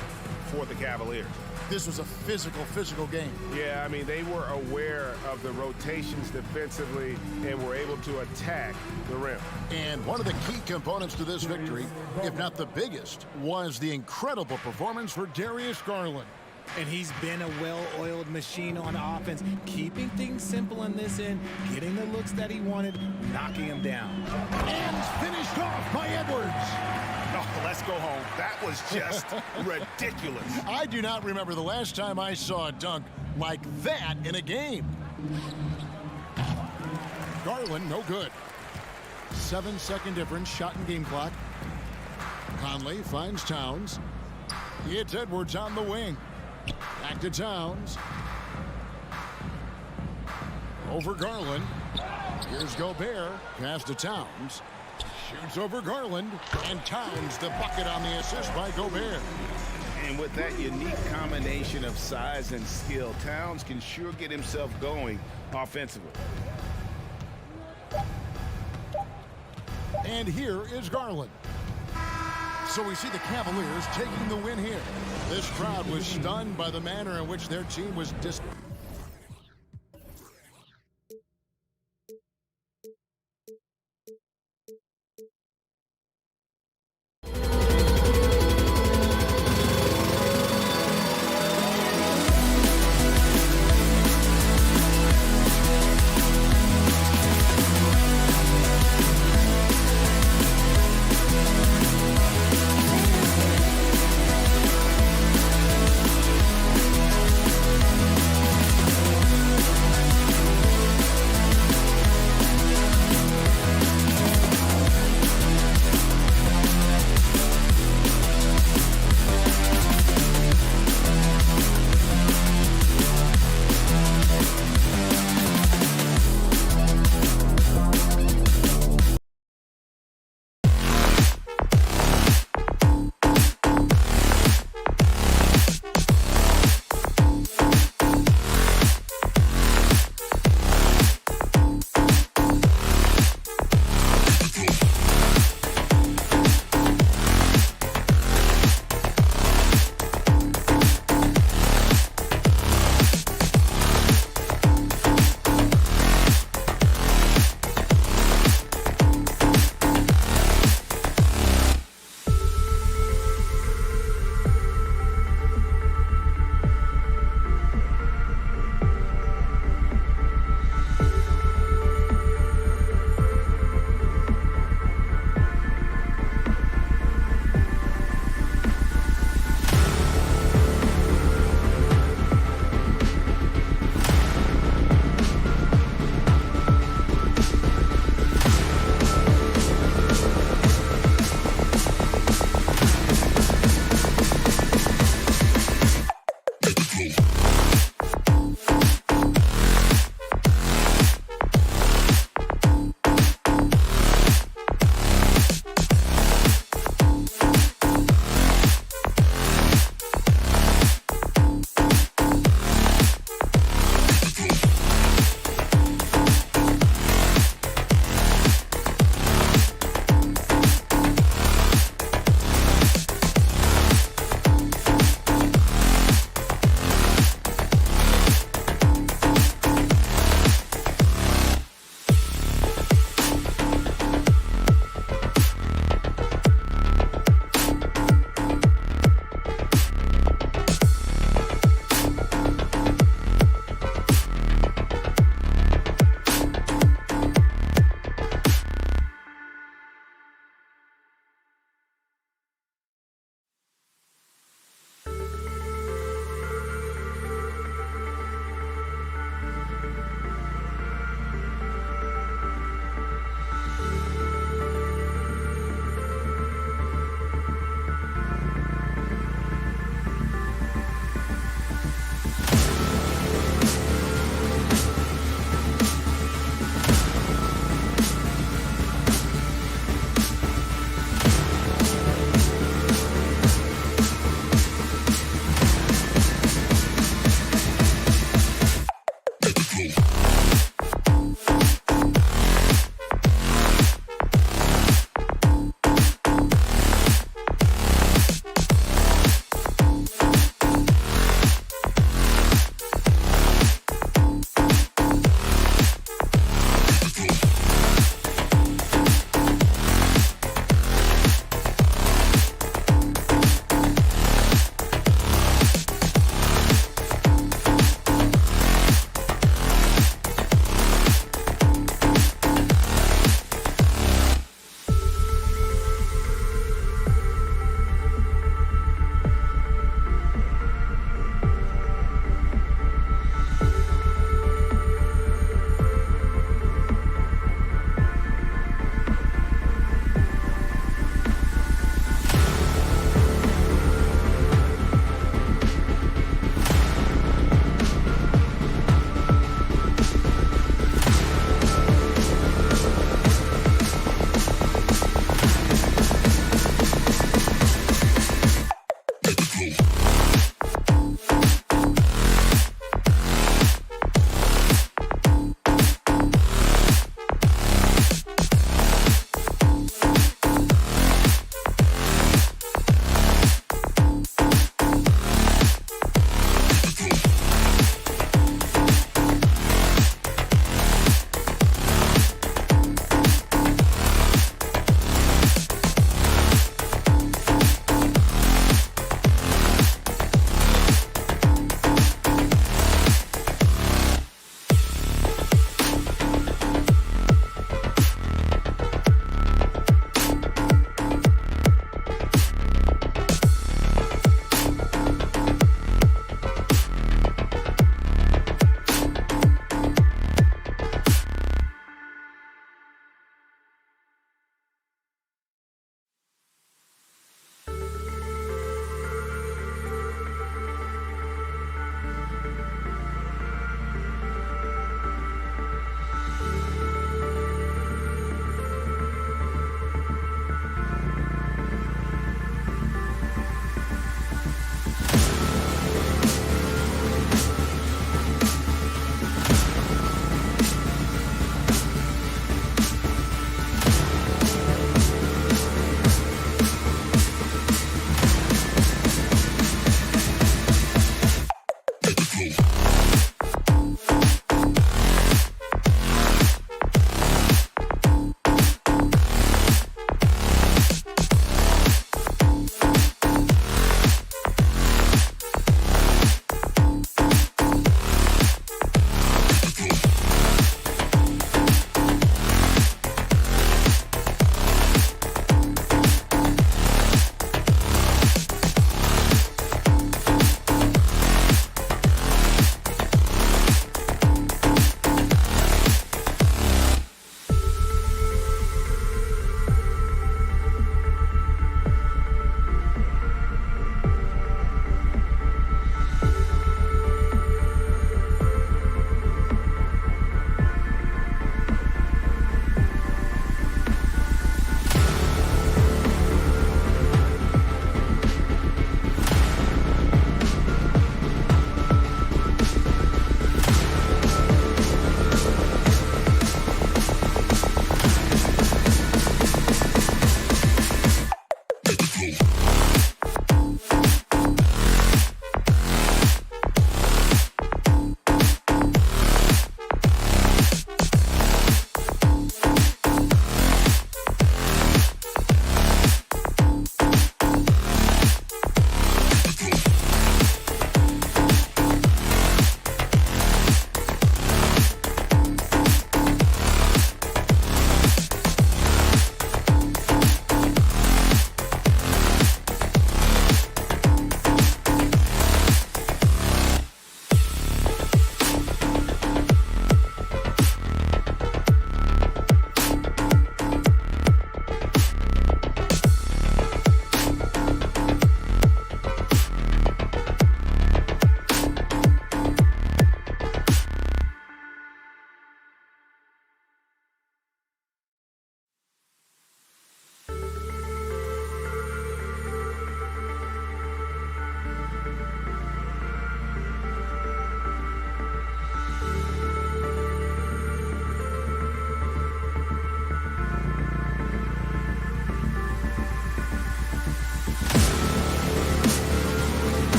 Speaker 7: for the Cavaliers.
Speaker 4: This was a physical game.
Speaker 7: Yeah, I mean, they were aware of the rotations defensively and were able to attack the rim.
Speaker 4: And one of the key components to this victory, if not the biggest, was the incredible performance for Darius Garland.
Speaker 3: And he's been a well-oiled machine on offense, keeping things simple in this end, getting the looks that he wanted, knocking him down.
Speaker 4: And finished off by Edwards.
Speaker 7: Oh, let's go home. That was just ridiculous.
Speaker 4: I do not remember the last time I saw a dunk like that in a game. Garland, no good. 7-second difference, shot and game clock. Conley finds Towns. It's Edwards on the wing. Back to Towns. Over Garland. Here's Gobert. Pass to Towns. Shoots over Garland. And Towns the bucket on the assist by Gobert.
Speaker 7: And with that unique combination of size and skill, Towns can sure get himself going offensively.
Speaker 4: And here is Garland. So we see the Cavaliers taking the win here. This crowd was stunned by the manner in which their team was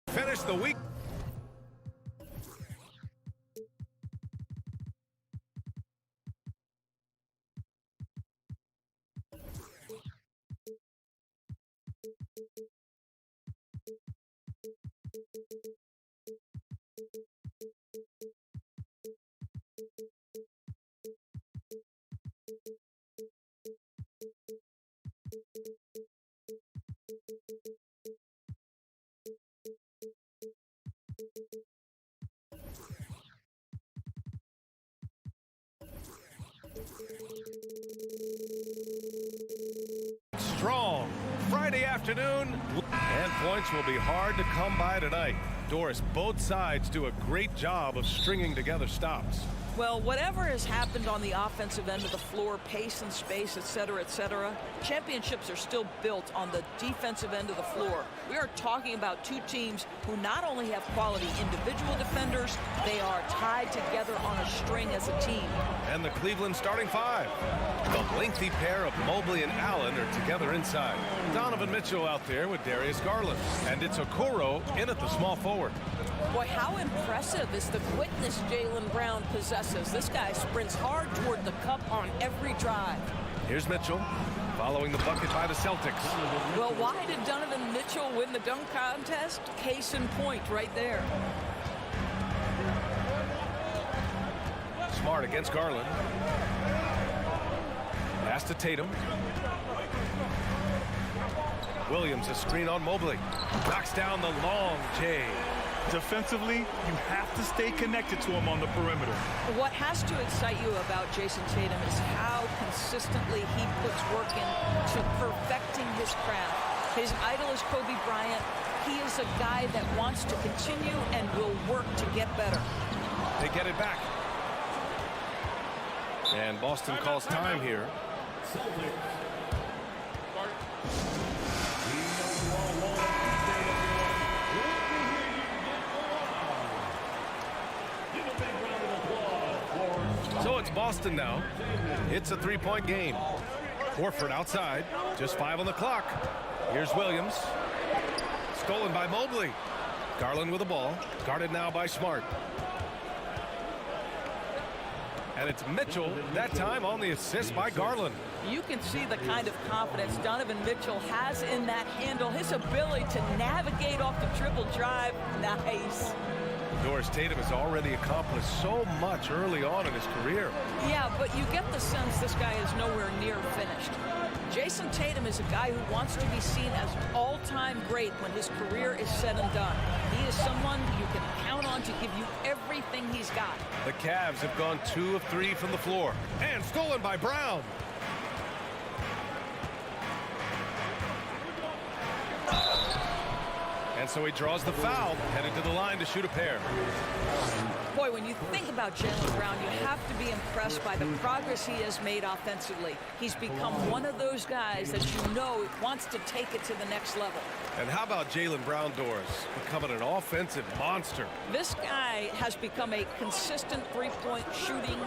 Speaker 1: Finish the week. Strong Friday afternoon, and points will be hard to come by tonight. Doris, both sides do a great job of stringing together stops.
Speaker 8: Well, whatever has happened on the offensive end of the floor, pace and space, et cetera, championships are still built on the defensive end of the floor. We are talking about two teams who not only have quality individual defenders, they are tied together on a string as a team.
Speaker 1: And the Cleveland starting five. The lengthy pair of Mobley and Allen are together inside. Donovan Mitchell out there with Darius Garland. And it's Okoro in at the small forward.
Speaker 9: Boy, how impressive is the quickness Jaylen Brown possesses. This guy sprints hard toward the cup on every drive.
Speaker 1: Here's Mitchell, following the bucket by the Celtics.
Speaker 8: Well, why did Donovan Mitchell win the dunk contest? Case in point right there.
Speaker 1: Smart against Garland. Pass to Tatum. Williams, a screen on Mobley. Knocks down the long J.
Speaker 2: Defensively, you have to stay connected to him on the perimeter.
Speaker 8: What has to excite you about Jason Tatum is how consistently he puts work into perfecting his craft. His idol is Kobe Bryant. He is a guy that wants to continue and will work to get better.
Speaker 1: They get it back. And Boston calls time here. So it's Boston now. It's a three-point game. Horford outside. Just 5 on the clock. Here's Williams. Stolen by Mobley. Garland with the ball. Guarded now by Smart. And it's Mitchell, that time on the assist by Garland.
Speaker 8: You can see the kind of confidence Donovan Mitchell has in that handle. His ability to navigate off the triple drive. Nice.
Speaker 1: Doris, Tatum has already accomplished so much early on in his career.
Speaker 8: Yeah, but you get the sense this guy is nowhere near finished. Jason Tatum is a guy who wants to be seen as all-time great when his career is said and done. He is someone you can count on to give you everything he's got.
Speaker 1: The Cavs have gone 2 of 3 from the floor. And stolen by Brown. And so he draws the foul, headed to the line to shoot a pair.
Speaker 8: Boy, when you think about Jaylen Brown, you have to be impressed by the progress he has made offensively. He's become one of those guys that you know wants to take it to the next level.
Speaker 1: And how about Jaylen Brown, Doris, becoming an offensive monster?
Speaker 8: This guy has become a consistent three-point shooting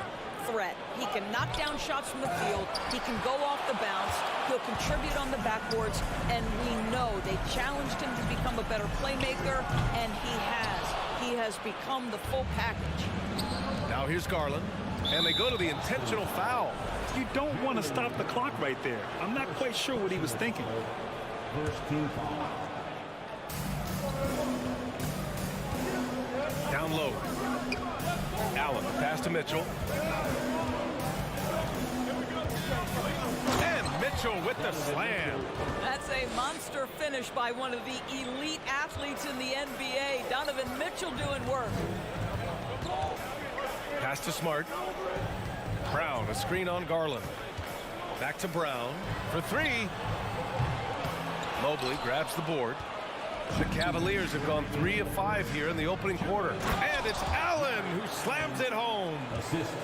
Speaker 8: threat. He can knock down shots from the field. He can go off the bounce. He'll contribute on the backboards. And we know they challenged him to become a better playmaker, and he has. He has become the full package.
Speaker 1: Now here's Garland, and they go to the intentional foul.
Speaker 2: You don't want to stop the clock right there. I'm not quite sure what he was thinking.
Speaker 11: First team foul.
Speaker 1: Down low. Allen, pass to Mitchell. And Mitchell with the slam.
Speaker 8: That's a monster finish by one of the elite athletes in the NBA. Donovan Mitchell doing work.
Speaker 1: Pass to Smart. Brown, a screen on Garland. Back to Brown for 3. Mobley grabs the board. The Cavaliers have gone 3 of 5 here in the opening quarter. And it's Allen who slams it home.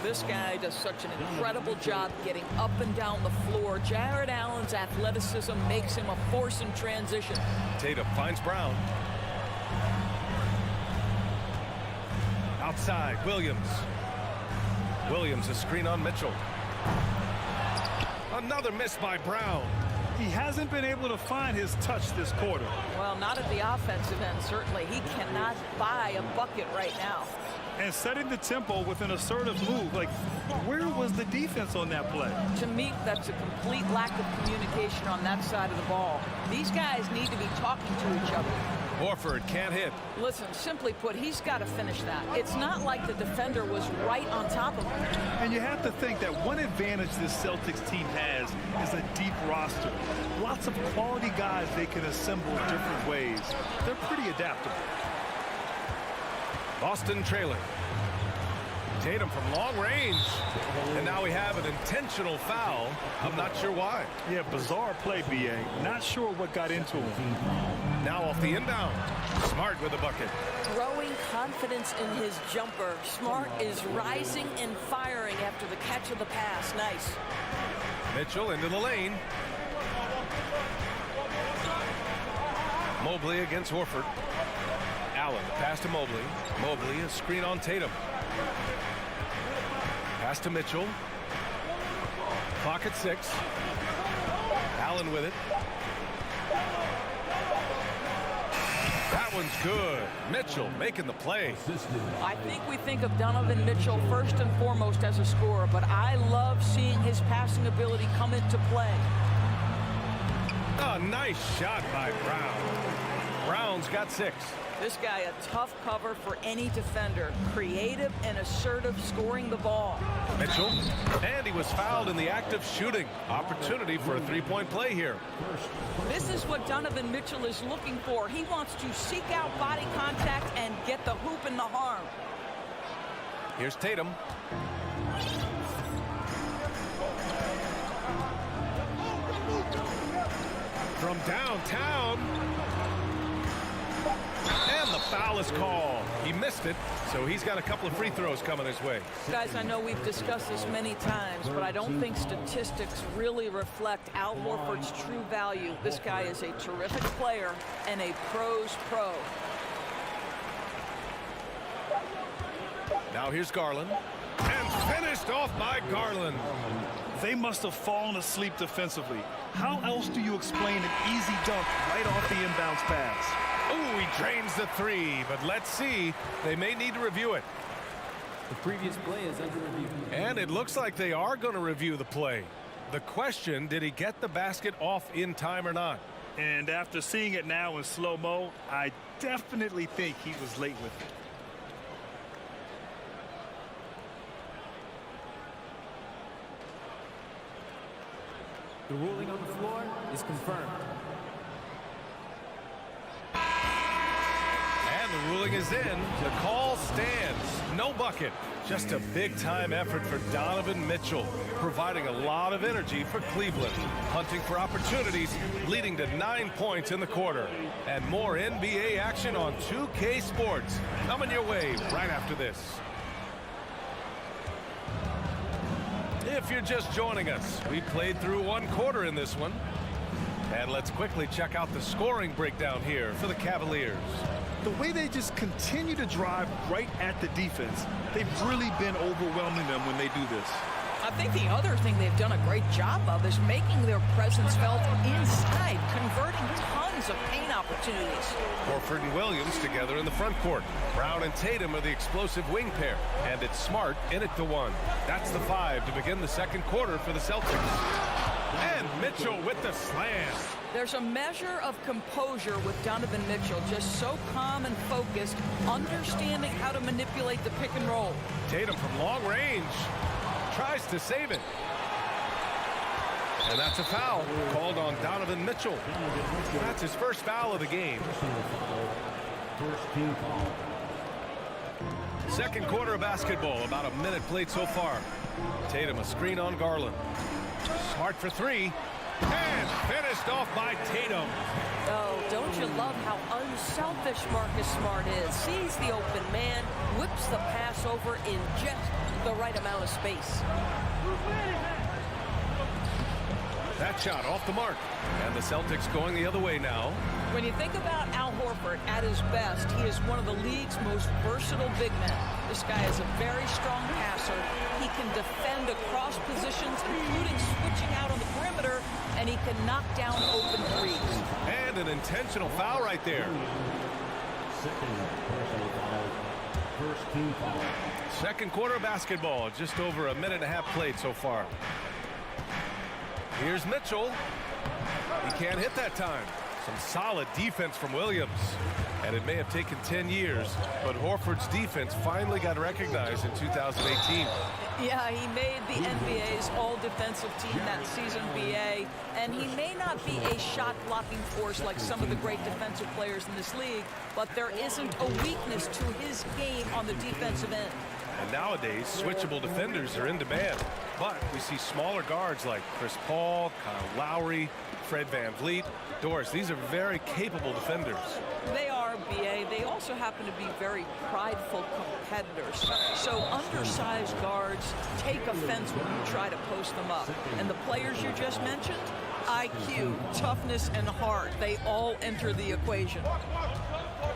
Speaker 8: This guy does such an incredible job getting up and down the floor. Jared Allen's athleticism makes him a force in transition.
Speaker 1: Tatum finds Brown. Outside, Williams. Williams, a screen on Mitchell. Another miss by Brown.
Speaker 2: He hasn't been able to find his touch this quarter.
Speaker 8: Well, not at the offensive end, certainly. He cannot buy a bucket right now.
Speaker 2: And setting the tempo with an assertive move. Like, where was the defense on that play?
Speaker 8: To me, that's a complete lack of communication on that side of the ball. These guys need to be talking to each other.
Speaker 1: Horford can't hit.
Speaker 8: Listen, simply put, he's got to finish that. It's not like the defender was right on top of him.
Speaker 2: And you have to think that one advantage this Celtics team has is a deep roster. Lots of quality guys they can assemble in different ways. They're pretty adaptable.
Speaker 1: Boston trailing. Tatum from long range. And now we have an intentional foul. I'm not sure why.
Speaker 2: Yeah, bizarre play, B.A. Not sure what got into him.
Speaker 1: Now off the inbound. Smart with a bucket.
Speaker 9: Growing confidence in his jumper. Smart is rising and firing after the catch of the pass. Nice.
Speaker 1: Mitchell into the lane. Mobley against Horford. Allen, pass to Mobley. Mobley, a screen on Tatum. Pass to Mitchell. Clock at 6. Allen with it. That one's good. Mitchell making the play.
Speaker 8: I think we think of Donovan Mitchell first and foremost as a scorer, but I love seeing his passing ability come into play.
Speaker 1: A nice shot by Brown. Brown's got 6.
Speaker 8: This guy a tough cover for any defender. Creative and assertive scoring the ball.
Speaker 1: Mitchell. And he was fouled in the act of shooting. Opportunity for a three-point play here.
Speaker 8: This is what Donovan Mitchell is looking for. He wants to seek out body contact and get the hoop in the harm.
Speaker 1: Here's Tatum. From downtown. And the foul is called. He missed it, so he's got a couple of free throws coming his way.
Speaker 8: Guys, I know we've discussed this many times, but I don't think statistics really reflect Al Horford's true value. This guy is a terrific player and a pro's pro.
Speaker 1: Now here's Garland. And finished off by Garland.
Speaker 2: They must have fallen asleep defensively. How else do you explain an easy dunk right off the inbounds pass?
Speaker 1: Oh, he drains the 3, but let's see. They may need to review it.
Speaker 13: The previous play is under review.
Speaker 1: And it looks like they are going to review the play. The question, did he get the basket off in time or not?
Speaker 2: And after seeing it now in slow-mo, I definitely think he was late with it.
Speaker 13: The ruling on the floor is confirmed.
Speaker 1: And the ruling is in. The call stands. No bucket. Just a big-time effort for Donovan Mitchell, providing a lot of energy for Cleveland, hunting for opportunities, leading to 9 points in the quarter. And more NBA action on 2K Sports coming your way right after this. If you're just joining us, we played through 1 quarter in this one. And let's quickly check out the scoring breakdown here for the Cavaliers.
Speaker 2: The way they just continue to drive right at the defense, they've really been overwhelming them when they do this.
Speaker 8: I think the other thing they've done a great job of is making their presence felt inside, converting tons of paint opportunities.
Speaker 1: Horford and Williams together in the front court. Brown and Tatum are the explosive wing pair. And it's Smart in at the 1. That's the 5 to begin the second quarter for the Celtics. And Mitchell with the slam.
Speaker 8: There's a measure of composure with Donovan Mitchell, just so calm and focused, understanding how to manipulate the pick and roll.
Speaker 1: Tatum from long range. Tries to save it. And that's a foul called on Donovan Mitchell. That's his first foul of the game. Second quarter of basketball, about a minute played so far. Tatum a screen on Garland. Smart for 3. And finished off by Tatum.
Speaker 9: Oh, don't you love how unselfish Marcus Smart is? Sees the open man, whips the pass over in just the right amount of space.
Speaker 1: That shot off the mark. And the Celtics going the other way now.
Speaker 8: When you think about Al Horford at his best, he is one of the league's most versatile big men. This guy is a very strong passer. He can defend across positions, including switching out on the perimeter, and he can knock down open threes.
Speaker 1: And an intentional foul right there. Second quarter basketball, just over a minute and a half played so far. Here's Mitchell. He can't hit that time. Some solid defense from Williams. And it may have taken 10 years, but Horford's defense finally got recognized in 2018.
Speaker 8: Yeah, he made the NBA's all-defensive team that season, BA, and he may not be a shot-blocking force like some of the great defensive players in this league, but there isn't a weakness to his game on the defensive end.
Speaker 1: And nowadays, switchable defenders are in demand. But we see smaller guards like Chris Paul, Kyle Lowry, Fred VanVleet. Doris, these are very capable defenders.
Speaker 8: They are, BA. They also happen to be very prideful competitors. So undersized guards take offense when you try to post them up. And the players you just mentioned, IQ, toughness, and heart, they all enter the equation.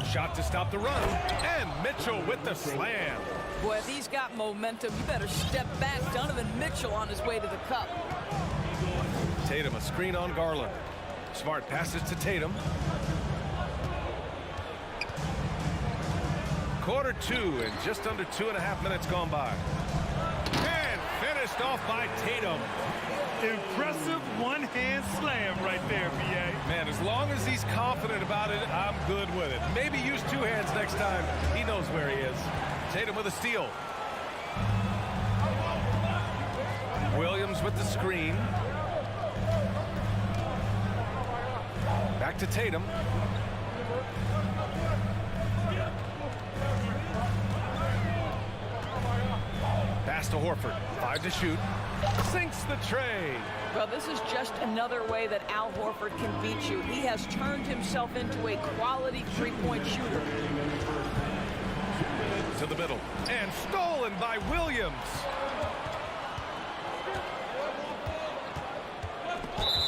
Speaker 1: Shot to stop the run. And Mitchell with the slam.
Speaker 8: Boy, if he's got momentum, you better step back. Donovan Mitchell on his way to the cup.
Speaker 1: Tatum, a screen on Garland. Smart passes to Tatum. Quarter two and just under 2.5 minutes gone by. And finished off by Tatum.
Speaker 2: Impressive one-hand slam right there, BA.
Speaker 1: Man, as long as he's confident about it, I'm good with it. Maybe use two hands next time. He knows where he is. Tatum with a steal. Williams with the screen. Back to Tatum. Pass to Horford. 5 to shoot. Sinks the tray.
Speaker 8: Well, this is just another way that Al Horford can beat you. He has turned himself into a quality three-point shooter.
Speaker 1: To the middle. And stolen by Williams.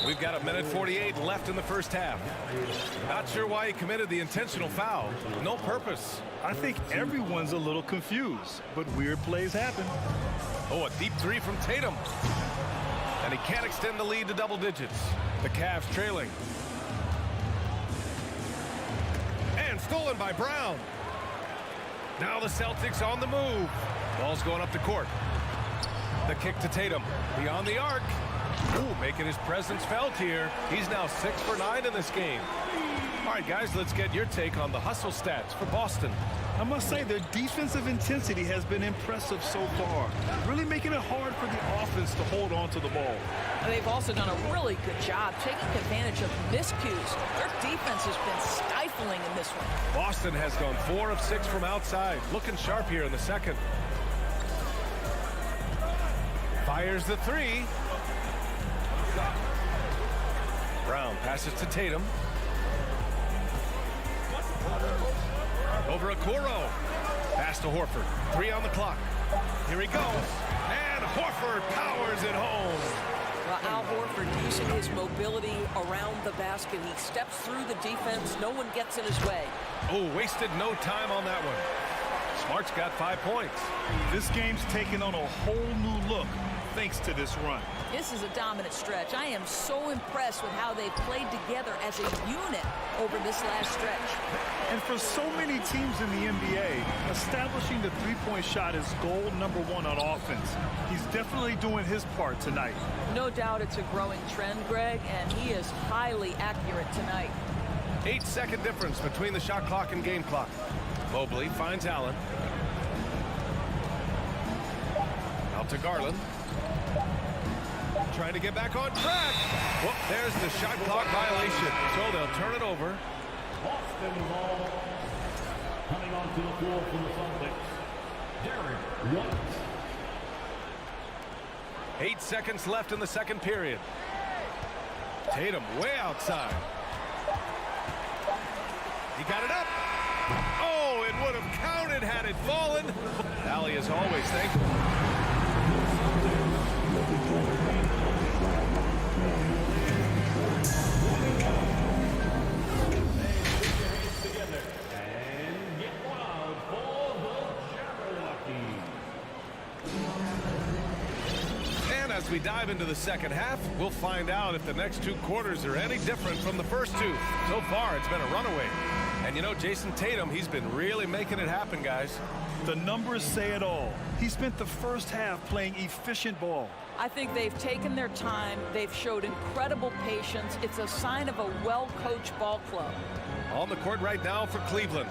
Speaker 1: We've got 1:48 left in the first half. Not sure why he committed the intentional foul. No purpose.
Speaker 2: I think everyone's a little confused, but weird plays happen.
Speaker 1: Oh, a deep three from Tatum. And he can't extend the lead to double digits. The Cavs trailing. And stolen by Brown. Now the Celtics on the move. Ball's going up the court. The kick to Tatum. Beyond the arc. Ooh, making his presence felt here. He's now 6 for 9 in this game. All right, guys, let's get your take on the hustle stats for Boston.
Speaker 2: I must say their defensive intensity has been impressive so far, really making it hard for the offense to hold on to the ball.
Speaker 8: And they've also done a really good job taking advantage of miscues. Their defense has been stifling in this one.
Speaker 1: Boston has gone 4 of 6 from outside. Looking sharp here in the second. Fires the three. Brown passes to Tatum. Over Okoro. Pass to Horford. 3 on the clock. Here he goes. And Horford powers it home.
Speaker 9: Well, Al Horford using his mobility around the basket. He steps through the defense. No one gets in his way.
Speaker 1: Oh, wasted no time on that one. Smart's got 5 points.
Speaker 2: This game's taken on a whole new look thanks to this run.
Speaker 8: This is a dominant stretch. I am so impressed with how they've played together as a unit over this last stretch.
Speaker 2: And for so many teams in the NBA, establishing the three-point shot is goal number 1 on offense. He's definitely doing his part tonight.
Speaker 8: No doubt it's a growing trend, Greg, and he is highly accurate tonight.
Speaker 1: 8-second difference between the shot clock and game clock. Mobley finds Allen. Out to Garland. Trying to get back on track. Whoop, there's the shot clock violation. So they'll turn it over.
Speaker 11: Boston ball coming onto the floor for the Celtics. Derek White.
Speaker 1: 8 seconds left in the second period. Tatum way outside. He got it up. Oh, it would have counted had it fallen. Allie is always thankful. And as we dive into the second half, we'll find out if the next 2 quarters are any different from the first 2. So far, it's been a runaway. And you know, Jason Tatum, he's been really making it happen, guys.
Speaker 2: The numbers say it all. He spent the first half playing efficient ball.
Speaker 8: I think they've taken their time. They've showed incredible patience. It's a sign of a well-coached ball club.
Speaker 1: On the court right now for Cleveland.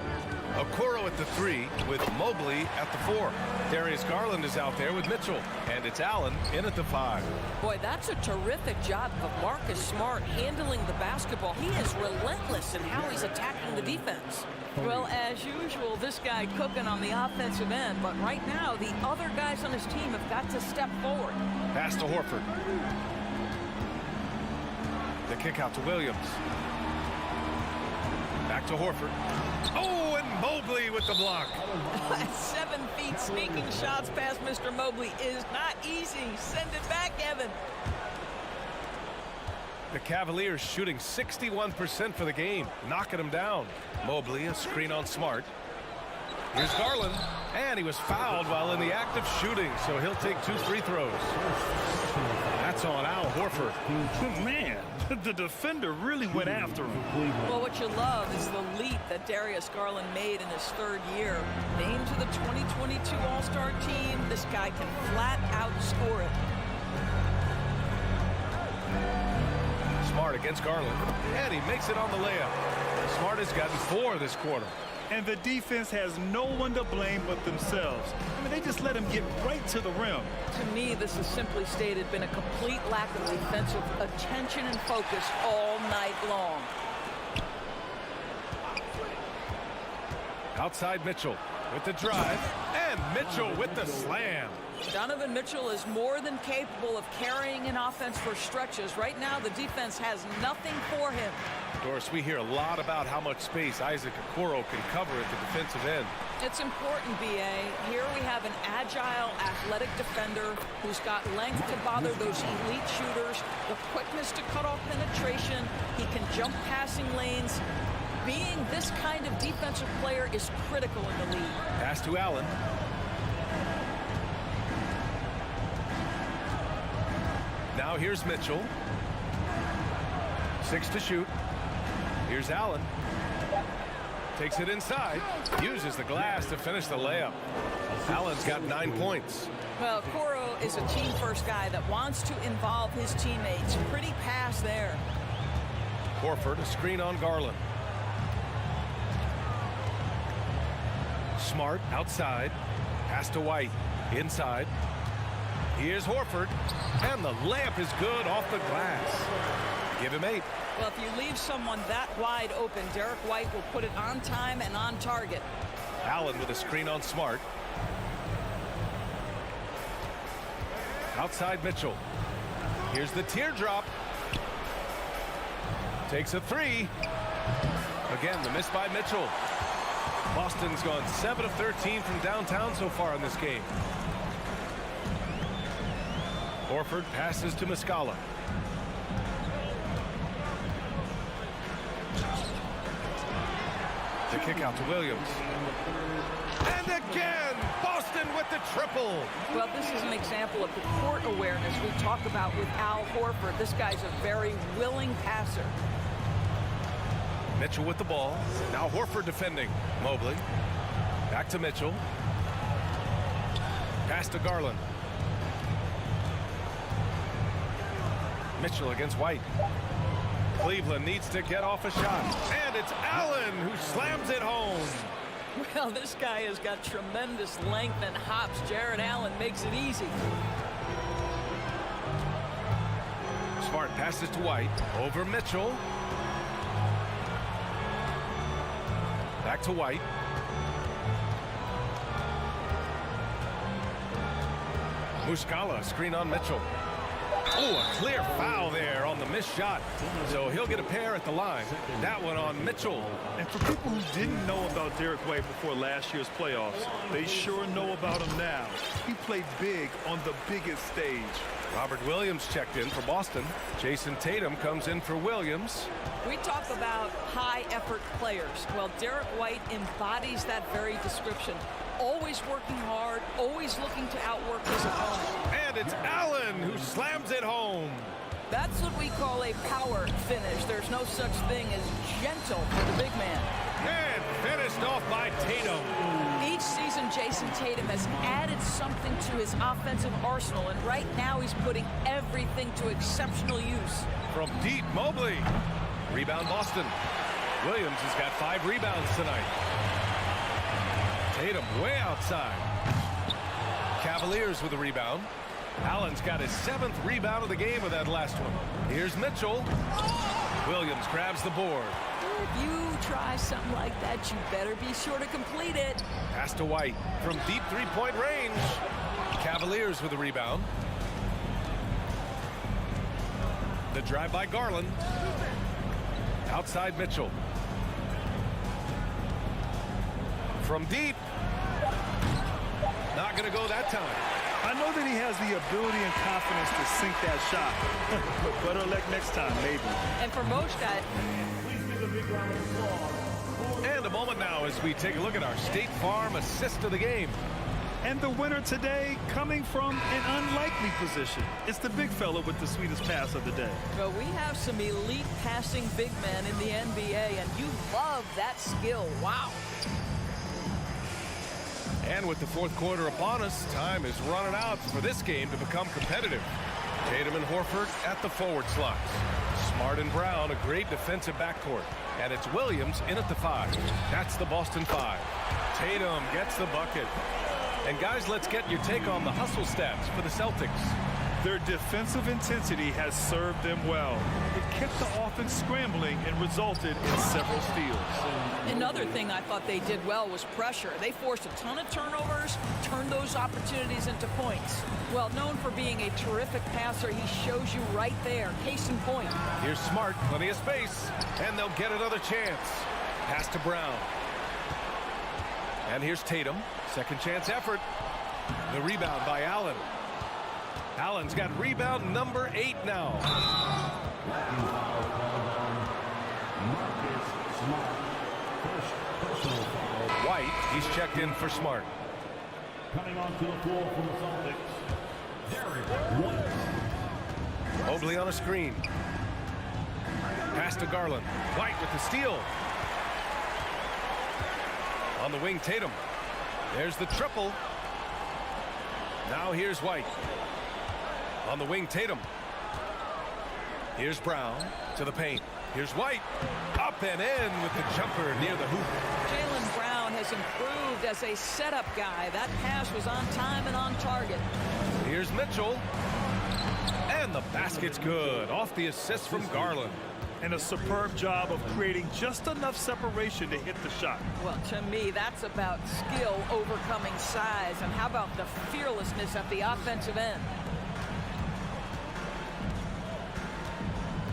Speaker 1: Okoro at the 3 with Mobley at the 4. Darius Garland is out there with Mitchell. And it's Allen in at the 5.
Speaker 9: Boy, that's a terrific job of Marcus Smart handling the basketball. He is relentless in how he's attacking the defense.
Speaker 8: Well, as usual, this guy cooking on the offensive end. But right now, the other guys on his team have got to step forward.
Speaker 1: Pass to Horford. The kick out to Williams. Back to Horford. Oh, and Mobley with the block.
Speaker 8: 7 feet sneaking shots past Mr. Mobley is not easy. Send it back, Evan.
Speaker 1: The Cavaliers shooting 61% for the game, knocking them down. Mobley, a screen on Smart. Here's Garland, and he was fouled while in the act of shooting, so he'll take 2 free throws. That's on Al Horford.
Speaker 2: Man, the defender really went after him.
Speaker 8: Well, what you love is the leap that Darius Garland made in his 3rd year. Named to the 2022 All-Star team, this guy can flat out score it.
Speaker 1: Smart against Garland, and he makes it on the layup. Smart has gotten 4 this quarter.
Speaker 2: And the defense has no one to blame but themselves. I mean, they just let him get right to the rim.
Speaker 8: To me, this has simply stated been a complete lack of defensive attention and focus all night long.
Speaker 1: Outside Mitchell with the drive, and Mitchell with the slam.
Speaker 8: Donovan Mitchell is more than capable of carrying an offense for stretches. Right now, the defense has nothing for him.
Speaker 1: Doris, we hear a lot about how much space Isaac Okoro can cover at the defensive end.
Speaker 8: It's important, B.A. Here we have an agile, athletic defender who's got length to bother those elite shooters, the quickness to cut off penetration. He can jump passing lanes. Being this kind of defensive player is critical in the league.
Speaker 1: Pass to Allen. Now here's Mitchell. 6 to shoot. Here's Allen. Takes it inside. Uses the glass to finish the layup. Allen's got 9 points.
Speaker 8: Well, Okoro is a team-first guy that wants to involve his teammates. Pretty pass there.
Speaker 1: Horford, a screen on Garland. Smart outside. Pass to White. Inside. Here's Horford. And the layup is good off the glass. Give him 8.
Speaker 8: Well, if you leave someone that wide open, Derek White will put it on time and on target.
Speaker 1: Allen with a screen on Smart. Outside Mitchell. Here's the teardrop. Takes a 3. Again, the miss by Mitchell. Boston's gone 7 of 13 from downtown so far in this game. Horford passes to Muscala. The kick out to Williams. And again, Boston with the triple.
Speaker 8: Well, this is an example of the court awareness we talk about with Al Horford. This guy's a very willing passer.
Speaker 1: Mitchell with the ball. Now Horford defending. Mobley. Back to Mitchell. Pass to Garland. Mitchell against White. Cleveland needs to get off a shot. And it's Allen who slams it home.
Speaker 8: Well, this guy has got tremendous length and hops. Jared Allen makes it easy.
Speaker 1: Smart passes to White. Over Mitchell. Back to White. Muscala, screen on Mitchell. Oh, a clear foul there on the mid. missed shot. So he'll get a pair at the line. That one on Mitchell.
Speaker 2: And for people who didn't know about Derek White before last year's playoffs, they sure know about him now. He played big on the biggest stage.
Speaker 1: Robert Williams checked in for Boston. Jason Tatum comes in for Williams.
Speaker 8: We talk about high-effort players. Well, Derek White embodies that very description. Always working hard, always looking to outwork his opponent.
Speaker 1: And it's Allen who slams it home.
Speaker 8: That's what we call a power finish. There's no such thing as gentle for the big man.
Speaker 1: And finished off by Tatum.
Speaker 8: Each season, Jason Tatum has added something to his offensive arsenal, and right now he's putting everything to exceptional use.
Speaker 1: From deep, Mobley. Rebound Boston. Williams has got 5 rebounds tonight. Tatum way outside. Cavaliers with a rebound. Allen's got his 7th rebound of the game with that last one. Here's Mitchell. Williams grabs the board.
Speaker 8: If you try something like that, you better be sure to complete it.
Speaker 1: Pass to White from deep 3-point range. Cavaliers with a rebound. The drive by Garland. Outside Mitchell. From deep. Not going to go that time.
Speaker 2: I know that he has the ability and confidence to sink that shot. But better luck next time, maybe.
Speaker 8: And for most guys.
Speaker 1: And a moment now as we take a look at our State Farm assist of the game.
Speaker 2: And the winner today coming from an unlikely position. It's the big fella with the sweetest pass of the day.
Speaker 8: Well, we have some elite passing big men in the NBA, and you love that skill. Wow.
Speaker 1: And with the 4th quarter upon us, time is running out for this game to become competitive. Tatum and Horford at the forward slots. Smart and Brown, a great defensive backcourt. And it's Williams in at the 5. That's the Boston 5. Tatum gets the bucket. And guys, let's get your take on the hustle stats for the Celtics.
Speaker 2: Their defensive intensity has served them well. It kept the offense scrambling and resulted in several steals.
Speaker 8: Another thing I thought they did well was pressure. They forced a ton of turnovers, turned those opportunities into points. Well, known for being a terrific passer, he shows you right there. Case in point.
Speaker 1: Here's Smart, plenty of space, and they'll get another chance. Pass to Brown. And here's Tatum, second chance effort. The rebound by Allen. Allen's got rebound number 8 now. White, he's checked in for Smart.
Speaker 11: Coming onto the floor from the Celtics, Derek White.
Speaker 1: Mobley on a screen. Pass to Garland. White with the steal. On the wing, Tatum. There's the triple. Now here's White. On the wing, Tatum. Here's Brown to the paint. Here's White. Up and in with the jumper near the hoop.
Speaker 8: Jaylen Brown has improved as a setup guy. That pass was on time and on target.
Speaker 1: Here's Mitchell. And the basket's good. Off the assist from Garland.
Speaker 2: And a superb job of creating just enough separation to hit the shot.
Speaker 8: Well, to me, that's about skill overcoming size. And how about the fearlessness at the offensive end?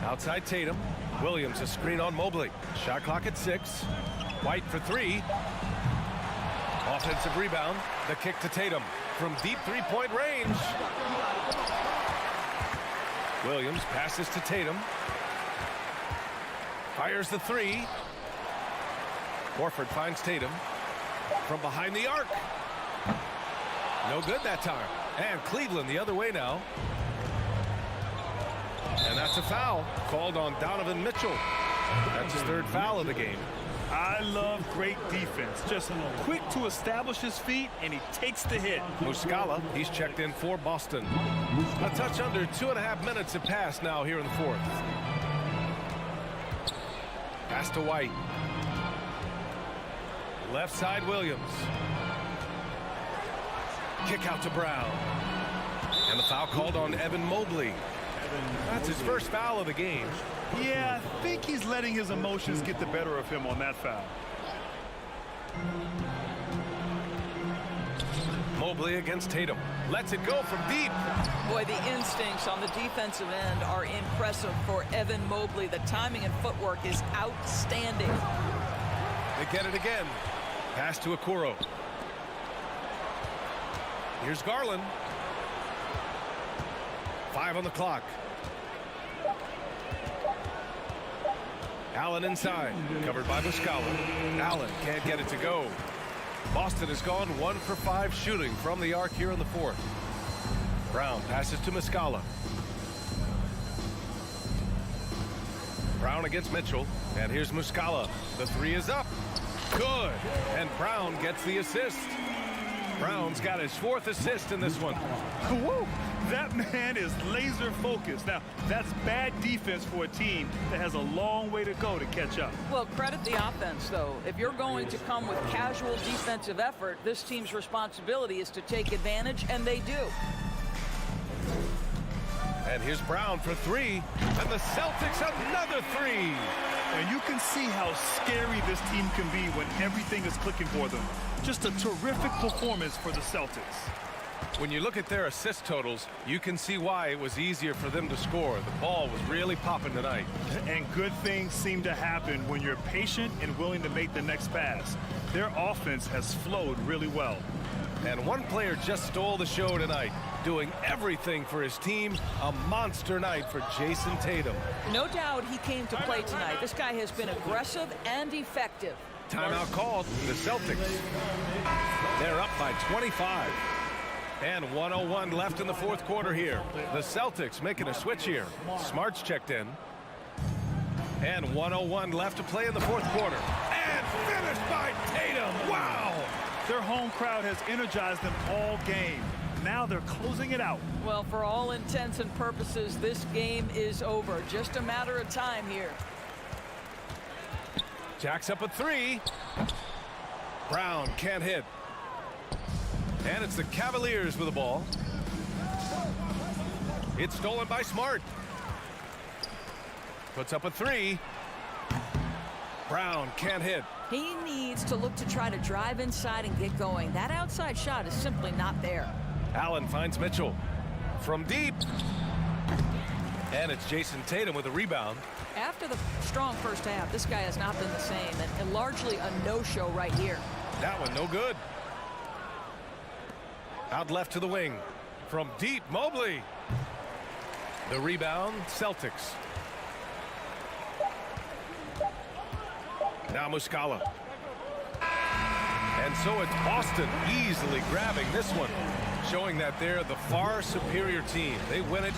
Speaker 1: Outside Tatum. Williams a screen on Mobley. Shot clock at 6. White for 3. Offensive rebound. The kick to Tatum from deep 3-point range. Williams passes to Tatum. Fires the 3. Horford finds Tatum from behind the arc. No good that time. And Cleveland the other way now. And that's a foul called on Donovan Mitchell. That's his 3rd foul of the game.
Speaker 2: I love great defense. Just quick to establish his feet, and he takes the hit.
Speaker 1: Muscala, he's checked in for Boston. A touch under 2.5 minutes have passed now here in the 4th. Pass to White. Left side, Williams. Kick out to Brown. And the foul called on Evan Mobley. That's his 1st foul of the game.
Speaker 2: Yeah, I think he's letting his emotions get the better of him on that foul.
Speaker 1: Mobley against Tatum. Lets it go from deep.
Speaker 8: Boy, the instincts on the defensive end are impressive for Evan Mobley. The timing and footwork is outstanding.
Speaker 1: They get it again. Pass to Okoro. Here's Garland. 5 on the clock. Allen inside, covered by Muscala. Allen can't get it to go. Boston has gone 1 for 5 shooting from the arc here in the fourth. Brown passes to Muscala. Brown against Mitchell, and here's Muscala. The 3 is up. Good, and Brown gets the assist. Brown's got his 4th assist in this one.
Speaker 2: Woo! That man is laser focused. Now, that's bad defense for a team that has a long way to go to catch up.
Speaker 8: Well, credit the offense, though. If you're going to come with casual defensive effort, this team's responsibility is to take advantage, and they do.
Speaker 1: And here's Brown for 3, and the Celtics another 3.
Speaker 2: And you can see how scary this team can be when everything is clicking for them. Just a terrific performance for the Celtics.
Speaker 1: When you look at their assist totals, you can see why it was easier for them to score. The ball was really popping tonight.
Speaker 2: And good things seem to happen when you're patient and willing to make the next pass. Their offense has flowed really well.
Speaker 1: And one player just stole the show tonight, doing everything for his team. A monster night for Jason Tatum.
Speaker 8: No doubt he came to play tonight. This guy has been aggressive and effective.
Speaker 1: Timeout called. The Celtics. They're up by 25. And 1:01 left in the fourth quarter here. The Celtics making a switch here. Smart's checked in. And 1:01 left to play in the fourth quarter. And finished by Tatum. Wow!
Speaker 2: Their home crowd has energized them all game. Now they're closing it out.
Speaker 8: Well, for all intents and purposes, this game is over. Just a matter of time here.
Speaker 1: Jacks up a 3. Brown can't hit. And it's the Cavaliers with the ball. It's stolen by Smart. Puts up a 3. Brown can't hit.
Speaker 8: He needs to look to try to drive inside and get going. That outside shot is simply not there.
Speaker 1: Allen finds Mitchell from deep. And it's Jason Tatum with a rebound.
Speaker 8: After the strong first half, this guy has not been the same, and largely a no-show right here.
Speaker 1: That one no good. Out left to the wing. From deep, Mobley. The rebound, Celtics. Now Muscala. And so it's Boston easily grabbing this one, showing that they're the far superior team. They win it.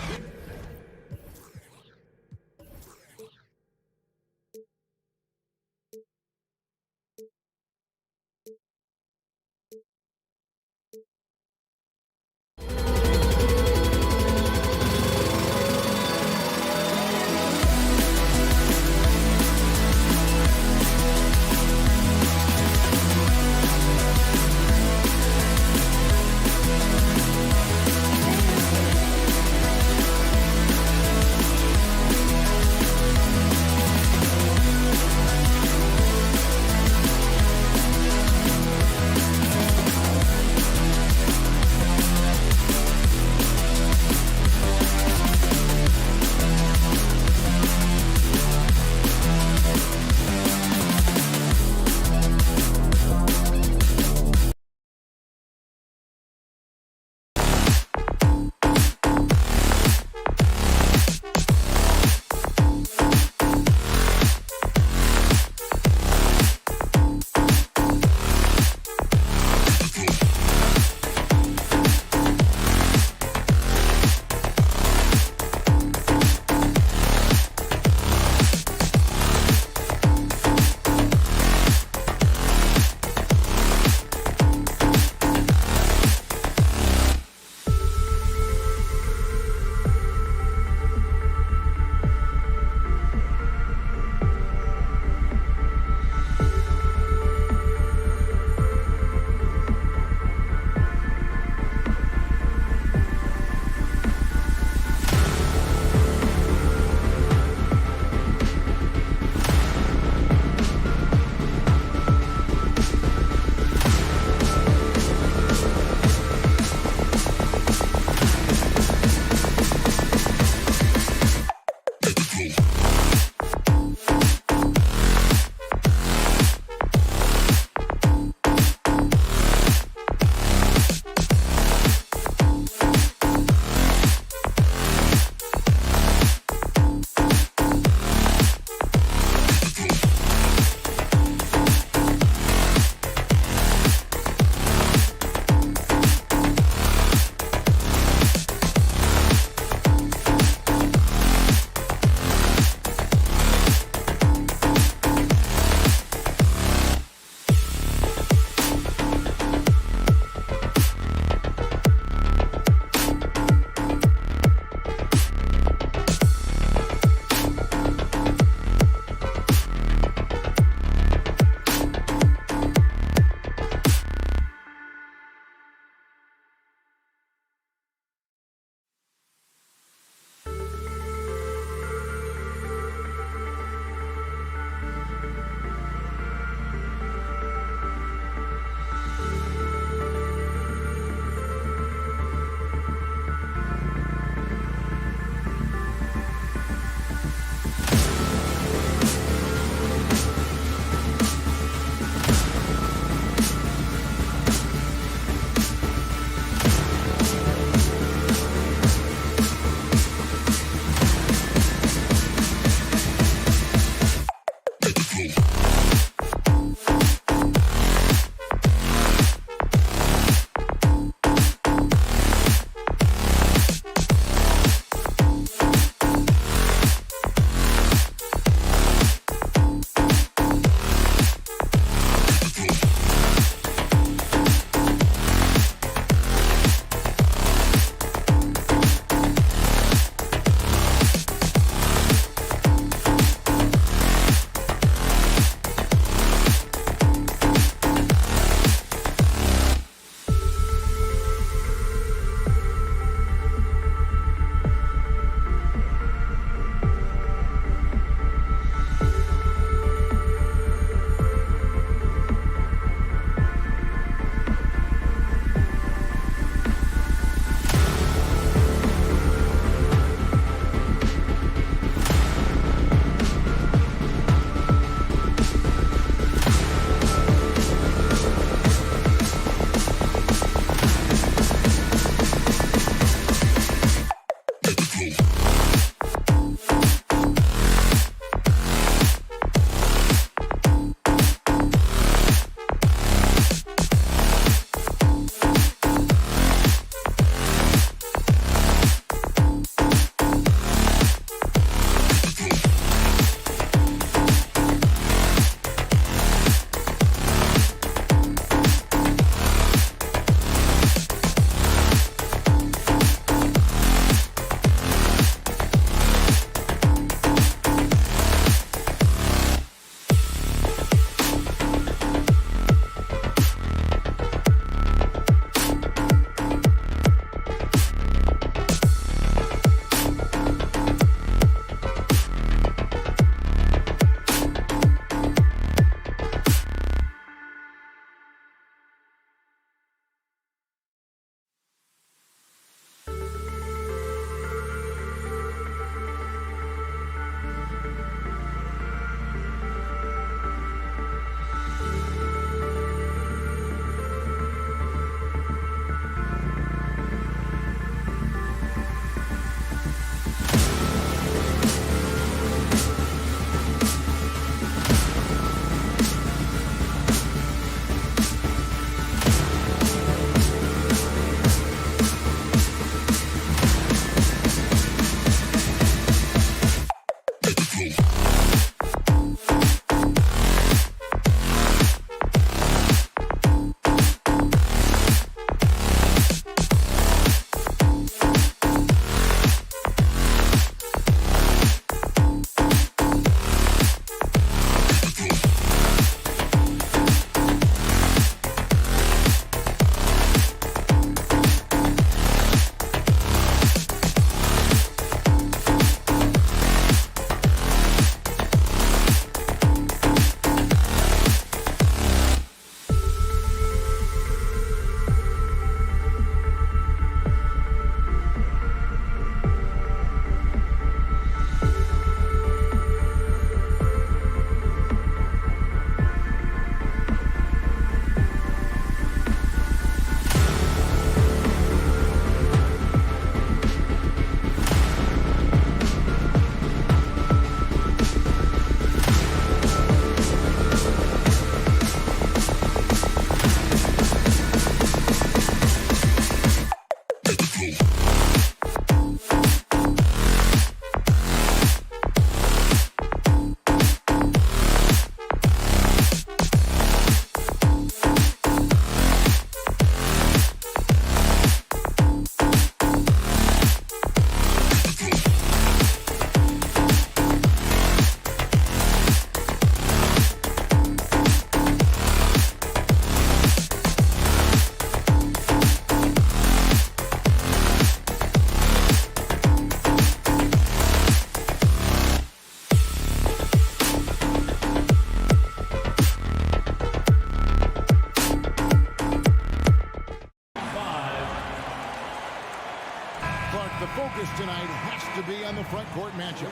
Speaker 4: The focus tonight has to be on the front court matchup.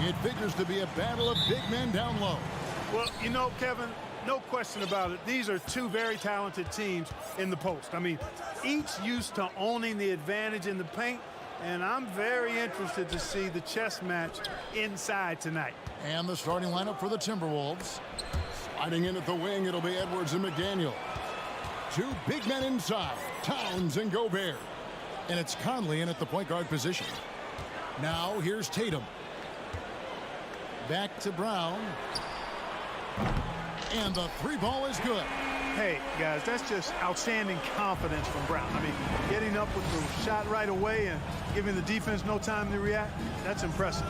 Speaker 4: It figures to be a battle of big men down low.
Speaker 10: Well, you know, Kevin, no question about it. These are two very talented teams in the post. I mean, each used to owning the advantage in the paint, and I'm very interested to see the chess match inside tonight.
Speaker 4: And the starting lineup for the Timberwolves. Sliding in at the wing, it'll be Edwards and McDaniel. Two big men inside, Towns and Gobert. And it's Conley in at the point guard position. Now here's Tatum. Back to Brown. And the three ball is good.
Speaker 10: Hey, guys, that's just outstanding confidence from Brown. I mean, getting up with the shot right away and giving the defense no time to react, that's impressive.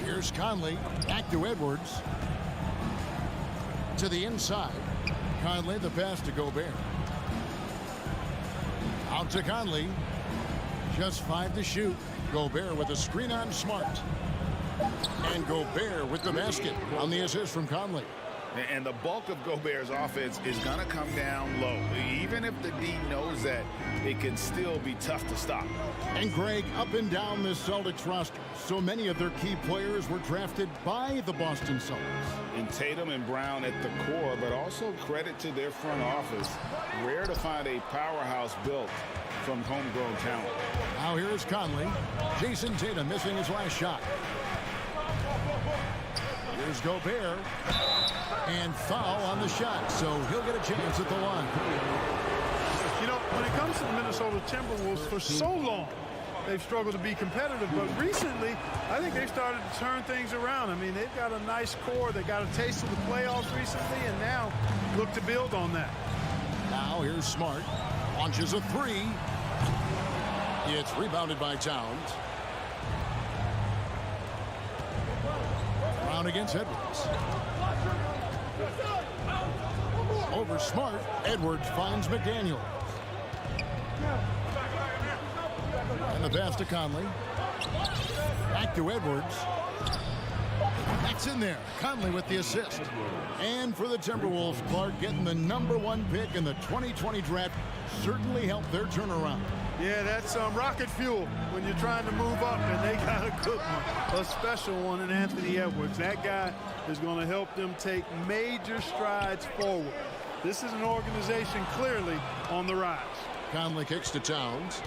Speaker 4: Here's Conley. Back to Edwards. To the inside. Conley, the pass to Gobert. Out to Conley. Just 5 to shoot. Gobert with a screen on Smart. And Gobert with the basket on the assist from Conley.
Speaker 7: And the bulk of Gobert's offense is going to come down low. Even if the D knows that, it can still be tough to stop.
Speaker 4: And Greg, up and down this Celtics roster, so many of their key players were drafted by the Boston Celtics.
Speaker 7: And Tatum and Brown at the core, but also credit to their front office. Rare to find a powerhouse built from homegrown talent.
Speaker 4: Now here is Conley. Jason Tatum missing his last shot. Here's Gobert. And foul on the shot, so he'll get a chance at the line.
Speaker 10: You know, when it comes to the Minnesota Timberwolves, for so long, they've struggled to be competitive. But recently, I think they've started to turn things around. I mean, they've got a nice core. They got a taste of the playoffs recently, and now look to build on that.
Speaker 4: Now here's Smart. Launches a three. It's rebounded by Towns. Brown against Edwards. Over Smart. Edwards finds McDaniel. And the pass to Conley. Back to Edwards. That's in there. Conley with the assist. And for the Timberwolves, Clark getting the #1 pick in the 2020 draft certainly helped their turnaround.
Speaker 10: Yeah, that's rocket fuel when you're trying to move up, and they got a good one, a special one in Anthony Edwards. That guy is going to help them take major strides forward. This is an organization clearly on the rise.
Speaker 4: Conley kicks to Towns.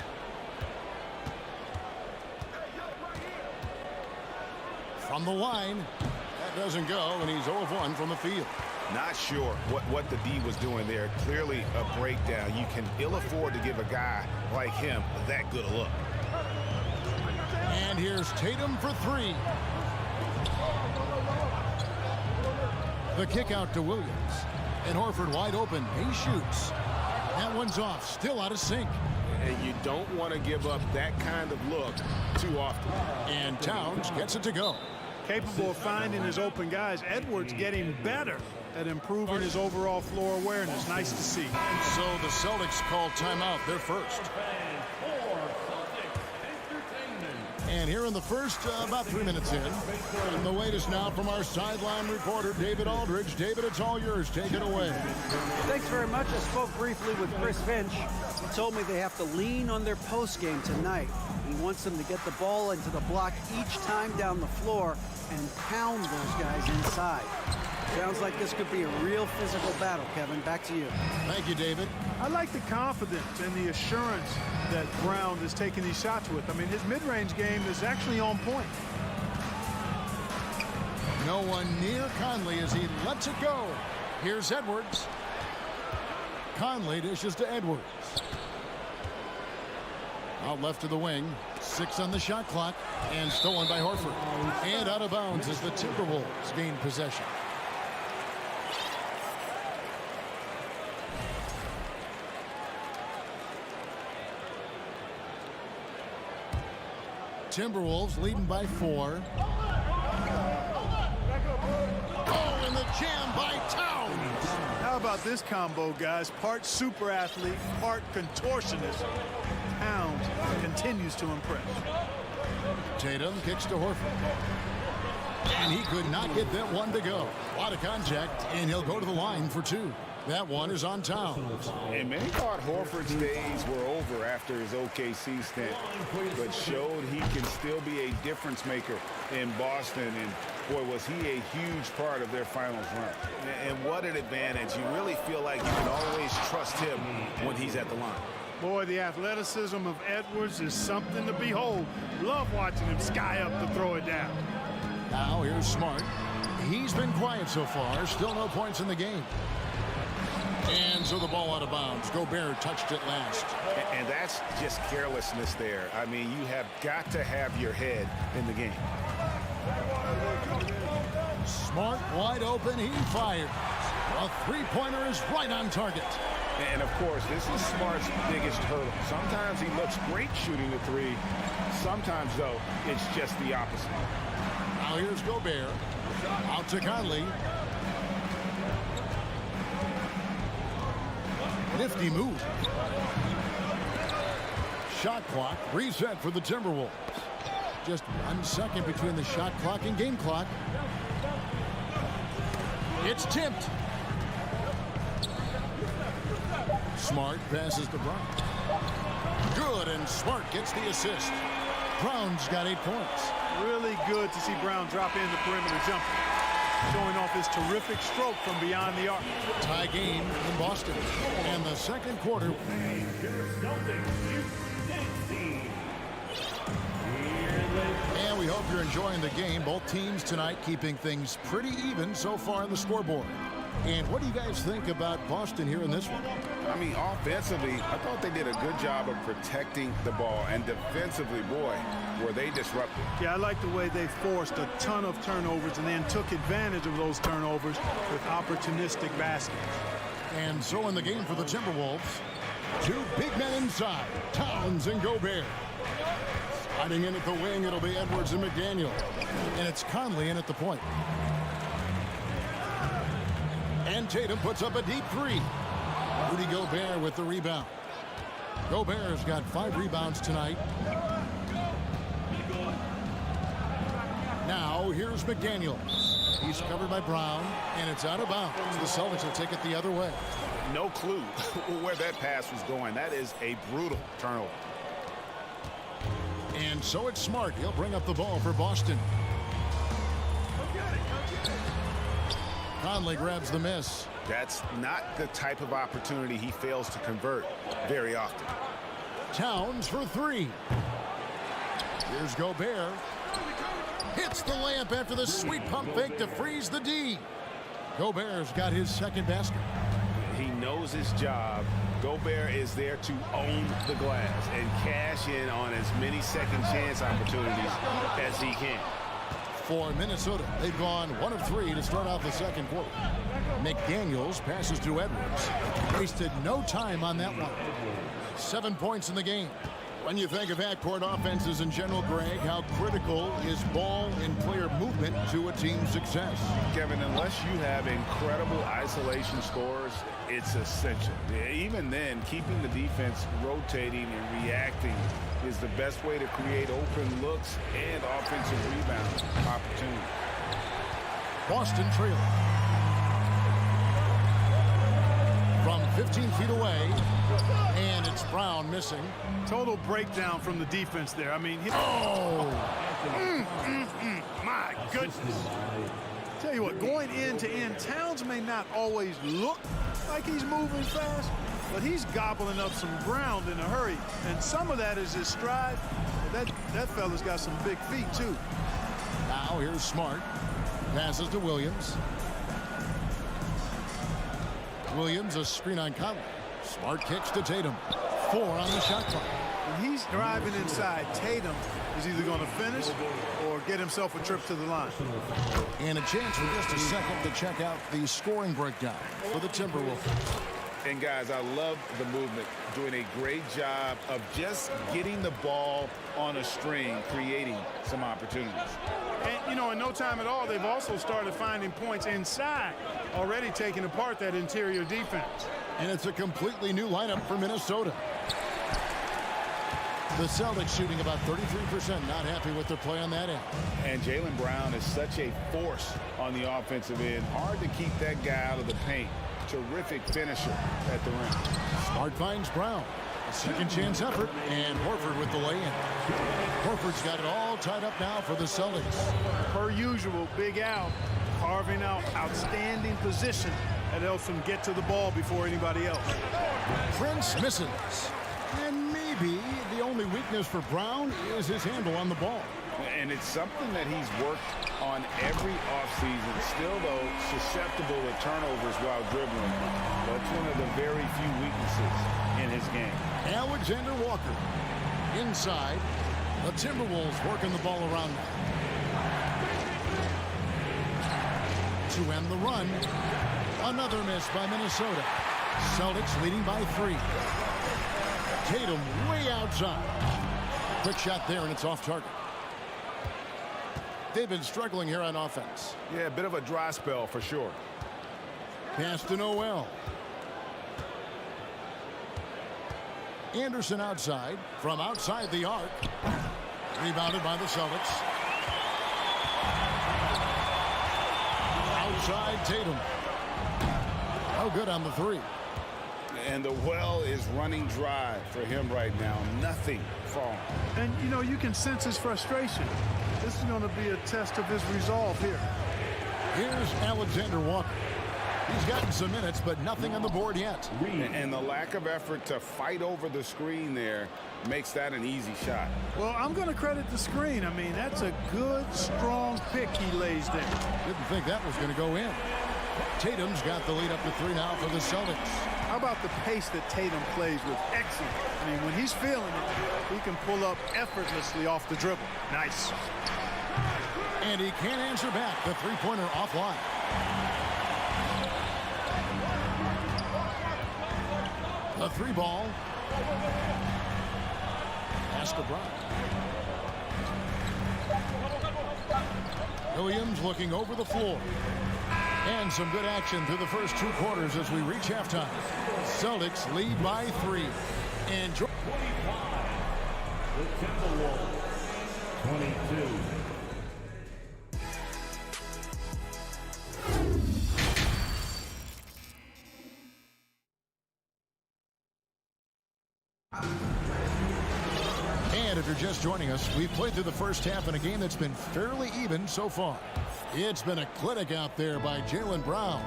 Speaker 4: From the line, that doesn't go, and he's 0 of 1 from the field.
Speaker 7: Not sure what the D was doing there. Clearly a breakdown. You can ill afford to give a guy like him that good a look.
Speaker 4: And here's Tatum for three. The kick out to Williams. And Horford wide open. He shoots. That one's off. Still out of sync.
Speaker 7: And you don't want to give up that kind of look too often.
Speaker 4: And Towns gets it to go.
Speaker 10: Capable of finding his open guys. Edwards getting better at improving his overall floor awareness. Nice to see.
Speaker 4: So the Celtics call timeout, their first. And here in the first, about 3 minutes in. And the latest now from our sideline reporter, David Aldridge. David, it's all yours. Take it away.
Speaker 12: Thanks very much. I spoke briefly with Chris Finch. He told me they have to lean on their post game tonight. He wants them to get the ball into the block each time down the floor and pound those guys inside. Sounds like this could be a real physical battle, Kevin. Back to you.
Speaker 4: Thank you, David.
Speaker 10: I like the confidence and the assurance that Brown is taking these shots with. I mean, his mid-range game is actually on point.
Speaker 4: No one near Conley as he lets it go. Here's Edwards. Conley dishes to Edwards. Out left to the wing. 6 on the shot clock. And stolen by Horford. And out of bounds as the Timberwolves gain possession. Timberwolves leading by 4. Oh, and the jam by Towns.
Speaker 10: How about this combo, guys? Part super athlete, part contortionist. Towns continues to impress.
Speaker 4: Tatum kicks to Horford. And he could not get that one to go. A lot of contact, and he'll go to the line for 2. That one is on Towns.
Speaker 7: And many thought Horford's days were over after his OKC stint, but showed he can still be a difference maker in Boston. And boy, was he a huge part of their finals run. And what an advantage. You really feel like you can always trust him when he's at the line.
Speaker 10: Boy, the athleticism of Edwards is something to behold. Love watching him sky up to throw it down.
Speaker 4: Now here's Smart. He's been quiet so far. Still no points in the game. And so the ball out of bounds. Gobert touched it last.
Speaker 7: And that's just carelessness there. I mean, you have got to have your head in the game.
Speaker 4: Smart wide open. He fires. A three-pointer is right on target.
Speaker 7: And, of course, this is Smart's biggest hurdle. Sometimes he looks great shooting the three. Sometimes, though, it's just the opposite.
Speaker 4: Now here's Gobert. Out to Conley. Nifty move. Shot clock reset for the Timberwolves. Just 1 second between the shot clock and game clock. It's tipped. Smart passes to Brown. Good, and Smart gets the assist. Brown's got 8 points.
Speaker 10: Really good to see Brown drop in the perimeter jumper, showing off his terrific stroke from beyond the arc.
Speaker 4: Tie game in Boston. And the second quarter. And we hope you're enjoying the game. Both teams tonight keeping things pretty even so far on the scoreboard. And what do you guys think about Boston here in this one?
Speaker 7: I mean, offensively, I thought they did a good job of protecting the ball. And defensively, boy, were they disruptive.
Speaker 10: Yeah, I like the way they forced a ton of turnovers and then took advantage of those turnovers with opportunistic baskets.
Speaker 4: And so in the game for the Timberwolves, 2 big men inside, Towns and Gobert. Sliding in at the wing, it'll be Edwards and McDaniel. And it's Conley in at the point. And Tatum puts up a deep 3. Rudy Gobert with the rebound. Gobert's got 5 rebounds tonight. Now here's McDaniel. He's covered by Brown, and it's out of bounds. The Celtics will take it the other way.
Speaker 7: No clue where that pass was going. That is a brutal turnover.
Speaker 4: And so it's Smart. He'll bring up the ball for Boston. Conley grabs the miss.
Speaker 7: That's not the type of opportunity he fails to convert very often.
Speaker 4: Towns for 3. Here's Gobert. Hits the layup after the sweet pump fake to freeze the D. Gobert's got his second basket.
Speaker 7: He knows his job. Gobert is there to own the glass and cash in on as many second chance opportunities as he can.
Speaker 4: For Minnesota, they've gone 1 of 3 to start out the second quarter. McDaniels passes to Edwards. Wasted no time on that one. 7 points in the game. When you think of half-court offenses in general, Greg, how critical is ball and player movement to a team's success?
Speaker 7: Kevin, unless you have incredible isolation scores, it's essential. Even then, keeping the defense rotating and reacting is the best way to create open looks and offensive rebound opportunity.
Speaker 4: Boston trailing. From 15 feet away, and it's Brown missing.
Speaker 10: Total breakdown from the defense there. I mean, my goodness. Tell you what, going end to end, Towns may not always look like he's moving fast, but he's gobbling up some ground in a hurry. And some of that is his stride. That fella's got some big feet, too.
Speaker 4: Now here's Smart. Passes to Williams. Williams, a screen on Conley. Smart kicks to Tatum. 4 on the shot clock.
Speaker 10: When he's driving inside, Tatum is either going to finish or get himself a trip to the line.
Speaker 4: And a chance for just a second to check out the scoring breakdown for the Timberwolves.
Speaker 7: And guys, I love the movement, doing a great job of just getting the ball on a string, creating some opportunities.
Speaker 10: And, you know, in no time at all, they've also started finding points inside, already taking apart that interior defense.
Speaker 4: And it's a completely new lineup for Minnesota. The Celtics shooting about 33%, not happy with their play on that end.
Speaker 7: And Jaylen Brown is such a force on the offensive end. Hard to keep that guy out of the paint. Terrific finisher at the rim.
Speaker 4: Smart finds Brown. A second chance effort, and Horford with the lay-in. Horford's got it all tied up now for the Celtics.
Speaker 10: Per usual, Big Al carving out outstanding position that helps him get to the ball before anybody else.
Speaker 4: Prince misses. And maybe the only weakness for Brown is his handle on the ball.
Speaker 7: And it's something that he's worked on every offseason. Still, though, susceptible to turnovers while dribbling. That's one of the very few weaknesses in his game.
Speaker 4: Alexander Walker inside. The Timberwolves working the ball around now. To end the run, another miss by Minnesota. Celtics leading by 3. Tatum way outside. Quick shot there, and it's off target. They've been struggling here on offense.
Speaker 7: Yeah, a bit of a dry spell for sure.
Speaker 4: Pass to Noel. Anderson outside. From outside the arc. Rebounded by the Celtics. Outside Tatum. Oh, good on the 3.
Speaker 7: And the well is running dry for him right now. Nothing falling.
Speaker 10: And, you know, you can sense his frustration. This is going to be a test of his resolve here.
Speaker 4: Here's Alexander Walker. He's gotten some minutes, but nothing on the board yet.
Speaker 7: And the lack of effort to fight over the screen there makes that an easy shot.
Speaker 10: Well, I'm going to credit the screen. I mean, that's a good, strong pick he lays there.
Speaker 4: Didn't think that was going to go in. Tatum's got the lead up to 3 now for the Celtics.
Speaker 10: How about the pace that Tatum plays with? Excellent. I mean, when he's feeling it, he can pull up effortlessly off the dribble. Nice.
Speaker 4: And he can't answer back. The three-pointer offline. The 3 ball. Pass to Brown. Williams looking over the floor. And some good action through the first 2 quarters as we reach halftime. Celtics lead by 3. And
Speaker 11: the Timberwolves 22.
Speaker 4: And if you're just joining us, we've played through the first half in a game that's been fairly even so far. It's been a clinic out there by Jaylen Brown.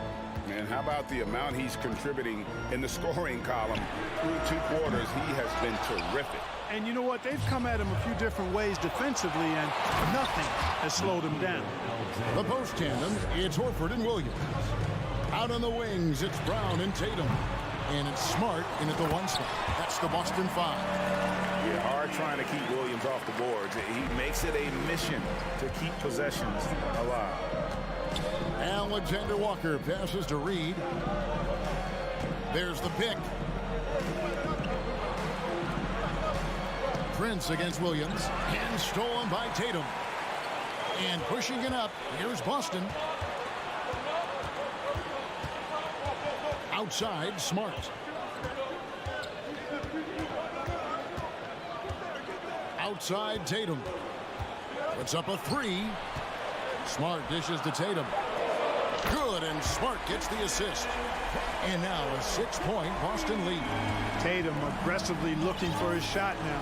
Speaker 7: And how about the amount he's contributing in the scoring column? Through 2 quarters, he has been terrific.
Speaker 10: And you know what? They've come at him a few different ways defensively, and nothing has slowed him down.
Speaker 4: The post tandem, it's Horford and Williams. Out on the wings, it's Brown and Tatum. And it's Smart in at the 1 spot. That's the Boston 5.
Speaker 7: Yeah, hard trying to keep Williams off the boards. He makes it a mission to keep possessions alive.
Speaker 4: Alexander Walker passes to Reed. There's the pick. Prince against Williams. And stolen by Tatum. And pushing it up, here's Boston. Outside, Smart. Outside, Tatum. Puts up a 3. Smart dishes to Tatum. Good, and Smart gets the assist. And now a 6-point Boston lead.
Speaker 10: Tatum aggressively looking for his shot now.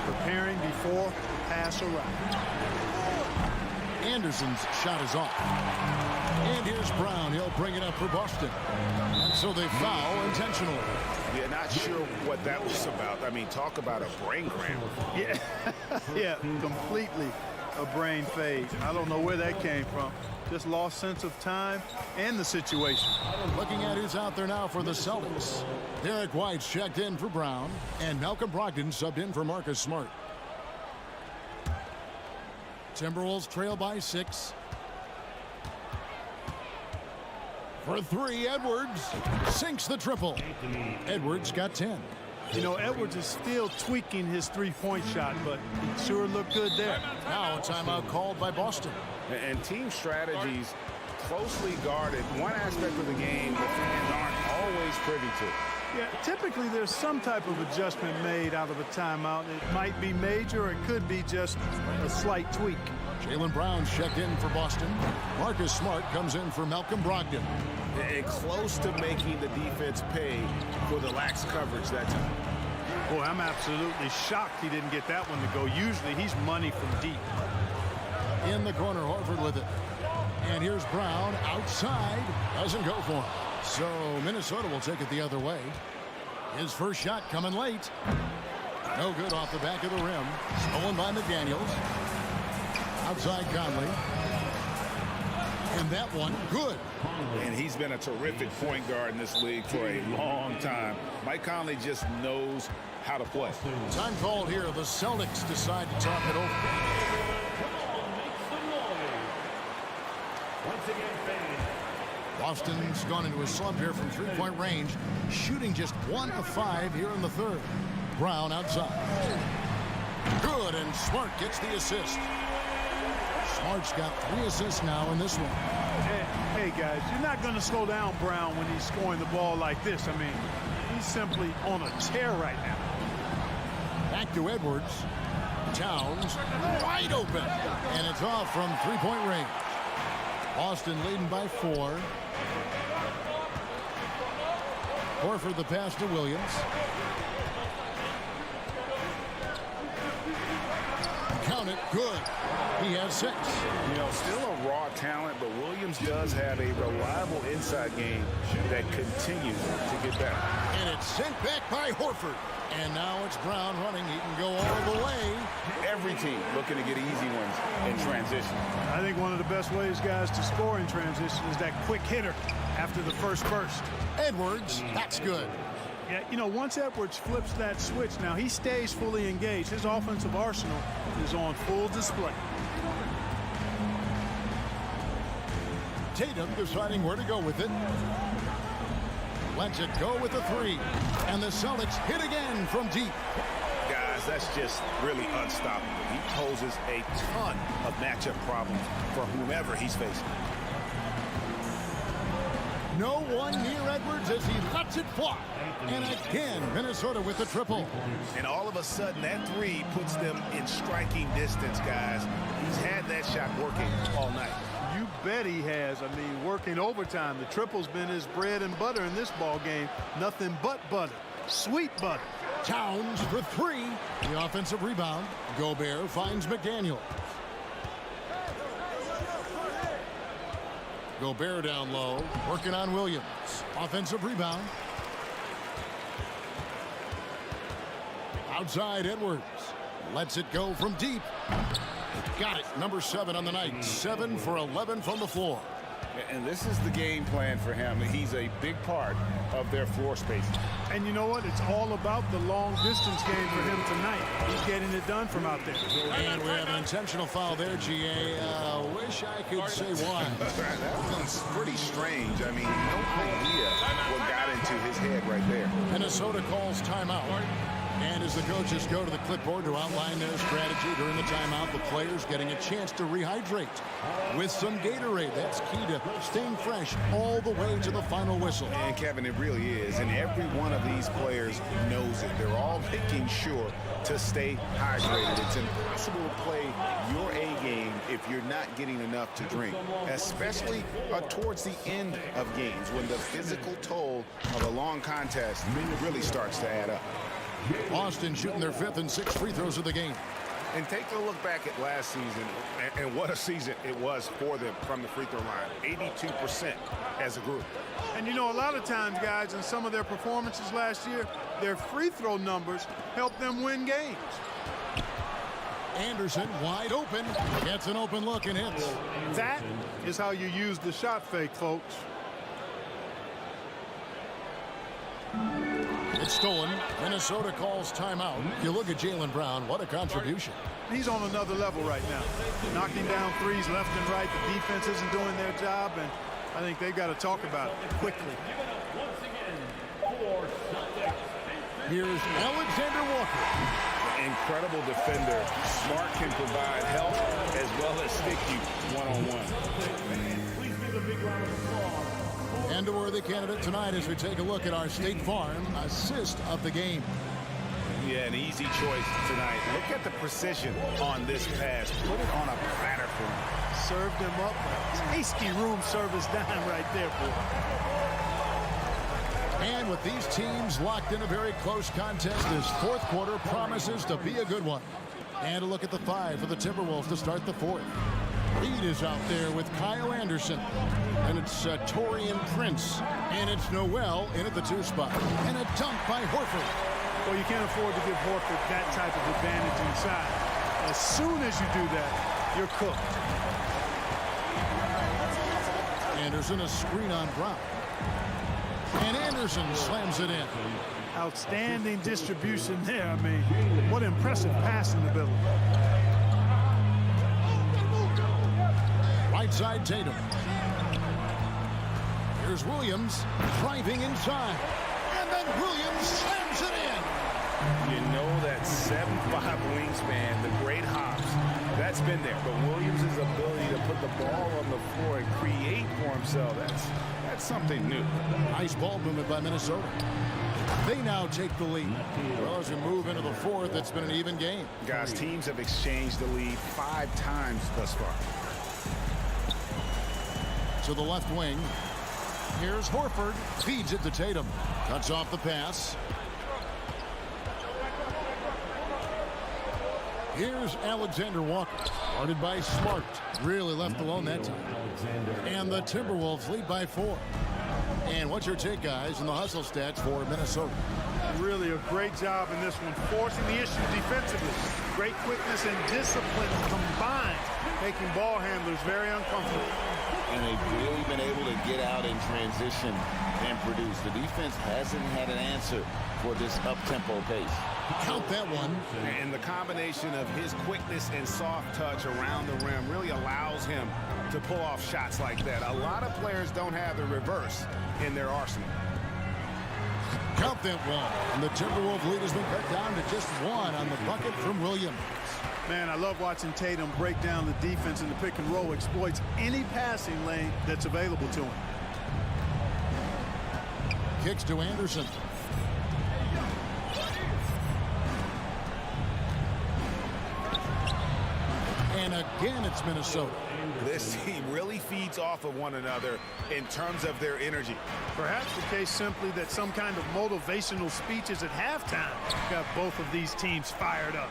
Speaker 10: Preparing before pass around.
Speaker 4: Anderson's shot is off. And here's Brown. He'll bring it up for Boston. So they foul intentionally.
Speaker 7: Yeah, not sure what that was about. I mean, talk about a brain cramp.
Speaker 10: Yeah, yeah, completely a brain fade. I don't know where that came from. Just lost sense of time and the situation.
Speaker 4: Looking at who's out there now for the Celtics. Derek White's checked in for Brown. And Malcolm Brogdon subbed in for Marcus Smart. Timberwolves trail by 6. For 3, Edwards sinks the triple. Edwards got 10.
Speaker 10: You know, Edwards is still tweaking his three-point shot, but it sure looked good there.
Speaker 4: Now a timeout called by Boston.
Speaker 7: And team strategies closely guarded. One aspect of the game the fans aren't always privy to.
Speaker 10: Yeah, typically there's some type of adjustment made out of a timeout. It might be major, or it could be just a slight tweak.
Speaker 4: Jaylen Brown's checked in for Boston. Marcus Smart comes in for Malcolm Brogdon.
Speaker 7: And close to making the defense pay for the lax coverage that time.
Speaker 10: Boy, I'm absolutely shocked he didn't get that one to go. Usually he's money from deep.
Speaker 4: In the corner, Horford with it. And here's Brown outside. Doesn't go for him. So Minnesota will take it the other way. His first shot coming late. No good off the back of the rim. Stolen by McDaniels. Outside Conley. And that one, good.
Speaker 7: And he's been a terrific point guard in this league for a long time. Mike Conley just knows how to play.
Speaker 4: Time called here. The Celtics decide to talk it over. Boston's gone into a slump here from 3-point range, shooting just 1 of 5 here in the third. Brown outside. Good, and Smart gets the assist. Smart's got 3 assists now in this one.
Speaker 10: Hey guys, you're not going to slow down Brown when he's scoring the ball like this. I mean, he's simply on a tear right now.
Speaker 4: Back to Edwards. Towns wide open, and it's off from 3-point range. Boston leading by 4. Horford the pass to Williams. Count it, good. He has 6.
Speaker 7: You know, still a raw talent, but Williams does have a reliable inside game that continues to get better.
Speaker 4: And it's sent back by Horford. And now it's Brown running. He can go all the way.
Speaker 7: Every team looking to get easy ones in transition.
Speaker 10: I think one of the best ways, guys, to score in transition is that quick hitter after the first burst.
Speaker 4: Edwards, that's good.
Speaker 10: Yeah, you know, once Edwards flips that switch, now he stays fully engaged. His offensive arsenal is on full display.
Speaker 4: Tatum deciding where to go with it. Lets it go with a 3. And the Celtics hit again from deep.
Speaker 7: Guys, that's just really unstoppable. He poses a ton of matchup problems for whomever he's facing.
Speaker 4: No one near Edwards as he lets it fly. And again, Minnesota with the triple.
Speaker 7: And all of a sudden, that 3 puts them in striking distance, guys. He's had that shot working all night.
Speaker 10: You bet he has. I mean, working overtime. The triple's been his bread and butter in this ball game. Nothing but butter. Sweet butter.
Speaker 4: Towns for 3. The offensive rebound. Gobert finds McDaniel. Gobert down low. Working on Williams. Offensive rebound. Outside Edwards. Lets it go from deep. Got it. Number 7 on the night. 7 for 11 from the floor.
Speaker 7: And this is the game plan for him. He's a big part of their floor space.
Speaker 10: And you know what? It's all about the long distance game for him tonight. He's getting it done from out there.
Speaker 4: And we have an intentional foul there, GA. Wish I could say why.
Speaker 7: That one's pretty strange. I mean, no idea what got into his head right there.
Speaker 4: Minnesota calls timeout. And as the coaches go to the clipboard to outline their strategy during the timeout, the players getting a chance to rehydrate with some Gatorade. That's key to staying fresh all the way to the final whistle.
Speaker 7: And Kevin, it really is. And every one of these players knows it. They're all making sure to stay hydrated. It's impossible to play your A game if you're not getting enough to drink, especially towards the end of games when the physical toll of a long contest really starts to add up.
Speaker 4: Boston shooting their 5th and 6th free throws of the game.
Speaker 7: And take a look back at last season, and what a season it was for them from the free throw line. 82% as a group.
Speaker 10: And you know, a lot of times, guys, in some of their performances last year, their free throw numbers helped them win games.
Speaker 4: Anderson wide open, gets an open look and hits.
Speaker 10: That is how you use the shot fake, folks.
Speaker 4: It's stolen. Minnesota calls timeout. You look at Jaylen Brown, what a contribution.
Speaker 10: He's on another level right now. Knocking down threes left and right. The defense isn't doing their job, and I think they've got to talk about it quickly.
Speaker 4: Here's Alexander Walker.
Speaker 7: Incredible defender. Smart can provide help as well as stick you one-on-one.
Speaker 4: And a worthy candidate tonight as we take a look at our State Farm assist of the game.
Speaker 7: Yeah, an easy choice tonight. Look at the precision on this pass. Put it on a platter for him.
Speaker 10: Served him up. Tasty room service dime right there, boy.
Speaker 4: And with these teams locked in a very close contest, this fourth quarter promises to be a good one. And a look at the 5 for the Timberwolves to start the fourth. Reed is out there with Kyle Anderson. And it's Torian Prince. And it's Noel in at the 2 spot. And a dunk by Horford.
Speaker 10: Well, you can't afford to give Horford that type of advantage inside. As soon as you do that, you're cooked.
Speaker 4: Anderson, a screen on Brown. And Anderson slams it in.
Speaker 10: Outstanding distribution there. I mean, what impressive passing ability.
Speaker 4: Right side Tatum. Here's Williams driving inside. And then Williams slams it in.
Speaker 7: You know that 7'5" wingspan, the great hops, that's been there. But Williams' ability to put the ball on the floor and create for himself, that's something new.
Speaker 4: Nice ball movement by Minnesota. They now take the lead. Well, as we move into the fourth, it's been an even game.
Speaker 7: Guys, teams have exchanged the lead 5 times thus far.
Speaker 4: To the left wing. Here's Horford. Feeds it to Tatum. Cuts off the pass. Here's Alexander Walker. Guarded by Smart. Really left alone that time. And the Timberwolves lead by 4. And what's your take, guys, in the hustle stats for Minnesota?
Speaker 10: Really a great job in this one, forcing the issue defensively. Great quickness and discipline combined, making ball handlers very uncomfortable.
Speaker 14: And they've really been able to get out in transition and produce. The defense hasn't had an answer for this up-tempo pace.
Speaker 4: Count that one.
Speaker 7: And the combination of his quickness and soft touch around the rim really allows him to pull off shots like that. A lot of players don't have the reverse in their arsenal.
Speaker 4: Count that one. And the Timberwolves lead has been cut down to just 1 on the bucket from Williams.
Speaker 10: Man, I love watching Tatum break down the defense in the pick and roll, exploits any passing lane that's available to him.
Speaker 4: Kicks to Anderson. And again, it's Minnesota.
Speaker 7: This team really feeds off of one another in terms of their energy.
Speaker 10: Perhaps the case simply that some kind of motivational speeches at halftime got both of these teams fired up.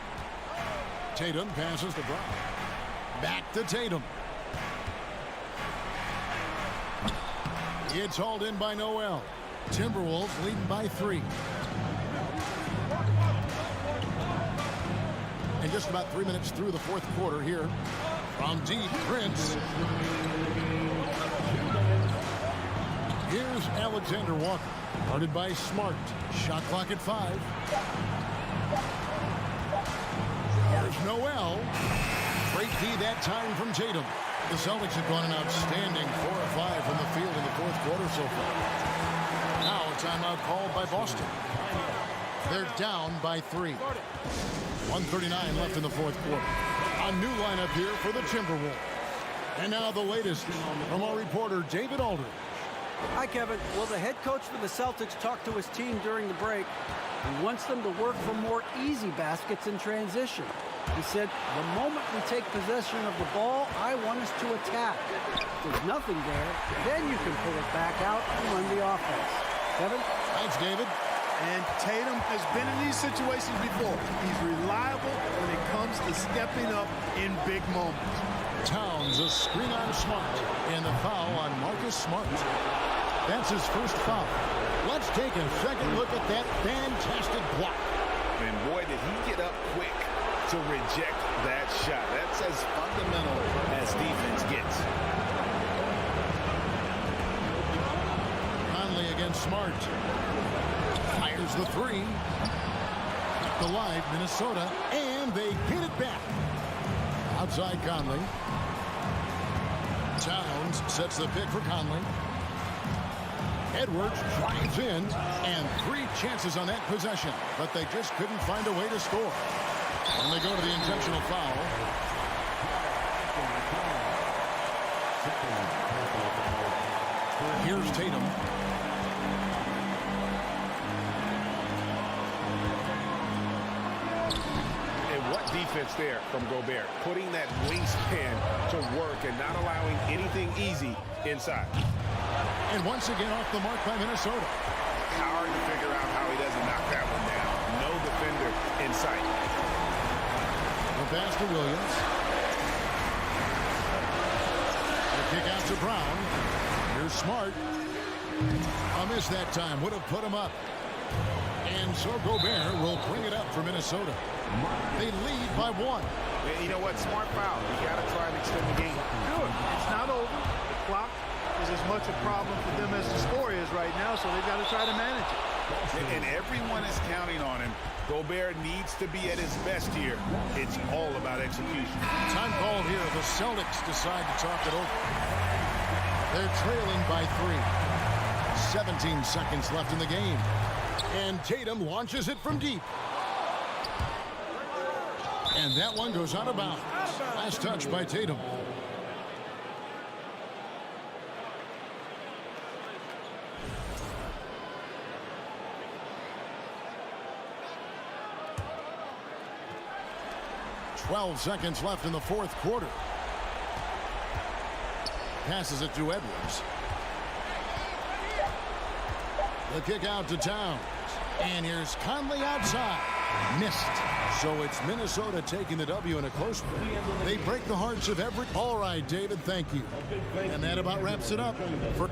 Speaker 4: Tatum passes to Brown. Back to Tatum. It's hauled in by Noel. Timberwolves leading by 3. And just about 3 minutes through the fourth quarter here. From deep, Prince. Alexander Walker. Guarded by Smart. Shot clock at 5. Here's Noel. Great D that time from Tatum. The Celtics have gone an outstanding 4 of 5 from the field in the fourth quarter so far. Now a timeout called by Boston. They're down by 3. 1:39 left in the fourth quarter. A new lineup here for the Timberwolves. And now the latest from our reporter, David Aldridge.
Speaker 12: Hi, Kevin. Well, the head coach for the Celtics talked to his team during the break. He wants them to work for more easy baskets in transition. He said, the moment we take possession of the ball, I want us to attack. If there's nothing there, then you can pull it back out and run the offense. Kevin?
Speaker 4: Thanks, David.
Speaker 10: And Tatum has been in these situations before. He's reliable when it comes to stepping up in big moments.
Speaker 4: Towns, a screen on Smart, and a foul on Marcus Smart. That's his first foul. Let's take a second look at that fantastic block.
Speaker 7: And boy, did he get up quick to reject that shot. That's as fundamental as defense gets.
Speaker 4: Conley against Smart. Fires the 3. Kept alive, Minnesota, and they get it back. Outside Conley. Towns sets the pick for Conley. Edwards drives in, and 3 chances on that possession, but they just couldn't find a way to score. And they go to the intentional foul. Here's Tatum.
Speaker 7: What defense there from Gobert, putting that wingspan to work and not allowing anything easy inside.
Speaker 4: And once again off the mark by Minnesota.
Speaker 7: Hard to figure out how he doesn't knock that one down. No defender in sight.
Speaker 4: The pass to Williams. The kick out to Brown. Here's Smart. A miss that time. Would have put him up. And so Gobert will bring it up for Minnesota. They lead by 1.
Speaker 7: And you know what? Smart foul. You got to try and extend the game.
Speaker 10: Good. It's not over. The clock is as much a problem for them as the score is right now, so they've got to try to manage it.
Speaker 7: And everyone is counting on him. Gobert needs to be at his best here. It's all about execution.
Speaker 4: Time called here. The Celtics decide to talk it over. They're trailing by 3. 17 seconds left in the game. And Tatum launches it from deep. And that one goes out of bounds. Last touch by Tatum. "12 seconds left in the fourth quarter. Passes it to Edwards. The kick out to Towns. And here's Conley outside. Missed. So it's Minnesota taking the W in a close one. They break the hearts of every... All right, David, thank you. And that about wraps it up for...